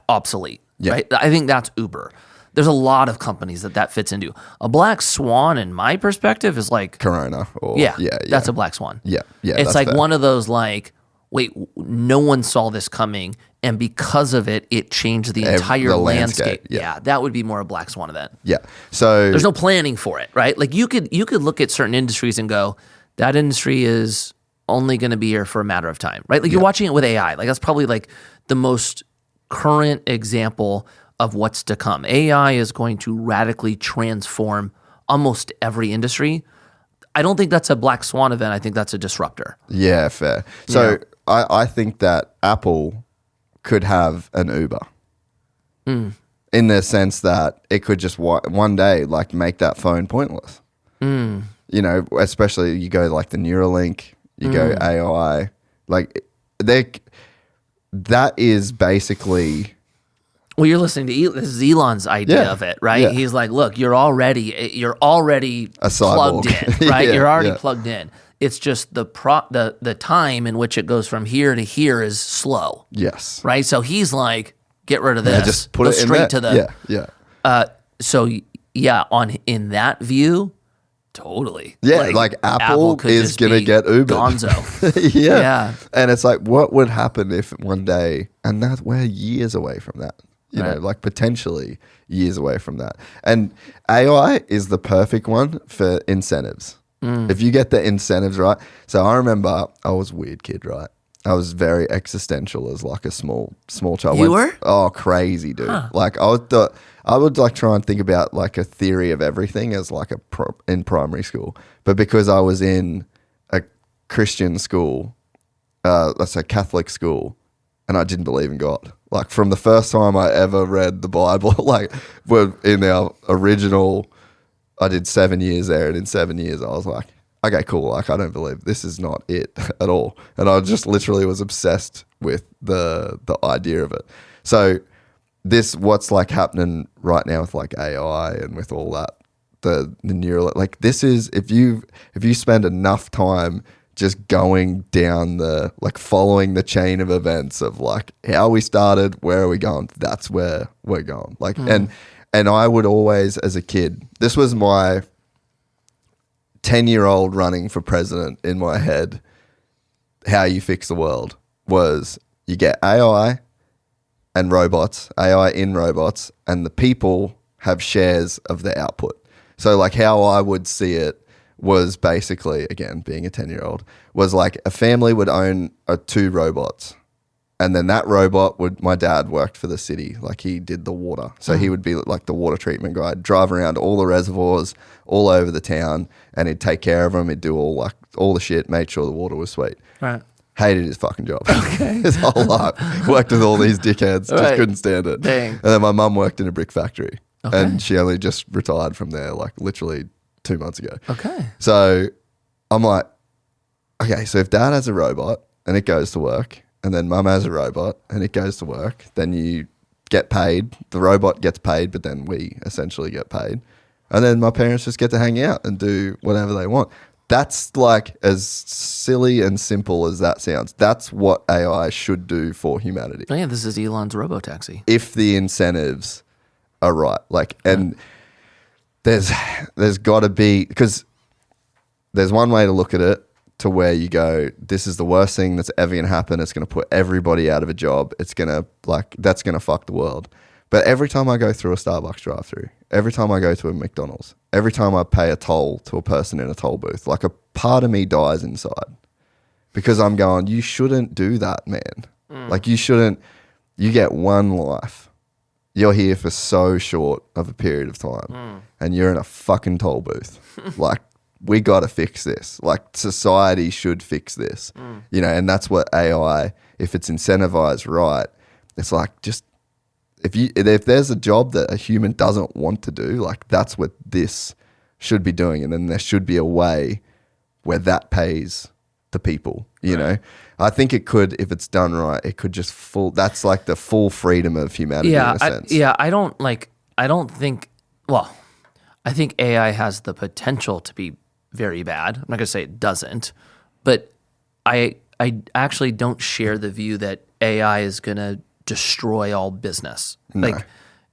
Speaker 1: obsolete, right? I think that's Uber. There's a lot of companies that fits into. A black swan, in my perspective, is like...
Speaker 2: Corona. Or,
Speaker 1: that's a black swan.
Speaker 2: Yeah,
Speaker 1: It's like fair. One of those like, wait, no one saw this coming, and because of it, it changed the entire landscape. Yeah, that would be more a black swan event.
Speaker 2: Yeah. So...
Speaker 1: There's no planning for it, right? Like you could look at certain industries and go, that industry is only going to be here for a matter of time, right? Like you're watching it with AI. Like that's probably like the most current example of what's to come. AI is going to radically transform almost every industry. I don't think that's a black swan event. I think that's a disruptor.
Speaker 2: Yeah, fair. So I think that Apple could have an Uber in the sense that it could just one day like make that phone pointless. Especially you go like the Neuralink, you go AI, like that is basically...
Speaker 1: Well, you're listening to this is Elon's idea of it, right?
Speaker 2: Yeah.
Speaker 1: He's like, look, you're already
Speaker 2: a
Speaker 1: plugged in, right? You're already
Speaker 2: yeah.
Speaker 1: plugged in. It's just the time in which it goes from here to here is slow.
Speaker 2: Yes.
Speaker 1: Right? So he's like, get rid of this.
Speaker 2: Just put
Speaker 1: go
Speaker 2: it in
Speaker 1: straight
Speaker 2: there.
Speaker 1: to the
Speaker 2: Yeah.
Speaker 1: In that view, totally.
Speaker 2: Yeah, like Apple is going to get Uber.
Speaker 1: Gonzo.
Speaker 2: Yeah. And it's like, what would happen if one day, and we're years away from that, you know, like potentially years away from that. And AI is the perfect one for incentives. If you get the incentives right. So I remember I was a weird kid, right? I was very existential as like a small child.
Speaker 1: You were?
Speaker 2: Oh, crazy, dude. Huh. Like I would like try and think about like a theory of everything as like in primary school. But because I was in a Christian school, let's say Catholic school, and I didn't believe in God. Like from the first time I ever read the Bible, like we're in our original, I did 7 years there, and in 7 years I was like, okay, cool. Like I don't believe this is not it at all. And I just literally was obsessed with the idea of it. So what's like happening right now with like AI and with all that, the neural, like this is, if you spend enough time just going down like following the chain of events of like how we started, where are we going? That's where we're going. Like, and I would always, as a kid, this was my 10-year-old running for president in my head. How you fix the world was you get AI and robots, AI in robots, and the people have shares of the output. So like how I would see it was basically, again, being a 10-year-old, was like a family would own 2 robots. And then that robot my dad worked for the city. Like he did the water. So he would be like the water treatment guy, drive around all the reservoirs all over the town, and he'd take care of them. He'd do all the shit, made sure the water was sweet.
Speaker 1: Right.
Speaker 2: Hated his fucking job. His whole life. Worked with all these dickheads. Just couldn't stand it.
Speaker 1: Dang.
Speaker 2: And then my mum worked in a brick factory.
Speaker 1: Okay.
Speaker 2: And she only just retired from there like literally 2 months ago.
Speaker 1: Okay.
Speaker 2: So I'm like, okay, so if dad has a robot and it goes to work, and then mum has a robot and it goes to work, then you get paid. The robot gets paid, but then we essentially get paid. And then my parents just get to hang out and do whatever they want. That's like as silly and simple as that sounds. That's what AI should do for humanity.
Speaker 1: Oh, yeah, this is Elon's robotaxi.
Speaker 2: If the incentives are right. Like, and there's got to be, because there's one way to look at it, to where you go, this is the worst thing that's ever going to happen. It's going to put everybody out of a job. It's going to that's going to fuck the world. But every time I go through a Starbucks drive-through, every time I go to a McDonald's, every time I pay a toll to a person in a toll booth, like a part of me dies inside because I'm going, you shouldn't do that, man. Like you get one life. You're here for so short of a period of time and you're in a fucking toll booth. Like, we got to fix this. Like society should fix this, you know, and that's what AI, if it's incentivized right, it's like just, if there's a job that a human doesn't want to do, like that's what this should be doing. And then there should be a way where that pays the people, you know. I think it could, if it's done right, it could just that's like the full freedom of humanity in a sense.
Speaker 1: I think AI has the potential to be very bad. I'm not going to say it doesn't, but I actually don't share the view that AI is going to destroy all business.
Speaker 2: No.
Speaker 1: Like,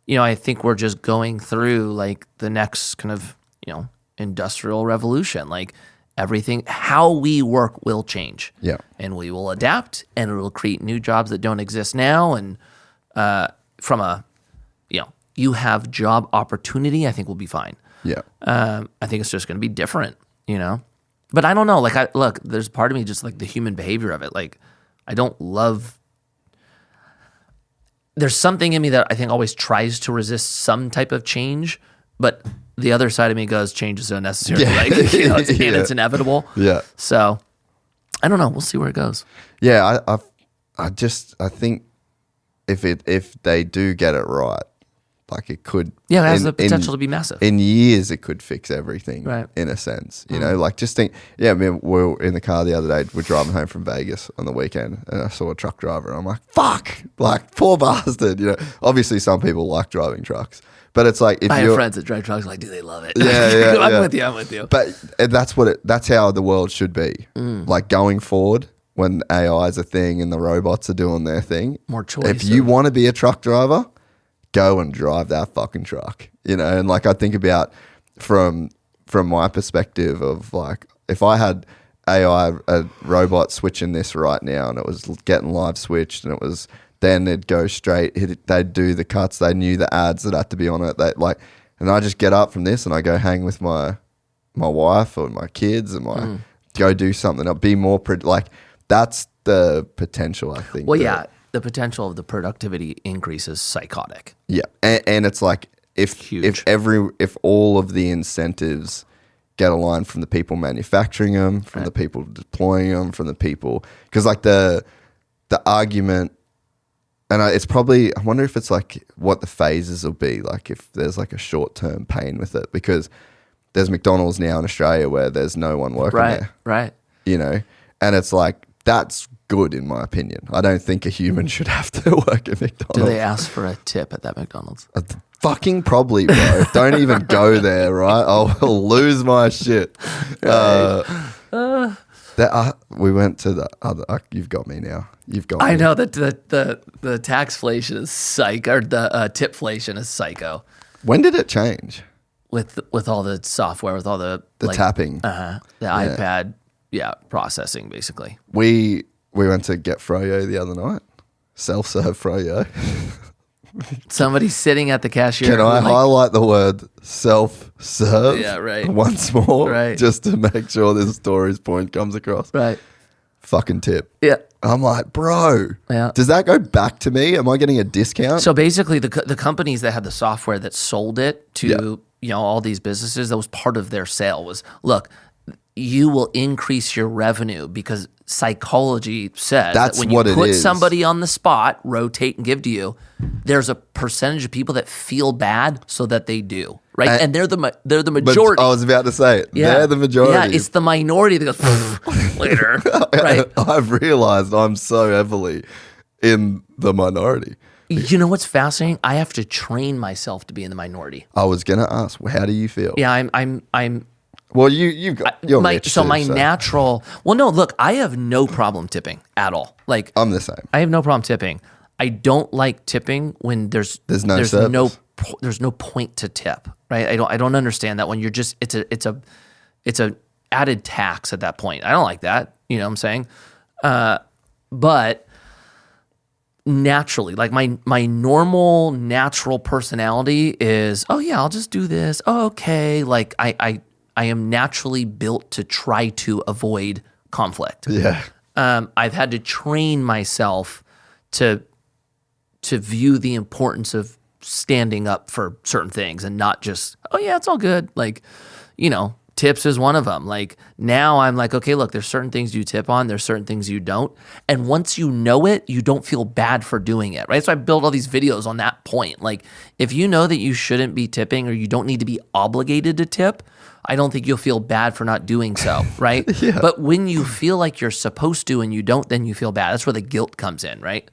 Speaker 1: you know, I think we're just going through like the next kind of, you know, industrial revolution. Like everything, how we work will change.
Speaker 2: Yeah.
Speaker 1: And we will adapt and it will create new jobs that don't exist now. And from a, you know, you have job opportunity, I think we'll be fine.
Speaker 2: Yeah.
Speaker 1: I think it's just going to be different, you know? But I don't know. Like, look, there's part of me just like the human behavior of it. Like, I don't love. There's something in me that I think always tries to resist some type of change, but the other side of me goes, change is so necessary.
Speaker 2: Yeah.
Speaker 1: Like, you know, and it's inevitable.
Speaker 2: Yeah.
Speaker 1: So, I don't know. We'll see where it goes.
Speaker 2: Yeah. I think if they do get it right, like it could.
Speaker 1: Yeah, it has the potential to be massive.
Speaker 2: In years, it could fix everything,
Speaker 1: right?
Speaker 2: In a sense, you know, like just think. Yeah, I mean, we were in the car the other day. We're driving home from Vegas on the weekend, and I saw a truck driver. And I'm like, "Fuck!" Like, poor bastard. You know, obviously, some people like driving trucks, but it's like if
Speaker 1: I have friends that drive trucks. Like, do they love it?
Speaker 2: Yeah,
Speaker 1: I'm with you.
Speaker 2: But that's how the world should be. Like going forward, when AI is a thing and the robots are doing their thing,
Speaker 1: more choice.
Speaker 2: If you want to be a truck driver, go and drive that fucking truck, you know? And like, I think about from my perspective of like, if I had AI, a robot switching this right now and it was getting live switched and then it'd go straight, they'd do the cuts, they knew the ads that had to be on it. And I just get up from this and I go hang with my wife or my kids and go do something. I'll be more, that's the potential, I think.
Speaker 1: Well, yeah. The potential of the productivity increase is psychotic.
Speaker 2: Yeah, and it's like if all of the incentives get aligned from the people manufacturing them, from the people deploying them, from the people, because like the argument, and it's probably, I wonder if it's like what the phases will be, like if there's like a short term pain with it, because there's McDonald's now in Australia where there's no one working there,
Speaker 1: right?
Speaker 2: You know, and it's like that's good in my opinion. I don't think a human should have to work at McDonald's.
Speaker 1: Do they ask for a tip at that McDonald's?
Speaker 2: Fucking probably, bro. Don't even go there, right? I'll lose my shit. We went to the other. You've got me now. You've got me.
Speaker 1: I know that the taxflation is psycho, or the tipflation is psycho.
Speaker 2: When did it change?
Speaker 1: With all the software, with all the
Speaker 2: tapping,
Speaker 1: the iPad, processing basically.
Speaker 2: We went to get froyo the other night, self-serve froyo.
Speaker 1: Somebody sitting at the cashier.
Speaker 2: Can I highlight the word self-serve?
Speaker 1: Yeah, right.
Speaker 2: Once more,
Speaker 1: Right.
Speaker 2: just to make sure this story's point comes across.
Speaker 1: Right.
Speaker 2: Fucking tip.
Speaker 1: Yeah.
Speaker 2: I'm like, bro,
Speaker 1: Yeah.
Speaker 2: does that go back to me? Am I getting a discount?
Speaker 1: So basically, the companies that had the software that sold it to all these businesses, that was part of their sale. Was look, you will increase your revenue because psychology says
Speaker 2: That's
Speaker 1: that when you
Speaker 2: what it
Speaker 1: put
Speaker 2: is.
Speaker 1: somebody on the spot, rotate and give to you, there's a percentage of people that feel bad so that they do, right? And they're the
Speaker 2: But
Speaker 1: majority.
Speaker 2: I was about to say it. They're the majority.
Speaker 1: Yeah, it's the minority that goes later, right?
Speaker 2: I've realized I'm so heavily in the minority.
Speaker 1: You know what's fascinating? I have to train myself to be in the minority.
Speaker 2: I was gonna ask, how do you feel?
Speaker 1: Yeah, I'm
Speaker 2: Well, you're rich too,
Speaker 1: natural. Well, no, look, I have no problem tipping at all. Like
Speaker 2: I'm the same.
Speaker 1: I have no problem tipping. I don't like tipping when there's
Speaker 2: no service.
Speaker 1: there's no point to tip, right? I don't understand that when you're just it's a added tax at that point. I don't like that. You know what I'm saying? But naturally, like my normal natural personality is, oh yeah, I'll just do this. Oh, okay. Like I am naturally built to try to avoid conflict.
Speaker 2: Yeah.
Speaker 1: I've had to train myself to view the importance of standing up for certain things and not just, oh yeah, it's all good. Like, tips is one of them. Like now I'm like, okay, look, there's certain things you tip on, there's certain things you don't. And once you know it, you don't feel bad for doing it, right? So I built all these videos on that point. Like if you know that you shouldn't be tipping or you don't need to be obligated to tip, I don't think you'll feel bad for not doing so, right?
Speaker 2: Yeah.
Speaker 1: But when you feel like you're supposed to and you don't, then you feel bad. That's where the guilt comes in, right?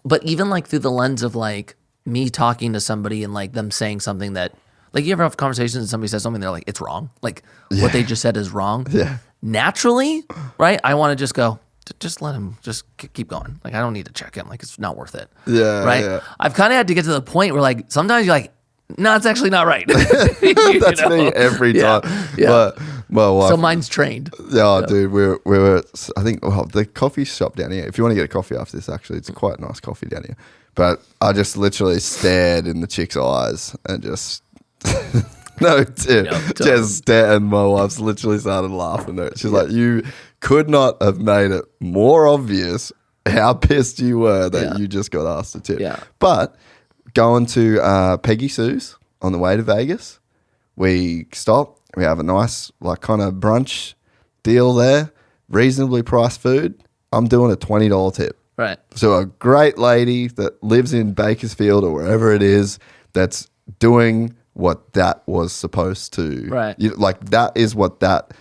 Speaker 1: But even like through the lens of like me talking to somebody and like them saying something that, like you ever have conversations and somebody says something, they're like, it's wrong. Like what they just said is wrong.
Speaker 2: Yeah.
Speaker 1: Naturally, right? I want to just go, just let him just keep going. Like I don't need to check him. Like it's not worth it.
Speaker 2: Yeah.
Speaker 1: Right?
Speaker 2: Yeah.
Speaker 1: I've kind of had to get to the point where like sometimes you're like, no, it's actually not right.
Speaker 2: That's me every time.
Speaker 1: Yeah.
Speaker 2: But
Speaker 1: so mine's trained.
Speaker 2: Yeah, dude, we were. I think the coffee shop down here. If you want to get a coffee after this, actually, it's quite nice coffee down here. But I just literally stared in the chick's eyes and just just stared. And my wife's literally started laughing at it. She's like, "You could not have made it more obvious how pissed you were that you just got asked to tip."
Speaker 1: Yeah.
Speaker 2: But going to Peggy Sue's on the way to Vegas, we stop. We have a nice, like, kind of brunch deal there, reasonably priced food. I'm doing a $20 tip.
Speaker 1: Right.
Speaker 2: So a great lady that lives in Bakersfield or wherever it is that's doing what that was supposed to.
Speaker 1: Right.
Speaker 2: Like, that is what that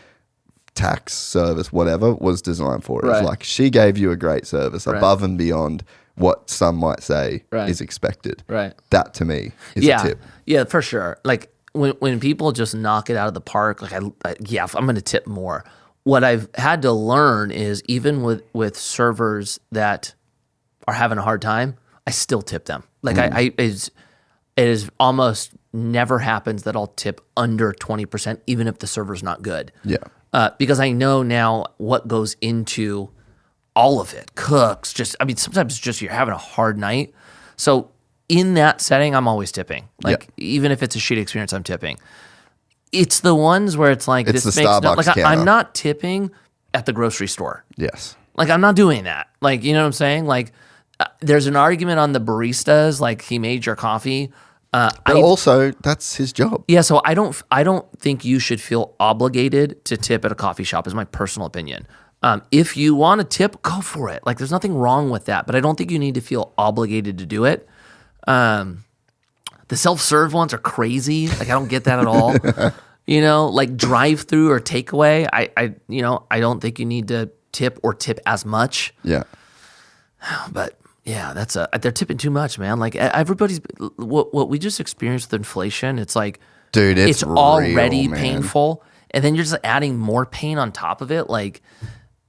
Speaker 2: tax service, whatever, was designed for.
Speaker 1: Right.
Speaker 2: It's like she gave you a great service above and beyond what some might say is expected.
Speaker 1: Right.
Speaker 2: That, to me, is a tip.
Speaker 1: Yeah, for sure. Like, when people just knock it out of the park, like I'm going to tip more. What I've had to learn is even with servers that are having a hard time, I still tip them. Like it is almost never happens that I'll tip under 20%, even if the server's not good.
Speaker 2: Yeah.
Speaker 1: Because I know now what goes into all of it. Cooks, sometimes it's just you're having a hard night. So in that setting, I'm always tipping. Like even if it's a shitty experience, I'm tipping. It's the ones where it's like
Speaker 2: it's
Speaker 1: this
Speaker 2: the
Speaker 1: makes
Speaker 2: Starbucks
Speaker 1: like
Speaker 2: counter.
Speaker 1: I'm not tipping at the grocery store.
Speaker 2: Yes.
Speaker 1: Like I'm not doing that. Like you know what I'm saying? Like there's an argument on the baristas. Like he made your coffee.
Speaker 2: But also, that's his job.
Speaker 1: Yeah. So I don't think you should feel obligated to tip at a coffee shop. Is my personal opinion. If you want to tip, go for it. Like there's nothing wrong with that. But I don't think you need to feel obligated to do it. The self-serve ones are crazy. Like I don't get that at all. Like drive-through or takeaway. I don't think you need to tip or tip as much.
Speaker 2: Yeah.
Speaker 1: But yeah, they're tipping too much, man. Like everybody's what we just experienced with inflation. It's like,
Speaker 2: dude, it's
Speaker 1: already
Speaker 2: real,
Speaker 1: painful, and then you're just adding more pain on top of it. Like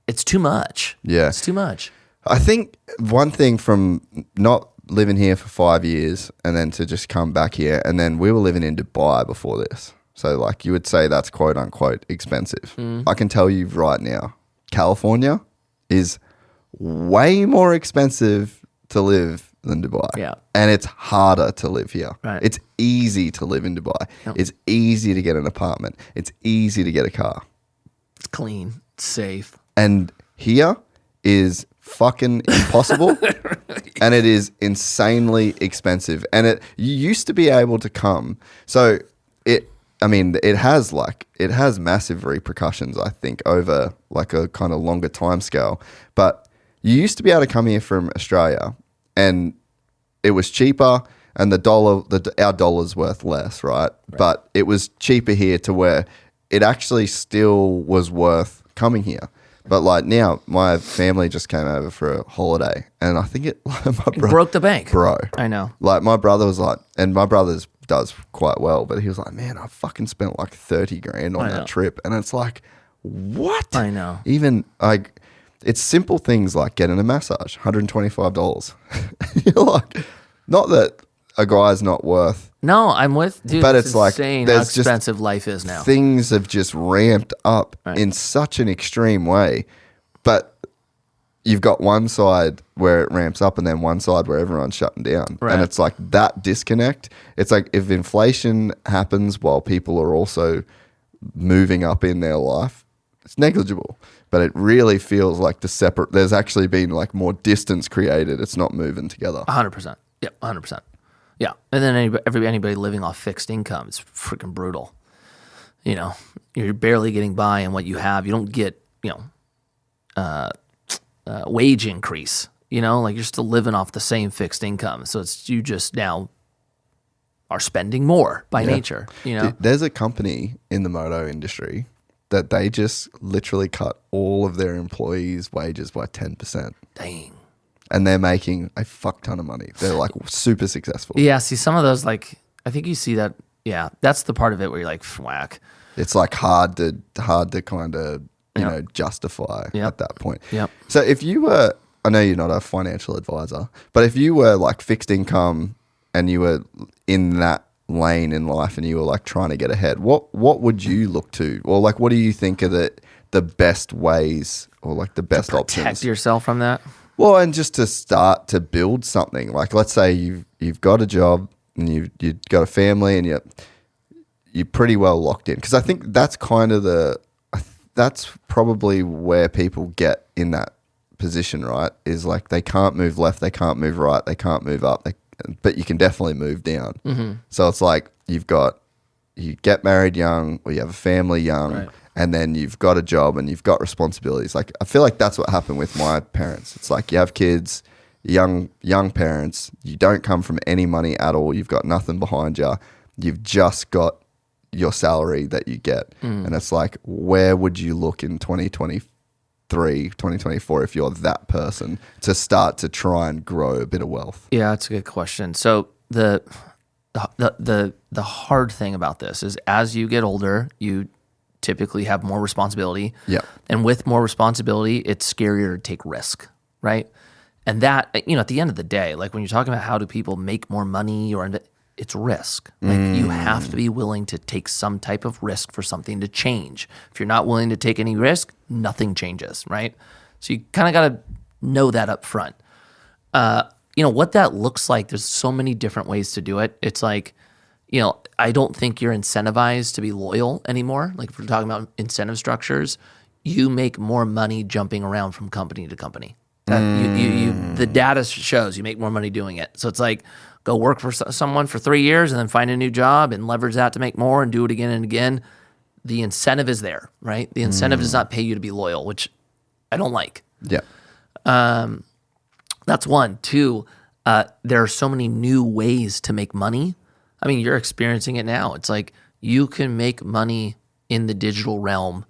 Speaker 1: it's too much.
Speaker 2: Yeah,
Speaker 1: it's too much.
Speaker 2: I think one thing from not living here for 5 years and then to just come back here, and then we were living in Dubai before this. So like you would say that's quote unquote expensive. I can tell you right now, California is way more expensive to live than Dubai.
Speaker 1: Yeah.
Speaker 2: And it's harder to live here.
Speaker 1: Right.
Speaker 2: It's easy to live in Dubai.
Speaker 1: Yep.
Speaker 2: It's easy to get an apartment. It's easy to get a car.
Speaker 1: It's clean. It's safe.
Speaker 2: And here is fucking impossible. And it is insanely expensive. And you used to be able to come. So it has massive repercussions, I think, over like a kind of longer time scale. But you used to be able to come here from Australia and it was cheaper and our dollar's worth less, right? But it was cheaper here to where it actually still was worth coming here. But like now, my family just came over for a holiday, and I think it
Speaker 1: broke the bank,
Speaker 2: bro.
Speaker 1: I know.
Speaker 2: Like my brother was like, and my brother's does quite well, but he was like, man, I fucking spent like 30 grand on that trip, and it's like, what?
Speaker 1: I know.
Speaker 2: Even like, it's simple things like getting a massage, $125. You're like, not that a guy's not worth.
Speaker 1: No, I'm with dude.
Speaker 2: But
Speaker 1: it's
Speaker 2: it's like
Speaker 1: insane how
Speaker 2: there's
Speaker 1: expensive life is now.
Speaker 2: Things have just ramped up in such an extreme way. But you've got one side where it ramps up and then one side where everyone's shutting down.
Speaker 1: Right.
Speaker 2: And it's like that disconnect. It's like if inflation happens while people are also moving up in their life, it's negligible. But it really feels like there's actually been like more distance created. It's not moving together.
Speaker 1: 100%. Yep, 100%. Yeah, and then anybody living off fixed income, it's freaking brutal. You know, you're barely getting by in what you have. You don't get, wage increase. You know, like you're still living off the same fixed income. So you just now are spending more by nature. You know,
Speaker 2: there's a company in the moto industry that they just literally cut all of their employees' wages by 10%.
Speaker 1: Dang.
Speaker 2: And they're making a fuck ton of money. They're like super successful.
Speaker 1: Yeah, see some of those, like, I think you see that. Yeah, that's the part of it where you're like, whack.
Speaker 2: It's like hard to kind of, justify at that point.
Speaker 1: Yep.
Speaker 2: So if you were, I know you're not a financial advisor, but if you were like fixed income and you were in that lane in life and you were like trying to get ahead, what would you look to? Or like, what do you think are the best ways or like the best options?
Speaker 1: Protect yourself from that?
Speaker 2: Well, and just to start to build something, like let's say you've got a job and you've got a family and you're pretty well locked in. Because I think that's kind of that's probably where people get in that position, right? Is like they can't move left, they can't move right, they can't move up, but you can definitely move down. Mm-hmm. So it's like you get married young or you have a family young. Right. And then you've got a job and you've got responsibilities. Like I feel like that's what happened with my parents. It's like you have kids, young parents. You don't come from any money at all. You've got nothing behind you. You've just got your salary that you get. And it's like, where would you look in 2023, 2024 if you're that person to start to try and grow a bit of wealth?
Speaker 1: Yeah, that's a good question. So the hard thing about this is as you get older, you typically have more responsibility.
Speaker 2: Yeah.
Speaker 1: And with more responsibility, it's scarier to take risk, right? And that, at the end of the day, like when you're talking about how do people make more money it's risk. Like you have to be willing to take some type of risk for something to change. If you're not willing to take any risk, nothing changes, right? So you kind of got to know that up front. What that looks like, there's so many different ways to do it. It's like, I don't think you're incentivized to be loyal anymore. Like if we're talking about incentive structures, you make more money jumping around from company to company. The data shows you make more money doing it. So it's like go work for someone for 3 years and then find a new job and leverage that to make more and do it again and again. The incentive is there, right? The incentive does not pay you to be loyal, which I don't like.
Speaker 2: Yeah.
Speaker 1: That's one. Two, there are so many new ways to make money. I mean, you're experiencing it now. It's like you can make money in the digital realm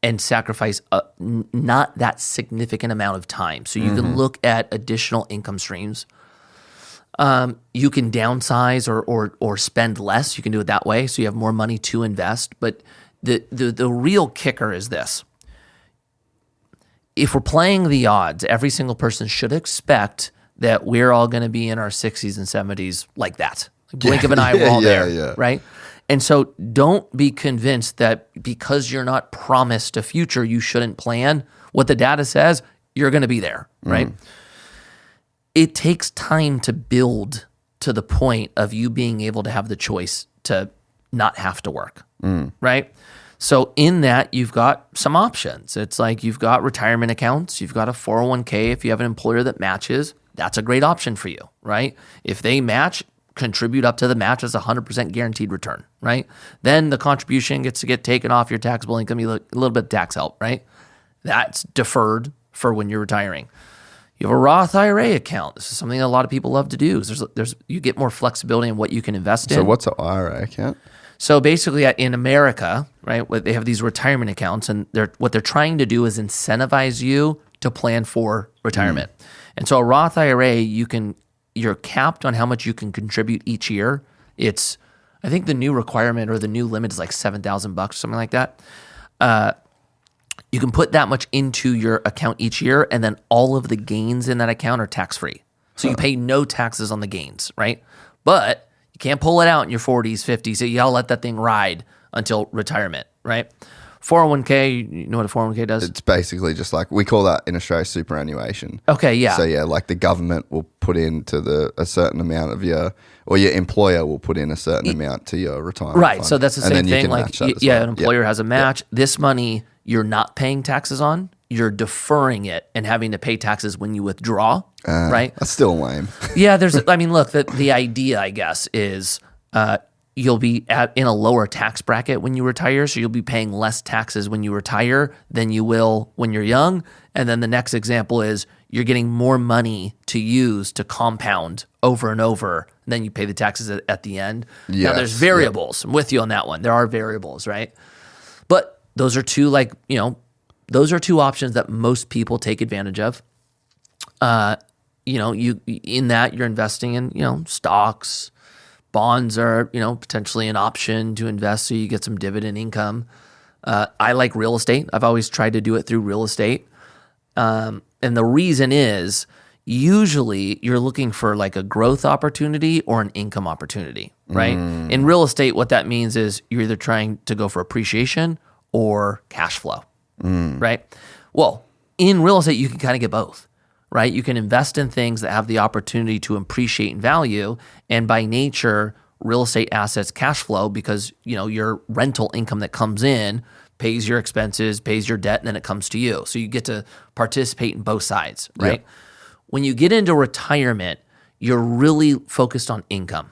Speaker 1: and sacrifice not that significant amount of time. So you can look at additional income streams. You can downsize or spend less. You can do it that way. So you have more money to invest. But the real kicker is this. If we're playing the odds, every single person should expect that we're all going to be in our 60s and 70s like that. Blink of an eye, we're all there, right? And so don't be convinced that because you're not promised a future, you shouldn't plan. What the data says, you're going to be there, right? it takes time to build to the point of you being able to have the choice to not have to work, right? So in that, you've got some options. It's like you've got retirement accounts, you've got a 401k. If you have an employer that matches, that's a great option for you, right? If they match, contribute up to the match as 100% guaranteed return, right? Then the contribution gets to get taken off your taxable income, you get a little bit of tax help, right? That's deferred for when you're retiring. You have a Roth IRA account. This is something that a lot of people love to do. There's you get more flexibility in what you can invest in.
Speaker 2: So what's an IRA account?
Speaker 1: So basically, in America, right, they have these retirement accounts, and what they're trying to do is incentivize you to plan for retirement. And so a Roth IRA, you're capped on how much you can contribute each year. I think the new requirement or the new limit is like $7,000 or something like that. You can put that much into your account each year, and then all of the gains in that account are tax-free. So you pay no taxes on the gains, right? But you can't pull it out in your 40s, 50s. So you gotta let that thing ride until retirement, right? 401k, you know what a 401k does?
Speaker 2: It's basically just like, we call that in Australia superannuation.
Speaker 1: Okay, yeah.
Speaker 2: So yeah, like the government will put into a certain amount of your employer will put in a certain amount to your retirement
Speaker 1: Right,
Speaker 2: fund.
Speaker 1: so that's the
Speaker 2: And
Speaker 1: same
Speaker 2: then you
Speaker 1: thing.
Speaker 2: can
Speaker 1: Like,
Speaker 2: match that as
Speaker 1: yeah,
Speaker 2: well.
Speaker 1: an employer has a match. This money you're not paying taxes on. You're deferring it and having to pay taxes when you withdraw, right?
Speaker 2: That's still lame.
Speaker 1: Yeah, look, the idea, I guess, is you'll be in a lower tax bracket when you retire, so you'll be paying less taxes when you retire than you will when you're young. And then the next example is you're getting more money to use to compound over and over, and then you pay the taxes at the end.
Speaker 2: Yes,
Speaker 1: Now, there's variables. I'm with you on that one. There are variables, right? But those are two, those are two options that most people take advantage of. You in that you're investing in, stocks, bonds are, potentially an option to invest so you get some dividend income. I like real estate. I've always tried to do it through real estate. And the reason is usually you're looking for like a growth opportunity or an income opportunity, right? In real estate, what that means is you're either trying to go for appreciation or cash flow, right? Well, in real estate, you can kind of get both, right? You can invest in things that have the opportunity to appreciate in value, and by nature, real estate assets cash flow because, your rental income that comes in pays your expenses, pays your debt, and then it comes to you. So you get to participate in both sides, right? Yeah. When you get into retirement, you're really focused on income,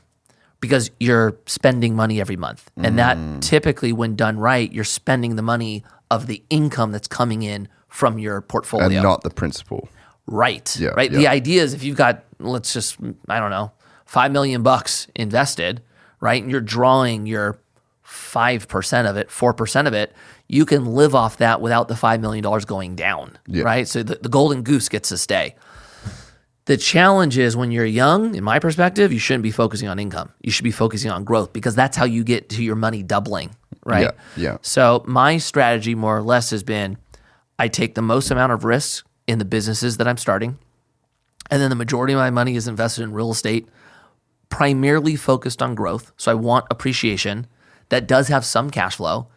Speaker 1: because you're spending money every month. And that typically, when done right, you're spending the money of the income that's coming in from your portfolio.
Speaker 2: And not the principal.
Speaker 1: Right.
Speaker 2: Yeah,
Speaker 1: right.
Speaker 2: yeah.
Speaker 1: The idea is if you've got, let's just, I don't know, $5 million invested, right? And you're drawing your 5% of it, 4% of it, you can live off that without the $5 million going down, right? So the golden goose gets to stay. The challenge is when you're young, in my perspective, you shouldn't be focusing on income. You should be focusing on growth, because that's how you get to your money doubling, right?
Speaker 2: Yeah.
Speaker 1: So my strategy more or less has been I take the most amount of risks in the businesses that I'm starting, and then the majority of my money is invested in real estate, primarily focused on growth. So I want appreciation that does have some cash flow.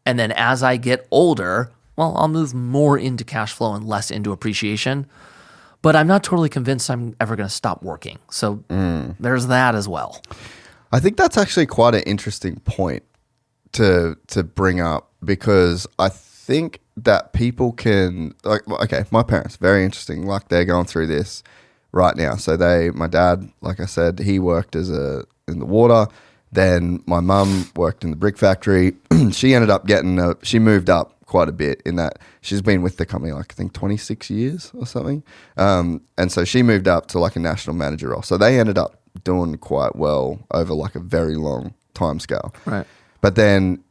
Speaker 1: And then as I get older, I'll move more into cash flow and less into appreciation. But I'm not totally convinced I'm ever going to stop working. So there's that as well.
Speaker 2: I think that's actually quite an interesting point to bring up, because I think that people can, my parents, very interesting. Like, they're going through this right now. So my dad, like I said, he worked in the water. Then my mum worked in the brick factory. She ended up she moved up quite a bit in that she's been with the company, I think 26 years or something. And so she moved up to like a national manager role. So they ended up doing quite well over like a very long time scale.
Speaker 1: Right.
Speaker 2: But then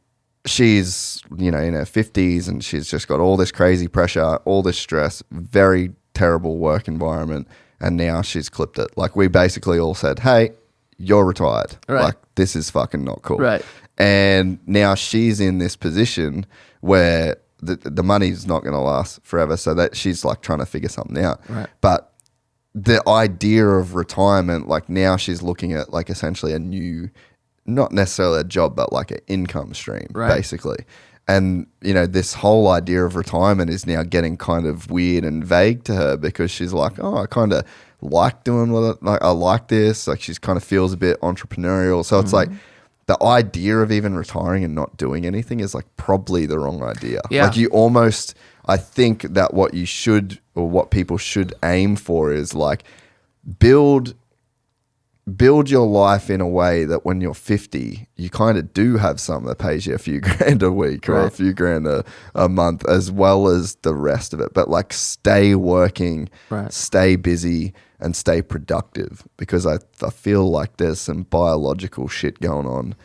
Speaker 2: she's, in her 50s, and she's just got all this crazy pressure, all this stress, very terrible work environment. And now she's clipped it. Like, we basically all said, hey, you're retired.
Speaker 1: Right.
Speaker 2: Like, this is fucking not cool.
Speaker 1: Right.
Speaker 2: And now she's in this position where the money's not going to last forever. So that she's like trying to figure something out.
Speaker 1: Right.
Speaker 2: But the idea of retirement, like, now she's looking at like essentially a new, not necessarily a job, but like an income stream, basically. And, this whole idea of retirement is now getting kind of weird and vague to her, because she's like, oh, I kind of like doing I like this. Like she kind of feels a bit entrepreneurial. So it's like the idea of even retiring and not doing anything is like probably the wrong idea.
Speaker 1: Yeah.
Speaker 2: Like you almost, I think that what you should, or what people should aim for is like build your life in a way that when you're 50, you kind of do have something that pays you a few grand a week or a few grand a month, as well as the rest of it. But like stay working, stay busy, and stay productive, because I feel like there's some biological shit going on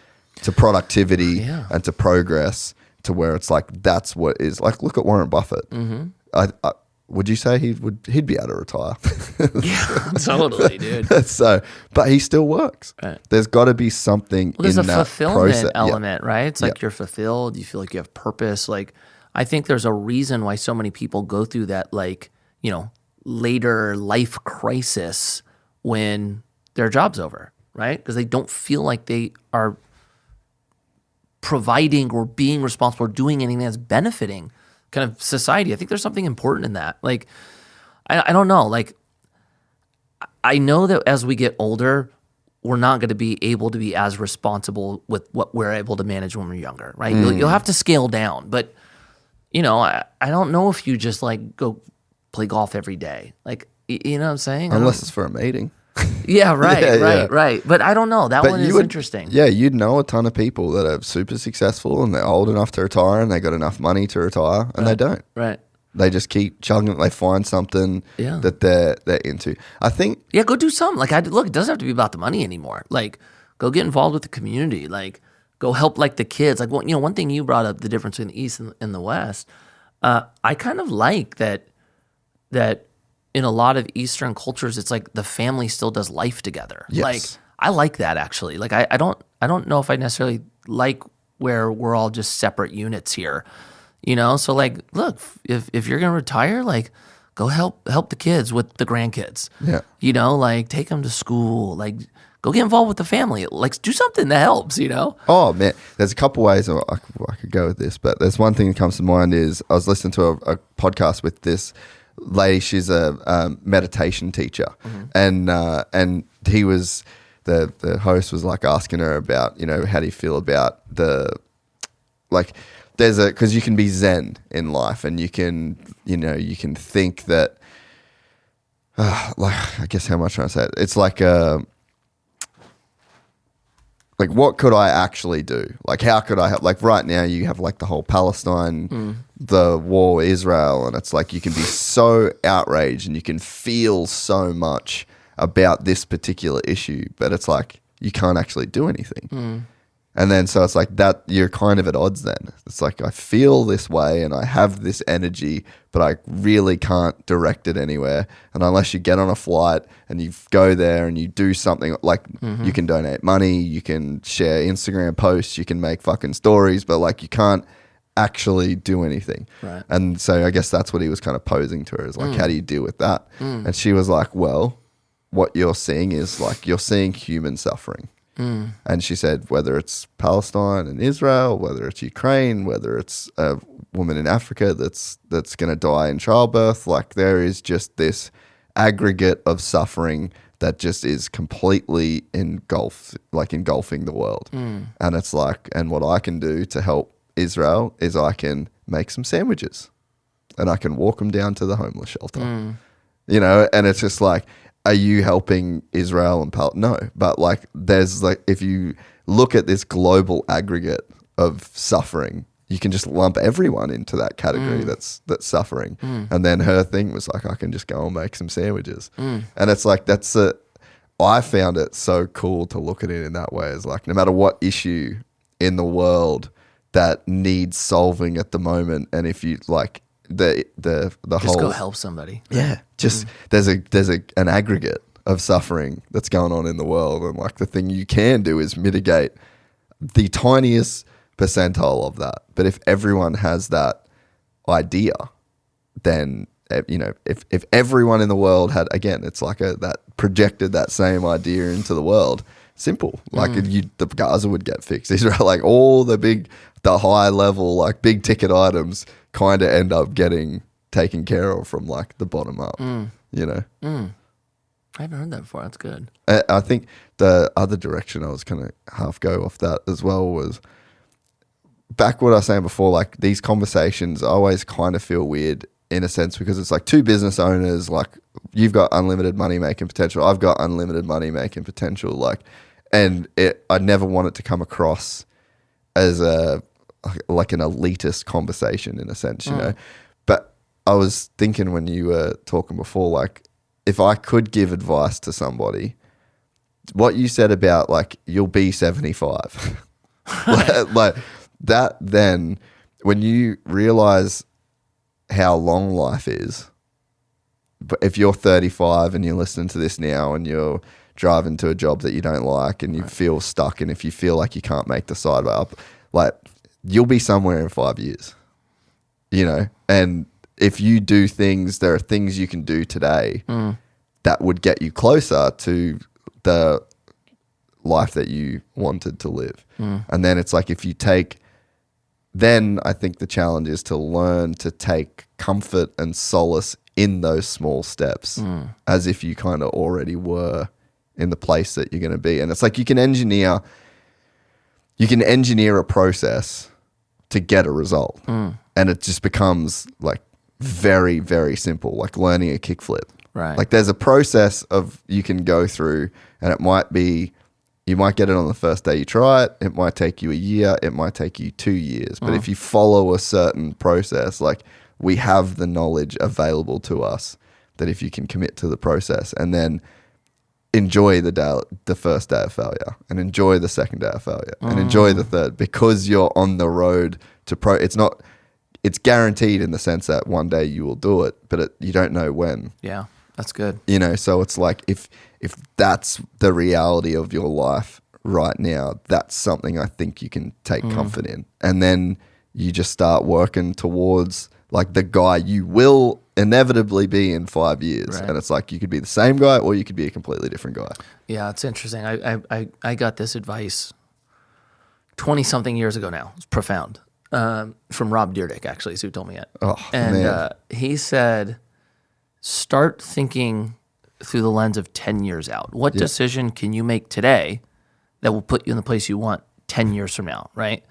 Speaker 2: to productivity and to progress, to where it's like that's what is like. Look at Warren Buffett. Would you say he'd be able to retire?
Speaker 1: Yeah, totally, dude.
Speaker 2: So, but he still works. Right. There's got to be something.
Speaker 1: Well, there's
Speaker 2: in
Speaker 1: a
Speaker 2: that
Speaker 1: fulfillment
Speaker 2: process.
Speaker 1: element, right? It's like you're fulfilled. You feel like you have purpose. Like I think there's a reason why so many people go through that, like, you know, later life crisis when their job's over, right? Because they don't feel like they are providing or being responsible or doing anything that's benefiting kind of society. I think there's something important in that. Like, I don't know. Like, I know that as we get older, we're not going to be able to be as responsible with what we're able to manage when we're younger, right? You'll have to scale down. But, you know, I don't know if you just like go play golf every day. Like, you know what I'm saying?
Speaker 2: Unless it's for a meeting.
Speaker 1: Yeah, right. But I don't know. That one is interesting.
Speaker 2: Yeah, you'd know a ton of people that are super successful and they're old enough to retire and they got enough money to retire, and they don't.
Speaker 1: Right.
Speaker 2: They just keep chugging it. They find something that they're into. I think.
Speaker 1: Yeah, go do something. Like, look, it doesn't have to be about the money anymore. Like, go get involved with the community. Like, go help like the kids. Like, you know, one thing you brought up, the difference between the East and the West. I kind of like that in a lot of Eastern cultures, it's like the family still does life together.
Speaker 2: Yes.
Speaker 1: Like, I like that actually. Like, I don't know if I necessarily like where we're all just separate units here, you know? So like, look, if you're going to retire, like, go help the kids with the grandkids. Yeah. You know, like, take them to school, like, go get involved with the family. Like, do something that helps, you know?
Speaker 2: Oh, man. There's a couple ways I could go with this, but there's one thing that comes to mind is I was listening to a podcast with this lady. She's a meditation teacher, and he was the host was like asking her about, you know, how do you feel about the, like, there's because you can be zen in life, and you can think that like, I guess how am I trying to say it? It's like what could I actually do? Like, how could I help? Like, right now you have like the whole Palestine, the war, Israel, and it's like you can be so outraged and you can feel so much about this particular issue, but it's like you can't actually do anything. And then so it's like that you're kind of at odds then. It's like I feel this way and I have this energy, but I really can't direct it anywhere. And unless you get on a flight and you go there and you do something like you can donate money, you can share Instagram posts, you can make fucking stories, but like you can't actually do anything. Right. And so I guess that's what he was kind of posing to her, is like, how do you deal with that? And she was like, well, what you're seeing is like you're seeing human suffering. And she said, whether it's Palestine and Israel, whether it's Ukraine, whether it's a woman in Africa that's going to die in childbirth, like there is just this aggregate of suffering that just is completely engulfing the world. And it's like, and what I can do to help Israel is I can make some sandwiches and I can walk them down to the homeless shelter, you know, and it's just like, are you helping Israel and No, but like there's like, if you look at this global aggregate of suffering, you can just lump everyone into that category that's suffering. And then her thing was like, I can just go and make some sandwiches. And it's like, I found it so cool to look at it in that way. It's like, no matter what issue in the world that needs solving at the moment, and if you like, the
Speaker 1: just
Speaker 2: whole,
Speaker 1: go help somebody.
Speaker 2: Yeah, just there's an aggregate of suffering that's going on in the world, and like the thing you can do is mitigate the tiniest percentile of that. But if everyone has that idea, then you know, if everyone in the world had, again, it's like that projected that same idea into the world. Simple, like the Gaza would get fixed. Israel, like all the high level, like big ticket items kind of end up getting taken care of from like the bottom up, you know?
Speaker 1: I haven't heard that before. That's good.
Speaker 2: I think the other direction I was going to half go off that as well was back what I was saying before, like these conversations always kind of feel weird in a sense because it's like two business owners, like you've got unlimited money making potential. I've got unlimited money making potential. Like, and I never want it to come across as like an elitist conversation in a sense, you know. But I was thinking when you were talking before, like if I could give advice to somebody, what you said about like you'll be 75, like that. Then when you realize how long life is, but if you're 35 and you're listening to this now and you're driving to a job that you don't like and you feel stuck, and if you feel like you can't make the sideway up, like you'll be somewhere in 5 years, you know. And if you do things, there are things you can do today that would get you closer to the life that you wanted to live. And then it's like if you take, then I think the challenge is to learn to take comfort and solace in those small steps as if you kind of already were in the place that you're going to be. And it's like you can engineer a process to get a result. And it just becomes like very, very simple, like learning a kickflip.
Speaker 1: Right.
Speaker 2: Like there's a process of you can go through, and it might be, you might get it on the first day you try it. It might take you a year. It might take you 2 years. But if you follow a certain process, like we have the knowledge available to us that if you can commit to the process and then enjoy the first day of failure and enjoy the second day of failure and enjoy the third, because you're on the road to it's guaranteed in the sense that one day you will do it, but you don't know when.
Speaker 1: Yeah, that's good.
Speaker 2: You know, so it's like if that's the reality of your life right now, that's something I think you can take comfort in. And then you just start working towards like the guy you will inevitably be in 5 years. Right. And it's like you could be the same guy or you could be a completely different guy.
Speaker 1: Yeah, it's interesting. I got this advice 20-something years ago now. It's profound. From Rob Dyrdek, actually, is who told me it.
Speaker 2: Oh, man.
Speaker 1: He said, start thinking through the lens of 10 years out. What decision can you make today that will put you in the place you want 10 years from now, right?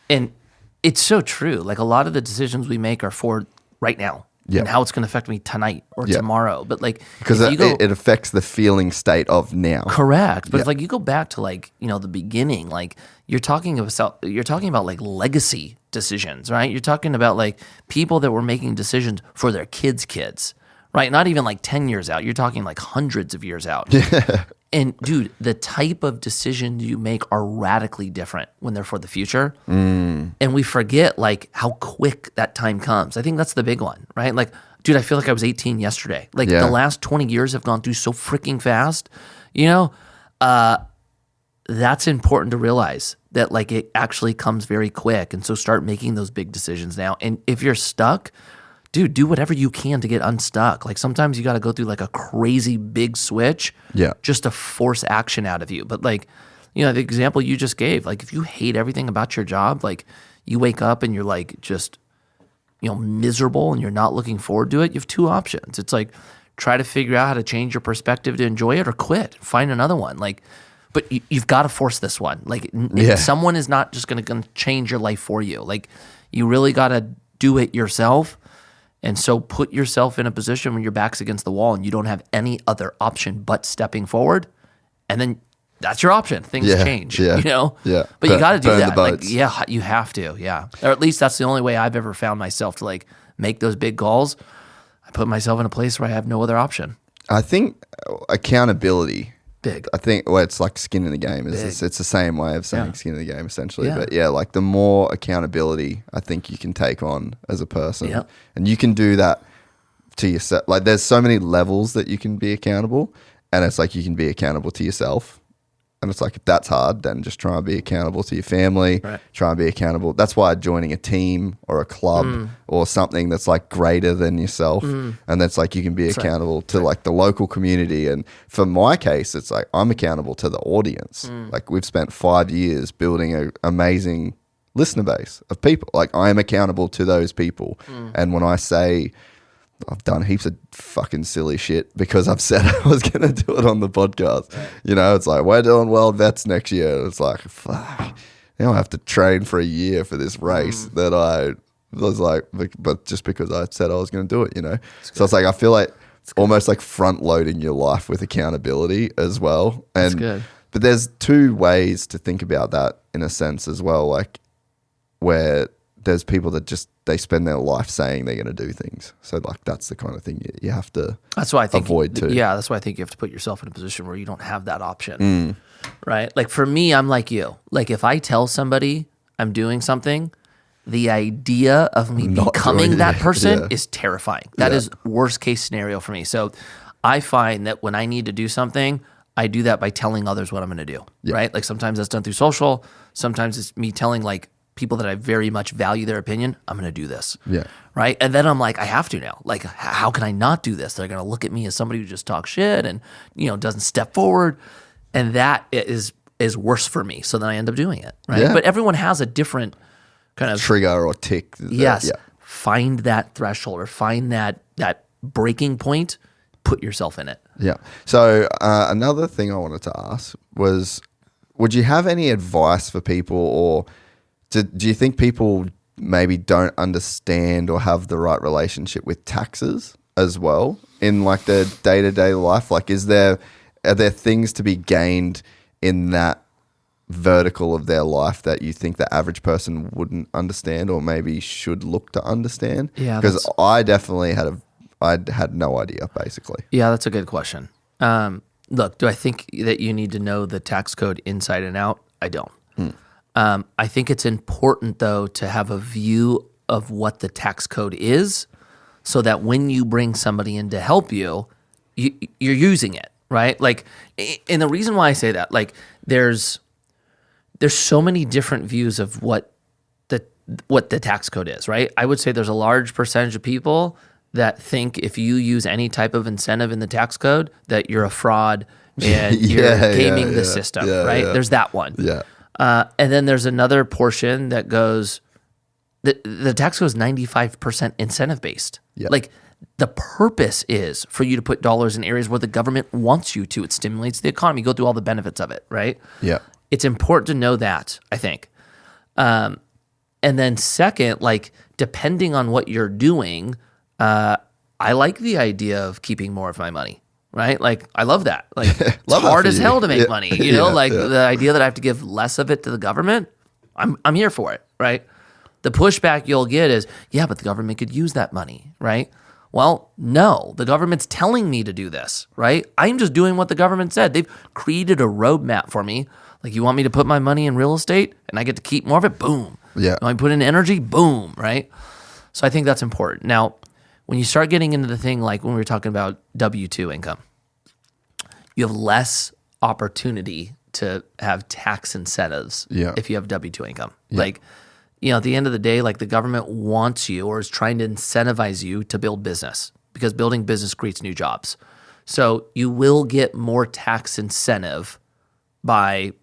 Speaker 1: And it's so true. Like a lot of the decisions we make are for right now and how it's going to affect me tonight or tomorrow. But like,
Speaker 2: because it affects the feeling state of now.
Speaker 1: Correct. But if like you go back to like, you know, the beginning, like you're talking about like legacy decisions, right? You're talking about like people that were making decisions for their kids, right? Not even like 10 years out. You're talking like hundreds of years out. Yeah. And dude, the type of decisions you make are radically different when they're for the future. And we forget like how quick that time comes. I think that's the big one, right? Like, dude, I feel like I was 18 yesterday. Like the last 20 years have gone through so freaking fast, you know? That's important to realize that like it actually comes very quick. And so start making those big decisions now. And if you're stuck, dude, do whatever you can to get unstuck. Like sometimes you got to go through like a crazy big switch just to force action out of you. But like, you know, the example you just gave, like if you hate everything about your job, like you wake up and you're like just, you know, miserable and you're not looking forward to it, you have two options. It's like try to figure out how to change your perspective to enjoy it or quit, find another one. Like, but you've got to force this one. Like someone is not just going to change your life for you. Like you really got to do it yourself. And so put yourself in a position when your back's against the wall and you don't have any other option but stepping forward. And then that's your option. Things change, you know? Yeah. But you got to do that. Like, you have to, Or at least that's the only way I've ever found myself to like make those big calls. I put myself in a place where I have no other option.
Speaker 2: I think accountability.
Speaker 1: Big.
Speaker 2: I think it's like skin in the game. It's the same way of saying skin in the game essentially. Yeah. But like the more accountability I think you can take on as a person, and you can do that to yourself. Like there's so many levels that you can be accountable, and it's like you can be accountable to yourself. And it's like, if that's hard, then just try and be accountable to your family. Right. Try and be accountable. That's why joining a team or a club or something that's like greater than yourself. And that's like you can be accountable to like the local community. And for my case, it's like I'm accountable to the audience. Like we've spent 5 years building an amazing listener base of people. Like I am accountable to those people. And when I say I've done heaps of fucking silly shit because I've said I was going to do it on the podcast. Right. You know, it's like, we're doing World Vets next year. It's like, fuck, now I have to train for a year for this race that I was like, but just because I said I was going to do it, you know? So it's like, I feel like almost like front loading your life with accountability as well. And,
Speaker 1: that's good.
Speaker 2: But there's two ways to think about that in a sense as well, like where there's people that just, they spend their life saying they're going to do things. So like that's the kind of thing you have to avoid too.
Speaker 1: Yeah, that's why I think you have to put yourself in a position where you don't have that option, right? Like for me, I'm like you. Like if I tell somebody I'm doing something, the idea of me becoming that person is terrifying. That is worst case scenario for me. So I find that when I need to do something, I do that by telling others what I'm going to do, right? Like sometimes that's done through social. Sometimes it's me telling like people that I very much value their opinion, I'm going to do this, right? And then I'm like, I have to now. Like, how can I not do this? They're going to look at me as somebody who just talks shit and, you know, doesn't step forward. And that is worse for me. So then I end up doing it, right? But everyone has a different kind of
Speaker 2: trigger or tick.
Speaker 1: Yes. Find that threshold or find that breaking point, put yourself in it.
Speaker 2: Yeah. So another thing I wanted to ask was, would you have any advice for people, or do you think people maybe don't understand or have the right relationship with taxes as well in like their day-to-day life? Like are there things to be gained in that vertical of their life that you think the average person wouldn't understand or maybe should look to understand?
Speaker 1: Yeah.
Speaker 2: Because I definitely I had no idea, basically.
Speaker 1: Yeah, that's a good question. Look, do I think that you need to know the tax code inside and out? I don't. I think it's important, though, to have a view of what the tax code is so that when you bring somebody in to help you're using it, right? Like, and the reason why I say that, like, there's so many different views of what the tax code is, right? I would say there's a large percentage of people that think if you use any type of incentive in the tax code that you're a fraud and you're gaming the system, right? There's that one.
Speaker 2: Yeah.
Speaker 1: And then there's another portion that goes, the tax code is 95% incentive based.
Speaker 2: Yeah.
Speaker 1: Like the purpose is for you to put dollars in areas where the government wants you to. It stimulates the economy. Go through all the benefits of it, right?
Speaker 2: Yeah.
Speaker 1: It's important to know that, I think. And then second, like depending on what you're doing, I like the idea of keeping more of my money, right? Like I love that. Like it's hard as hell to make money, you know, the idea that I have to give less of it to the government, I'm here for it, right? The pushback you'll get is, yeah, but the government could use that money, right? Well, no, the government's telling me to do this, right? I'm just doing what the government said. They've created a roadmap for me. Like, you want me to put my money in real estate and I get to keep more of it? Boom.
Speaker 2: Yeah.
Speaker 1: You want me to put in energy? Boom, right? So I think that's important. Now, when you start getting into the thing like when we were talking about W-2 income, you have less opportunity to have tax incentives if you have W-2 income. Yeah. Like, you know, at the end of the day, like the government wants you or is trying to incentivize you to build business because building business creates new jobs. So you will get more tax incentive by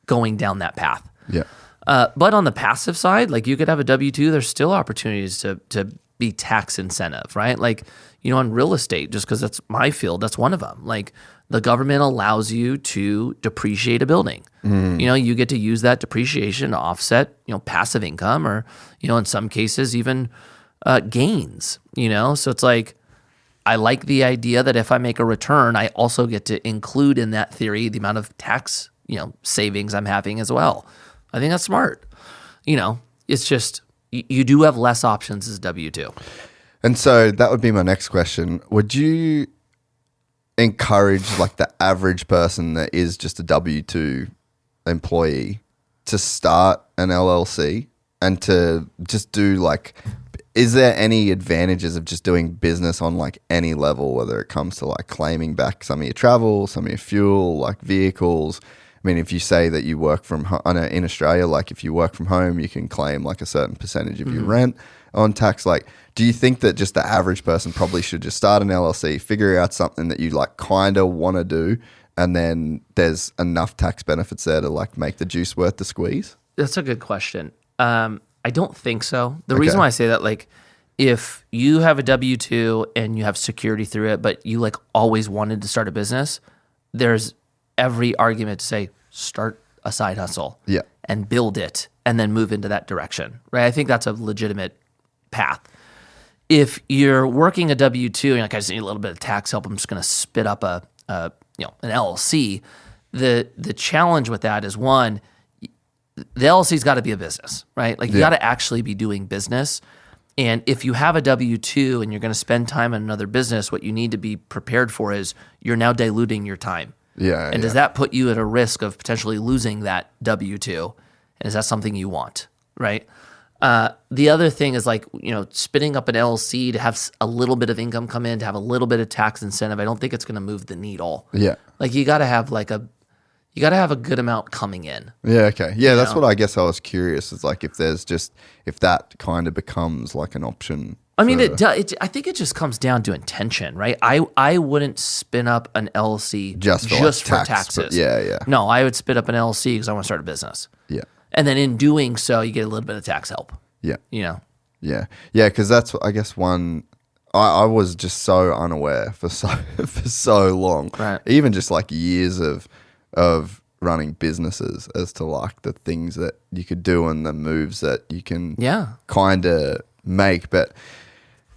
Speaker 1: going down that path.
Speaker 2: Yeah.
Speaker 1: But on the passive side, like you could have a W-2, there's still opportunities to be tax incentive, right? Like, you know, in real estate, just because that's my field, that's one of them. Like the government allows you to depreciate a building. You know, you get to use that depreciation to offset, you know, passive income or, you know, in some cases even gains, you know? So it's like, I like the idea that if I make a return, I also get to include in that theory the amount of tax, you know, savings I'm having as well. I think that's smart. You know, it's just, you do have less options as W-2.
Speaker 2: And so that would be my next question. Would you encourage like the average person that is just a W-2 employee to start an LLC and to just do like, is there any advantages of just doing business on like any level, whether it comes to like claiming back some of your travel, some of your fuel, like vehicles? I mean, if you say that you work from home, in Australia, like if you work from home, you can claim like a certain percentage of your rent on tax. Like, do you think that just the average person probably should just start an LLC, figure out something that you like kind of want to do, and then there's enough tax benefits there to like make the juice worth the squeeze?
Speaker 1: That's a good question. I don't think so. The reason why I say that, like, if you have a W-2 and you have security through it, but you like always wanted to start a business, there's every argument to say, start a side hustle and build it and then move into that direction, right? I think that's a legitimate path. If you're working a W-2 and you're like, I just need a little bit of tax help, I'm just going to spit up an LLC. The challenge with that is, one, the LLC's got to be a business, right? Like you got to actually be doing business. And if you have a W-2 and you're going to spend time in another business, what you need to be prepared for is you're now diluting your time.
Speaker 2: Yeah.
Speaker 1: And does that put you at a risk of potentially losing that W-2? And is that something you want, right? The other thing is like, spinning up an LLC to have a little bit of income come in, to have a little bit of tax incentive. I don't think it's going to move the needle.
Speaker 2: Yeah.
Speaker 1: Like you got to have you got to have a good amount coming in.
Speaker 2: Yeah. Okay. Yeah. That's what I guess I was curious. It's like if that kind of becomes like an option.
Speaker 1: I mean, I think it just comes down to intention, right? I wouldn't spin up an LLC just for taxes.
Speaker 2: Yeah.
Speaker 1: No, I would spin up an LLC because I want to start a business.
Speaker 2: Yeah.
Speaker 1: And then in doing so, you get a little bit of tax help.
Speaker 2: Yeah.
Speaker 1: Yeah.
Speaker 2: Yeah. Because that's, I guess, one. I was just so unaware for so long.
Speaker 1: Right.
Speaker 2: Even just like years of running businesses as to like the things that you could do and the moves that you can kind of make. But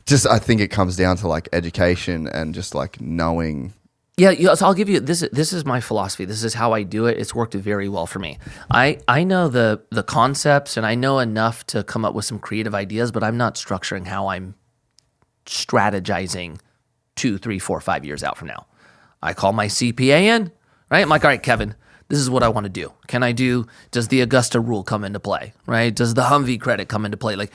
Speaker 2: just I think it comes down to like education and just like knowing.
Speaker 1: Yeah, so I'll give you this. This is my philosophy. This is how I do it. It's worked very well for me. I know the concepts and I know enough to come up with some creative ideas, but I'm not structuring how I'm strategizing 2, 3, 4, 5 years out from now. I call my CPA in, right? I'm like, all right, Kevin, this is what I want to do. Does the Augusta rule come into play, right? Does the Humvee credit come into play? Like,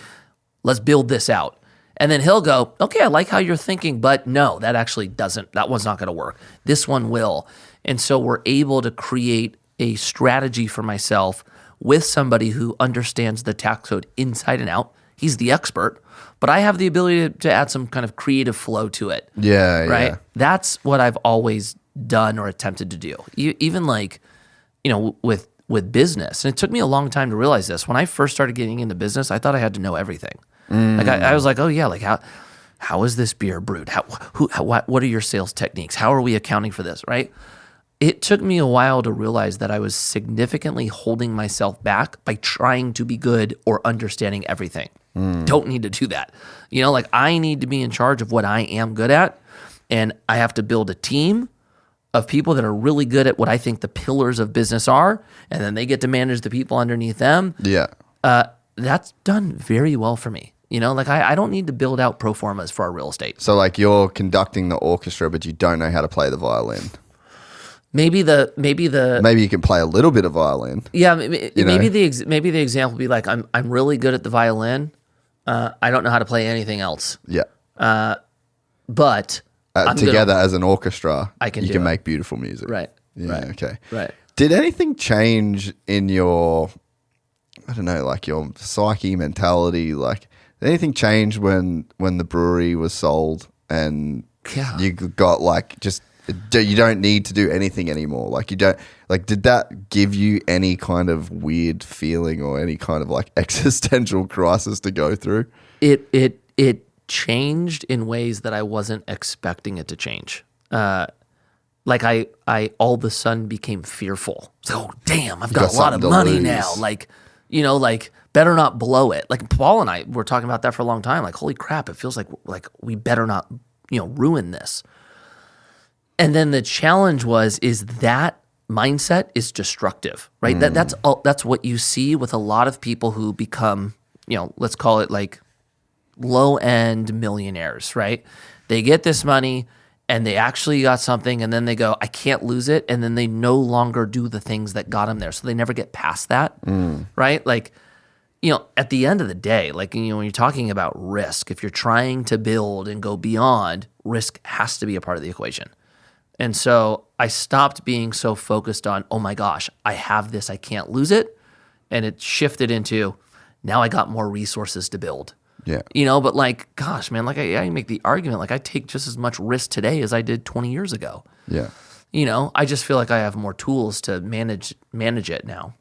Speaker 1: let's build this out. And then he'll go, okay, I like how you're thinking, but no, that actually doesn't, that one's not going to work. This one will. And so we're able to create a strategy for myself with somebody who understands the tax code inside and out. He's the expert, but I have the ability to add some kind of creative flow to it.
Speaker 2: Yeah,
Speaker 1: right?
Speaker 2: yeah.
Speaker 1: That's what I've always done or attempted to do. Even like, with business. And it took me a long time to realize this. When I first started getting into business, I thought I had to know everything. Like I was like, oh yeah, like how is this beer brewed? What are your sales techniques? How are we accounting for this, right? It took me a while to realize that I was significantly holding myself back by trying to be good or understanding everything. Don't need to do that. Like I need to be in charge of what I am good at, and I have to build a team of people that are really good at what I think the pillars of business are, and then they get to manage the people underneath them.
Speaker 2: Yeah.
Speaker 1: That's done very well for me. Like I don't need to build out pro formas for our real estate.
Speaker 2: So like you're conducting the orchestra, but you don't know how to play the violin. Maybe
Speaker 1: you
Speaker 2: can play a little bit of violin.
Speaker 1: Yeah, maybe the example would be like I'm really good at the violin. I don't know how to play anything else.
Speaker 2: Yeah.
Speaker 1: But
Speaker 2: together as an orchestra,
Speaker 1: you
Speaker 2: can make beautiful music.
Speaker 1: Right.
Speaker 2: Yeah.
Speaker 1: Right.
Speaker 2: Okay.
Speaker 1: Right.
Speaker 2: Did anything change in your, I don't know, like your psyche mentality? Like, did anything change when the brewery was sold and you got like just you don't need to do anything anymore? Like you don't like. Did that give you any kind of weird feeling or any kind of like existential crisis to go through?
Speaker 1: It changed in ways that I wasn't expecting it to change. Like I all of a sudden became fearful. So, damn, I've got a lot of money now. Like, better not blow it. Like Paul and I were talking about that for a long time. Like, holy crap, it feels like we better not, ruin this. And then the challenge is that mindset is destructive, right? That's what you see with a lot of people who become, let's call it like low-end millionaires, right? They get this money and they actually got something and then they go, I can't lose it. And then they no longer do the things that got them there. So they never get past that, right? Like, at the end of the day, like, when you're talking about risk, if you're trying to build and go beyond, risk has to be a part of the equation. And so I stopped being so focused on, oh my gosh, I have this, I can't lose it. And it shifted into, now I got more resources to build.
Speaker 2: Yeah.
Speaker 1: But like, gosh, man, like I make the argument, like I take just as much risk today as I did 20 years ago.
Speaker 2: Yeah.
Speaker 1: I just feel like I have more tools to manage it now.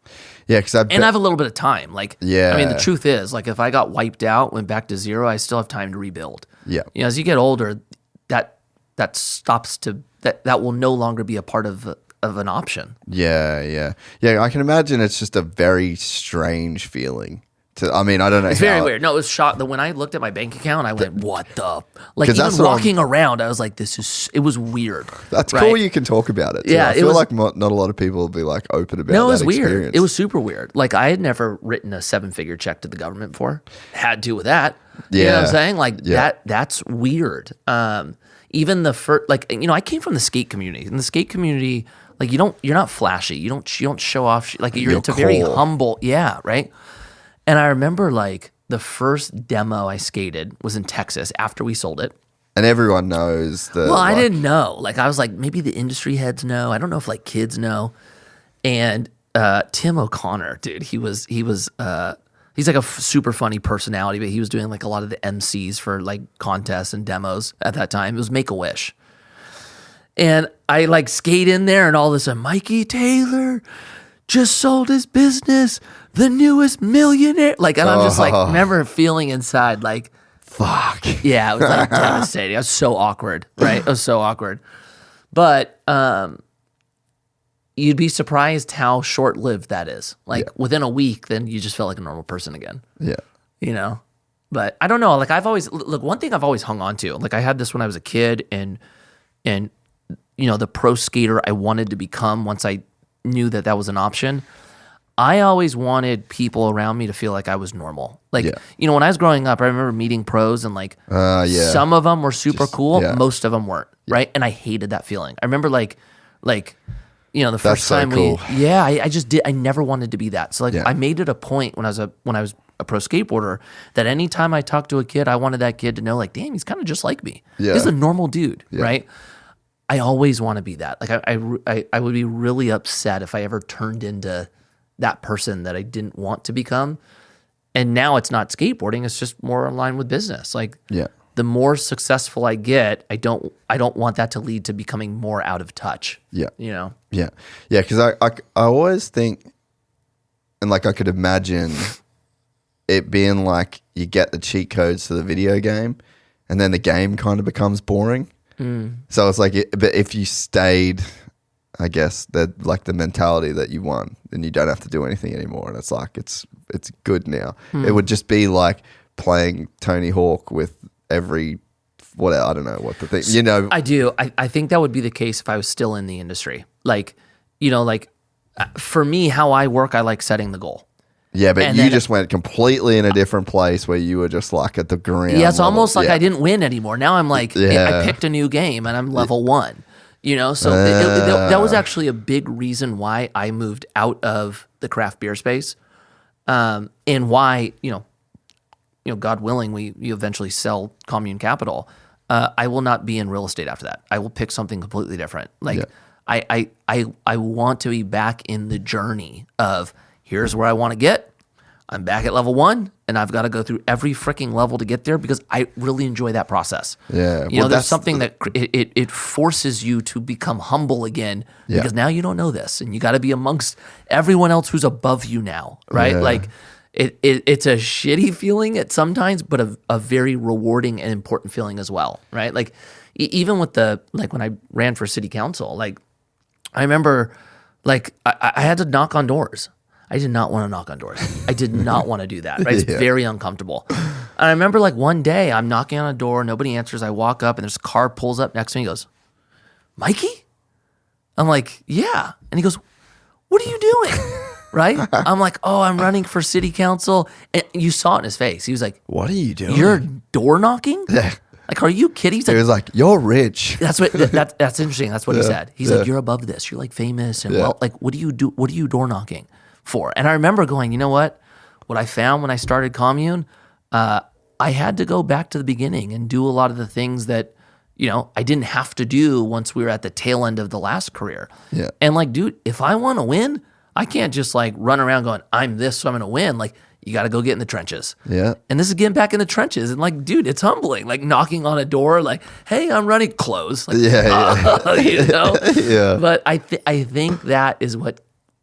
Speaker 2: Yeah, because
Speaker 1: and I have a little bit of time. Like,
Speaker 2: yeah.
Speaker 1: I mean, the truth is, like, if I got wiped out, went back to zero, I still have time to rebuild.
Speaker 2: Yeah.
Speaker 1: As you get older, that stops that will no longer be a part of an option.
Speaker 2: Yeah. I can imagine it's just a very strange feeling. I don't know.
Speaker 1: It's very weird. No, it was shocked that when I looked at my bank account, I went, "What the?" Like, even walking around, I was like, it was weird.
Speaker 2: That's cool. You can talk about it. Too.
Speaker 1: Yeah,
Speaker 2: I feel like not a lot of people will be like open about. No, it was
Speaker 1: weird. It was super weird. Like, I had never written a 7-figure check to the government before. Had to with that. Yeah, you know what I'm saying? Like that's weird. Even the first, like, I came from the skate community. In the skate community, like, you're not flashy. You don't show off. Like, it's a very humble. Yeah, right. And I remember, like, the first demo I skated was in Texas after we sold it.
Speaker 2: And everyone knows that.
Speaker 1: Well, I didn't know. Like, I was like, maybe the industry heads know. I don't know if, like, kids know. And Tim O'Connor, dude, he's like a super funny personality, but he was doing, like, a lot of the MCs for, like, contests and demos at that time. It was Make-A-Wish. And I, like, skate in there, and all of a sudden, Mikey Taylor just sold his business, the newest millionaire. Like, and I'm just like, remember feeling inside like,
Speaker 2: fuck.
Speaker 1: Yeah, it was like devastating. I was so awkward, right? It was so awkward. But you'd be surprised how short-lived that is. Like, within a week, then you just feel like a normal person again.
Speaker 2: Yeah.
Speaker 1: But I don't know. Like, one thing I've always hung on to, like, I had this when I was a kid, and the pro skater I wanted to become once I knew that was an option. I always wanted people around me to feel like I was normal. Like, when I was growing up, I remember meeting pros and like, some of them were super cool. Most of them weren't. Right. And I hated that feeling. I remember like, the first time I never wanted to be that. So like, I made it a point when I was a pro skateboarder that anytime I talked to a kid, I wanted that kid to know, like, damn, he's kind of just like me. He's a normal dude. Right. I always want to be that. Like, I would be really upset if I ever turned into that person that I didn't want to become. And now it's not skateboarding; it's just more in line with business. Like, the more successful I get, I don't want that to lead to becoming more out of touch.
Speaker 2: Yeah. Because I always think, and like I could imagine it being like you get the cheat codes to the video game, and then the game kind of becomes boring. So it's like, but if you stayed, I guess that like the mentality that you won, then you don't have to do anything anymore, and it's like it's good now. It would just be like playing Tony Hawk with every I don't know what the thing.
Speaker 1: I do. I think that would be the case if I was still in the industry. Like, for me, how I work, I like setting the goal.
Speaker 2: Yeah, but you just went completely in a different place where you were just like at the ground.
Speaker 1: Yeah, it's almost like I didn't win anymore. Now I'm like, I picked a new game and I'm level 1. So that was actually a big reason why I moved out of the craft beer space, and why God willing, we eventually sell Commune Capital. I will not be in real estate after that. I will pick something completely different. Like, I want to be back in the journey of, here's where I want to get. I'm back at level 1, and I've got to go through every freaking level to get there because I really enjoy that process.
Speaker 2: Yeah,
Speaker 1: there's something that it forces you to become humble again because now you don't know this, and you got to be amongst everyone else who's above you now, right? Yeah. Like, it's a shitty feeling at sometimes, but a very rewarding and important feeling as well, right? Like, even with when I ran for city council, like, I remember, like, I had to knock on doors. I did not want to knock on doors. I did not want to do that. Right? It's very uncomfortable. And I remember, like, one day I'm knocking on a door, nobody answers. I walk up and there's a car pulls up next to me. He goes, "Mikey?" I'm like, "Yeah." And he goes, "What are you doing?" Right? I'm like, "Oh, I'm running for city council." And you saw it in his face. He was like,
Speaker 2: "What are you doing?
Speaker 1: You're door knocking?" Like, are you kidding?
Speaker 2: He was like, "You're rich."
Speaker 1: That's interesting. That's what he said. He's like, "You're above this. You're like famous and well, like, what do you do? What are you door knocking for?" And I remember going, you know what I found when I started Commune, I had to go back to the beginning and do a lot of the things that, I didn't have to do once we were at the tail end of the last career. And like, dude, if I want to win, I can't just like run around going, I'm this, so I'm going to win. Like, You got to go get in the trenches.
Speaker 2: Yeah.
Speaker 1: And this is getting back in the trenches. And like, dude, it's humbling. Like knocking on a door, like, hey, I'm running, close. Like, you know?
Speaker 2: Yeah.
Speaker 1: But I think that is what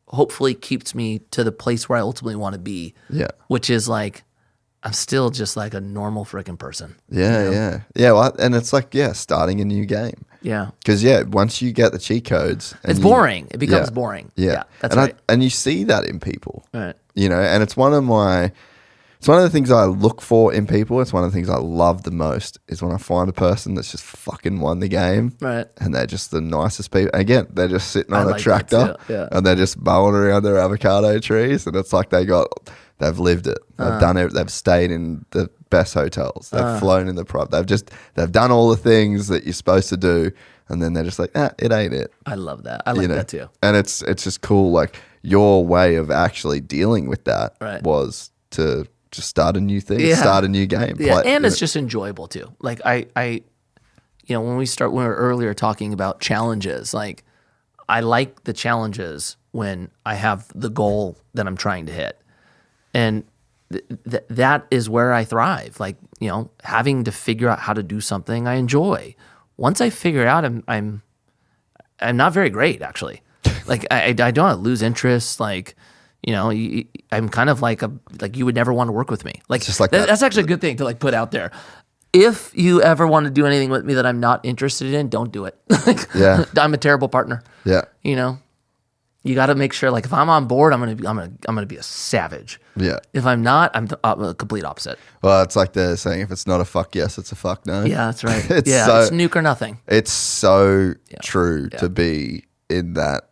Speaker 1: hopefully keeps me to the place where I ultimately want to be.
Speaker 2: Yeah.
Speaker 1: Which is like, I'm still just like a normal freaking person.
Speaker 2: Yeah,
Speaker 1: you know?
Speaker 2: yeah. Yeah, well, and it's like, starting a new game.
Speaker 1: Yeah.
Speaker 2: Because, once you get the cheat codes.
Speaker 1: It's boring. It becomes boring.
Speaker 2: Yeah.
Speaker 1: That's right.
Speaker 2: And you see that in people.
Speaker 1: Right.
Speaker 2: You know, and it's one of the things I look for in people. It's one of the things I love the most is when I find a person that's just fucking won the game.
Speaker 1: Right.
Speaker 2: And they're just the nicest people. And again, they're just sitting on a
Speaker 1: like
Speaker 2: tractor
Speaker 1: that too, yeah.
Speaker 2: and they're just mowing around their avocado trees. And it's like they've lived it. They've done it. They've stayed in the best hotels. They've flown in the private. They've done all the things that you're supposed to do. And then they're just like, it ain't it.
Speaker 1: I love that. I like that too.
Speaker 2: And it's just cool. Like your way of actually dealing with that was to just start a new thing, start a new game.
Speaker 1: Yeah, and it's just enjoyable too. Like I, when we were earlier talking about challenges, like I like the challenges when I have the goal that I'm trying to hit. And that is where I thrive. Like, having to figure out how to do something I enjoy. Once I figure it out, I'm not very great actually. Like I don't lose interest. Like, I'm kind of like you would never want to work with me. Like,
Speaker 2: just like
Speaker 1: that's actually a good thing to like put out there. If you ever want to do anything with me that I'm not interested in, don't do it. I'm a terrible partner.
Speaker 2: Yeah.
Speaker 1: You got to make sure, like, if I'm on board, I'm gonna be a savage.
Speaker 2: Yeah.
Speaker 1: If I'm not, I'm the complete opposite.
Speaker 2: Well, it's like they're saying, if it's not a fuck yes, it's a fuck no.
Speaker 1: Yeah, that's right.
Speaker 2: It's
Speaker 1: nuke or nothing.
Speaker 2: It's so true to be in that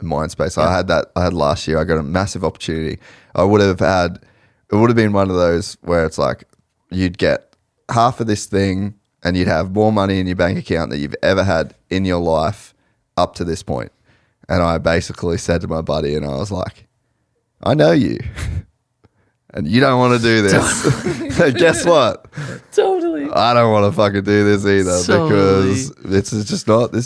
Speaker 2: mind space. I had last year. I got a massive opportunity. It would have been one of those where it's like you'd get half of this thing and you'd have more money in your bank account that you've ever had in your life up to this point. And I basically said to my buddy, and I was like, I know you, and you don't want to do this. Guess what?
Speaker 1: Totally.
Speaker 2: I don't want to fucking do this either because this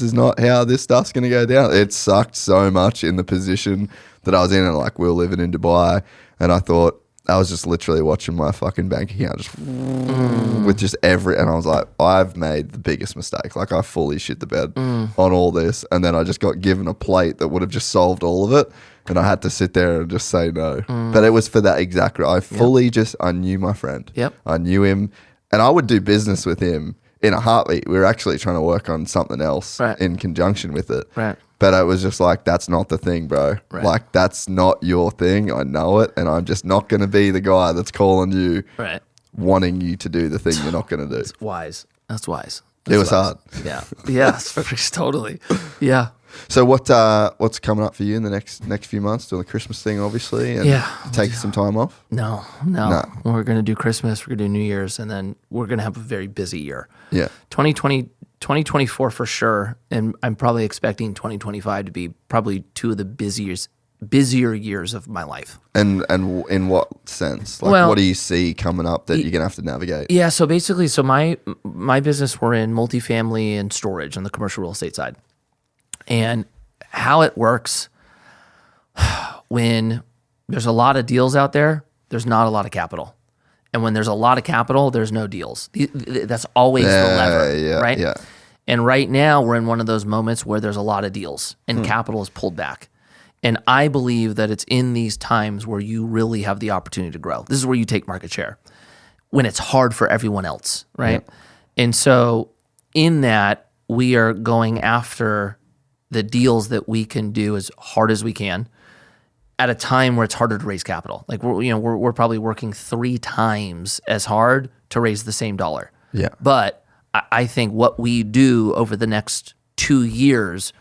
Speaker 2: is not how this stuff's going to go down. It sucked so much in the position that I was in, and like we were living in Dubai, and I thought I was just literally watching my fucking bank account just with just and I was like, I've made the biggest mistake. Like I fully shit the bed on all this. And then I just got given a plate that would have just solved all of it. And I had to sit there and just say no. But it was for that exact I fully I knew my friend.
Speaker 1: Yep.
Speaker 2: I knew him and I would do business with him in a heartbeat. We were actually trying to work on something else in conjunction with it.
Speaker 1: Right.
Speaker 2: But it was just like, that's not the thing, bro.
Speaker 1: Right.
Speaker 2: Like, that's not your thing. I know it. And I'm just not going to be the guy that's calling you, wanting you to do the thing you're not going to do.
Speaker 1: It's wise. That's wise.
Speaker 2: It was hard.
Speaker 1: Yeah. Yeah. Totally. Yeah.
Speaker 2: So what's coming up for you in the next few months? Doing the Christmas thing, obviously, and taking some time off?
Speaker 1: No. We're going to do Christmas. We're going to do New Year's, and then we're going to have a very busy year.
Speaker 2: Yeah.
Speaker 1: 2024 for sure, and I'm probably expecting 2025 to be probably two of the busier years of my life.
Speaker 2: And in what sense? Like, what do you see coming up that you're gonna have to navigate?
Speaker 1: Yeah, so basically, my business, we're in multifamily and storage on the commercial real estate side, and how it works when there's a lot of deals out there, there's not a lot of capital. And when there's a lot of capital, there's no deals. That's always the lever, right?
Speaker 2: Yeah.
Speaker 1: And right now, we're in one of those moments where there's a lot of deals and capital is pulled back. And I believe that it's in these times where you really have the opportunity to grow. This is where you take market share when it's hard for everyone else, right? Yep. And so in that, we are going after the deals that we can do as hard as we can at a time where it's harder to raise capital. Like we're probably working 3 times as hard to raise the same dollar.
Speaker 2: Yeah.
Speaker 1: But I think what we do over the next 2 years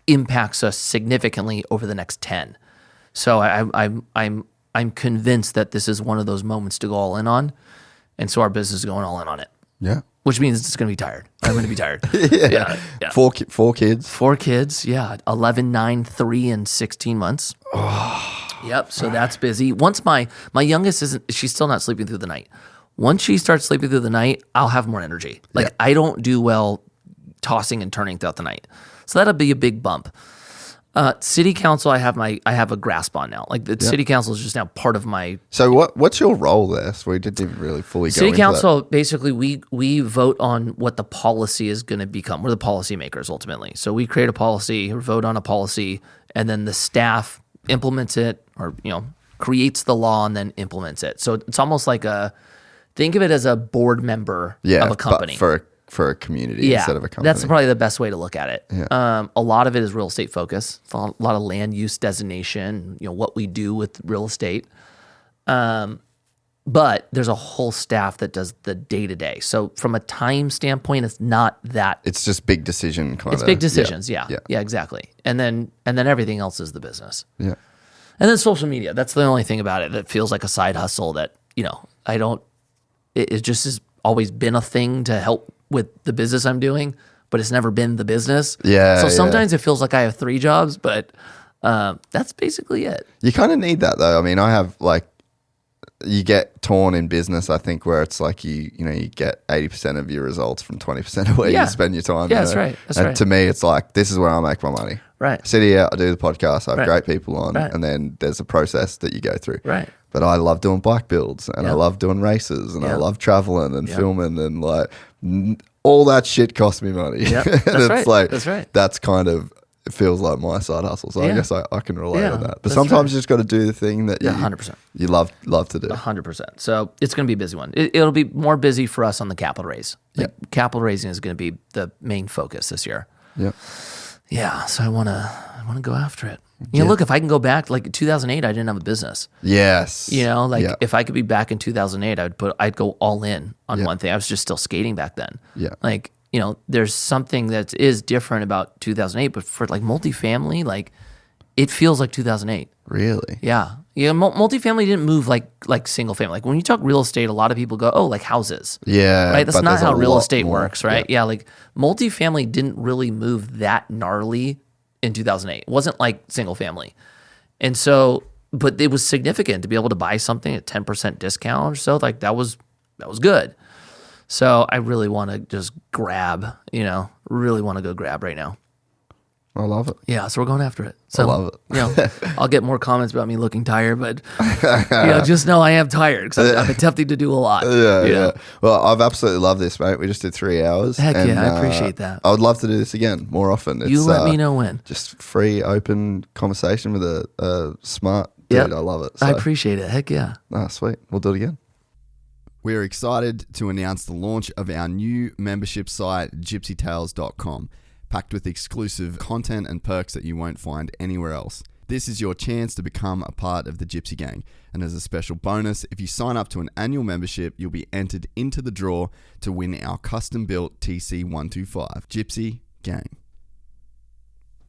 Speaker 1: impacts us significantly over the next 10. So I'm convinced that this is one of those moments to go all in on, and so our business is going all in on it.
Speaker 2: Yeah.
Speaker 1: Which means it's going to be tired. I'm going to be tired.
Speaker 2: Yeah. 4 kids.
Speaker 1: 4 kids. Yeah. 11, 9, 3, and 16 months.
Speaker 2: Oh.
Speaker 1: Yep. So that's busy. Once my youngest she's still not sleeping through the night. Once she starts sleeping through the night, I'll have more energy. I don't do well tossing and turning throughout the night. So that'll be a big bump. City council, I have a grasp on now. Like the city council is just now part of my.
Speaker 2: So what's your role there? So we didn't even really fully go
Speaker 1: City
Speaker 2: into
Speaker 1: council, basically, we vote on what the policy is going to become. We're the policy makers ultimately. So we create a policy, or vote on a policy, and then the staff implements it, or creates the law and then implements it. So it's almost like think of it as a board member of a company.
Speaker 2: But for a community instead of a company.
Speaker 1: That's probably the best way to look at it.
Speaker 2: Yeah.
Speaker 1: A lot of it is real estate focus, a lot of land use designation, what we do with real estate. But there's a whole staff that does the day-to-day. So from a time standpoint, it's not that.
Speaker 2: It's just big decision kind of.
Speaker 1: It's big decisions, yeah, exactly. And then everything else is the business.
Speaker 2: Yeah.
Speaker 1: And then social media. That's the only thing about it that feels like a side hustle that, I don't, it just has always been a thing to help with the business I'm doing, but it's never been the business.
Speaker 2: Yeah.
Speaker 1: So sometimes it feels like I have 3 jobs, but that's basically it.
Speaker 2: You kind of need that though. I mean, I have you get torn in business, I think, where it's like you get 80% of your results from 20% of where you spend your time.
Speaker 1: Yeah, that's right. That's
Speaker 2: and
Speaker 1: right.
Speaker 2: to me, it's like, this is where I make my money.
Speaker 1: Right.
Speaker 2: I sit here, I do the podcast, I have great people on,
Speaker 1: Right.
Speaker 2: and then there's a process that you go through.
Speaker 1: Right.
Speaker 2: But I love doing bike builds, and I love doing races, and I love traveling and filming, and all that shit costs me money.
Speaker 1: Yeah,
Speaker 2: and
Speaker 1: that's right.
Speaker 2: That's right. That's kind of, it feels like my side hustle. So I guess I can relate on that. But
Speaker 1: that's
Speaker 2: sometimes you just got to do the thing that
Speaker 1: 100%.
Speaker 2: you love to do.
Speaker 1: 100%. So it's going to be a busy one. It'll be more busy for us on the capital raise. Capital raising is going to be the main focus this year.
Speaker 2: Yeah.
Speaker 1: Yeah. So I want to go after it. Look, if I can go back, like 2008, I didn't have a business.
Speaker 2: Yes.
Speaker 1: If I could be back in 2008, I'd go all in on one thing. I was just still skating back then.
Speaker 2: Yeah.
Speaker 1: There's something that is different about 2008, but for multifamily, it feels like 2008.
Speaker 2: Really?
Speaker 1: Yeah. Multifamily didn't move like single family. Like when you talk real estate, a lot of people go, oh, like houses.
Speaker 2: Yeah.
Speaker 1: Right? That's not how real estate
Speaker 2: more.
Speaker 1: works, right? Yeah. Multifamily didn't really move that gnarly in 2008. It wasn't like single family. And so, but it was significant to be able to buy something at 10% discount or so. That was good. So I really want to just grab, really want to go grab right now.
Speaker 2: I love it.
Speaker 1: Yeah, so we're going after it. So,
Speaker 2: I love it.
Speaker 1: I'll get more comments about me looking tired, but just know I am tired because I've attempted to do a lot.
Speaker 2: Yeah. Well, I've absolutely loved this, mate. We just did 3 hours.
Speaker 1: Heck yeah, I appreciate that.
Speaker 2: I would love to do this again more often.
Speaker 1: You let me know when.
Speaker 2: Just free, open conversation with a smart dude. I love it. So.
Speaker 1: I appreciate it. Heck yeah.
Speaker 2: Sweet. We'll do it again. We're excited to announce the launch of our new membership site, gypsytales.com. packed with exclusive content and perks that you won't find anywhere else. This is your chance to become a part of the Gypsy Gang. And as a special bonus, if you sign up to an annual membership, you'll be entered into the draw to win our custom-built TC125. Gypsy Gang.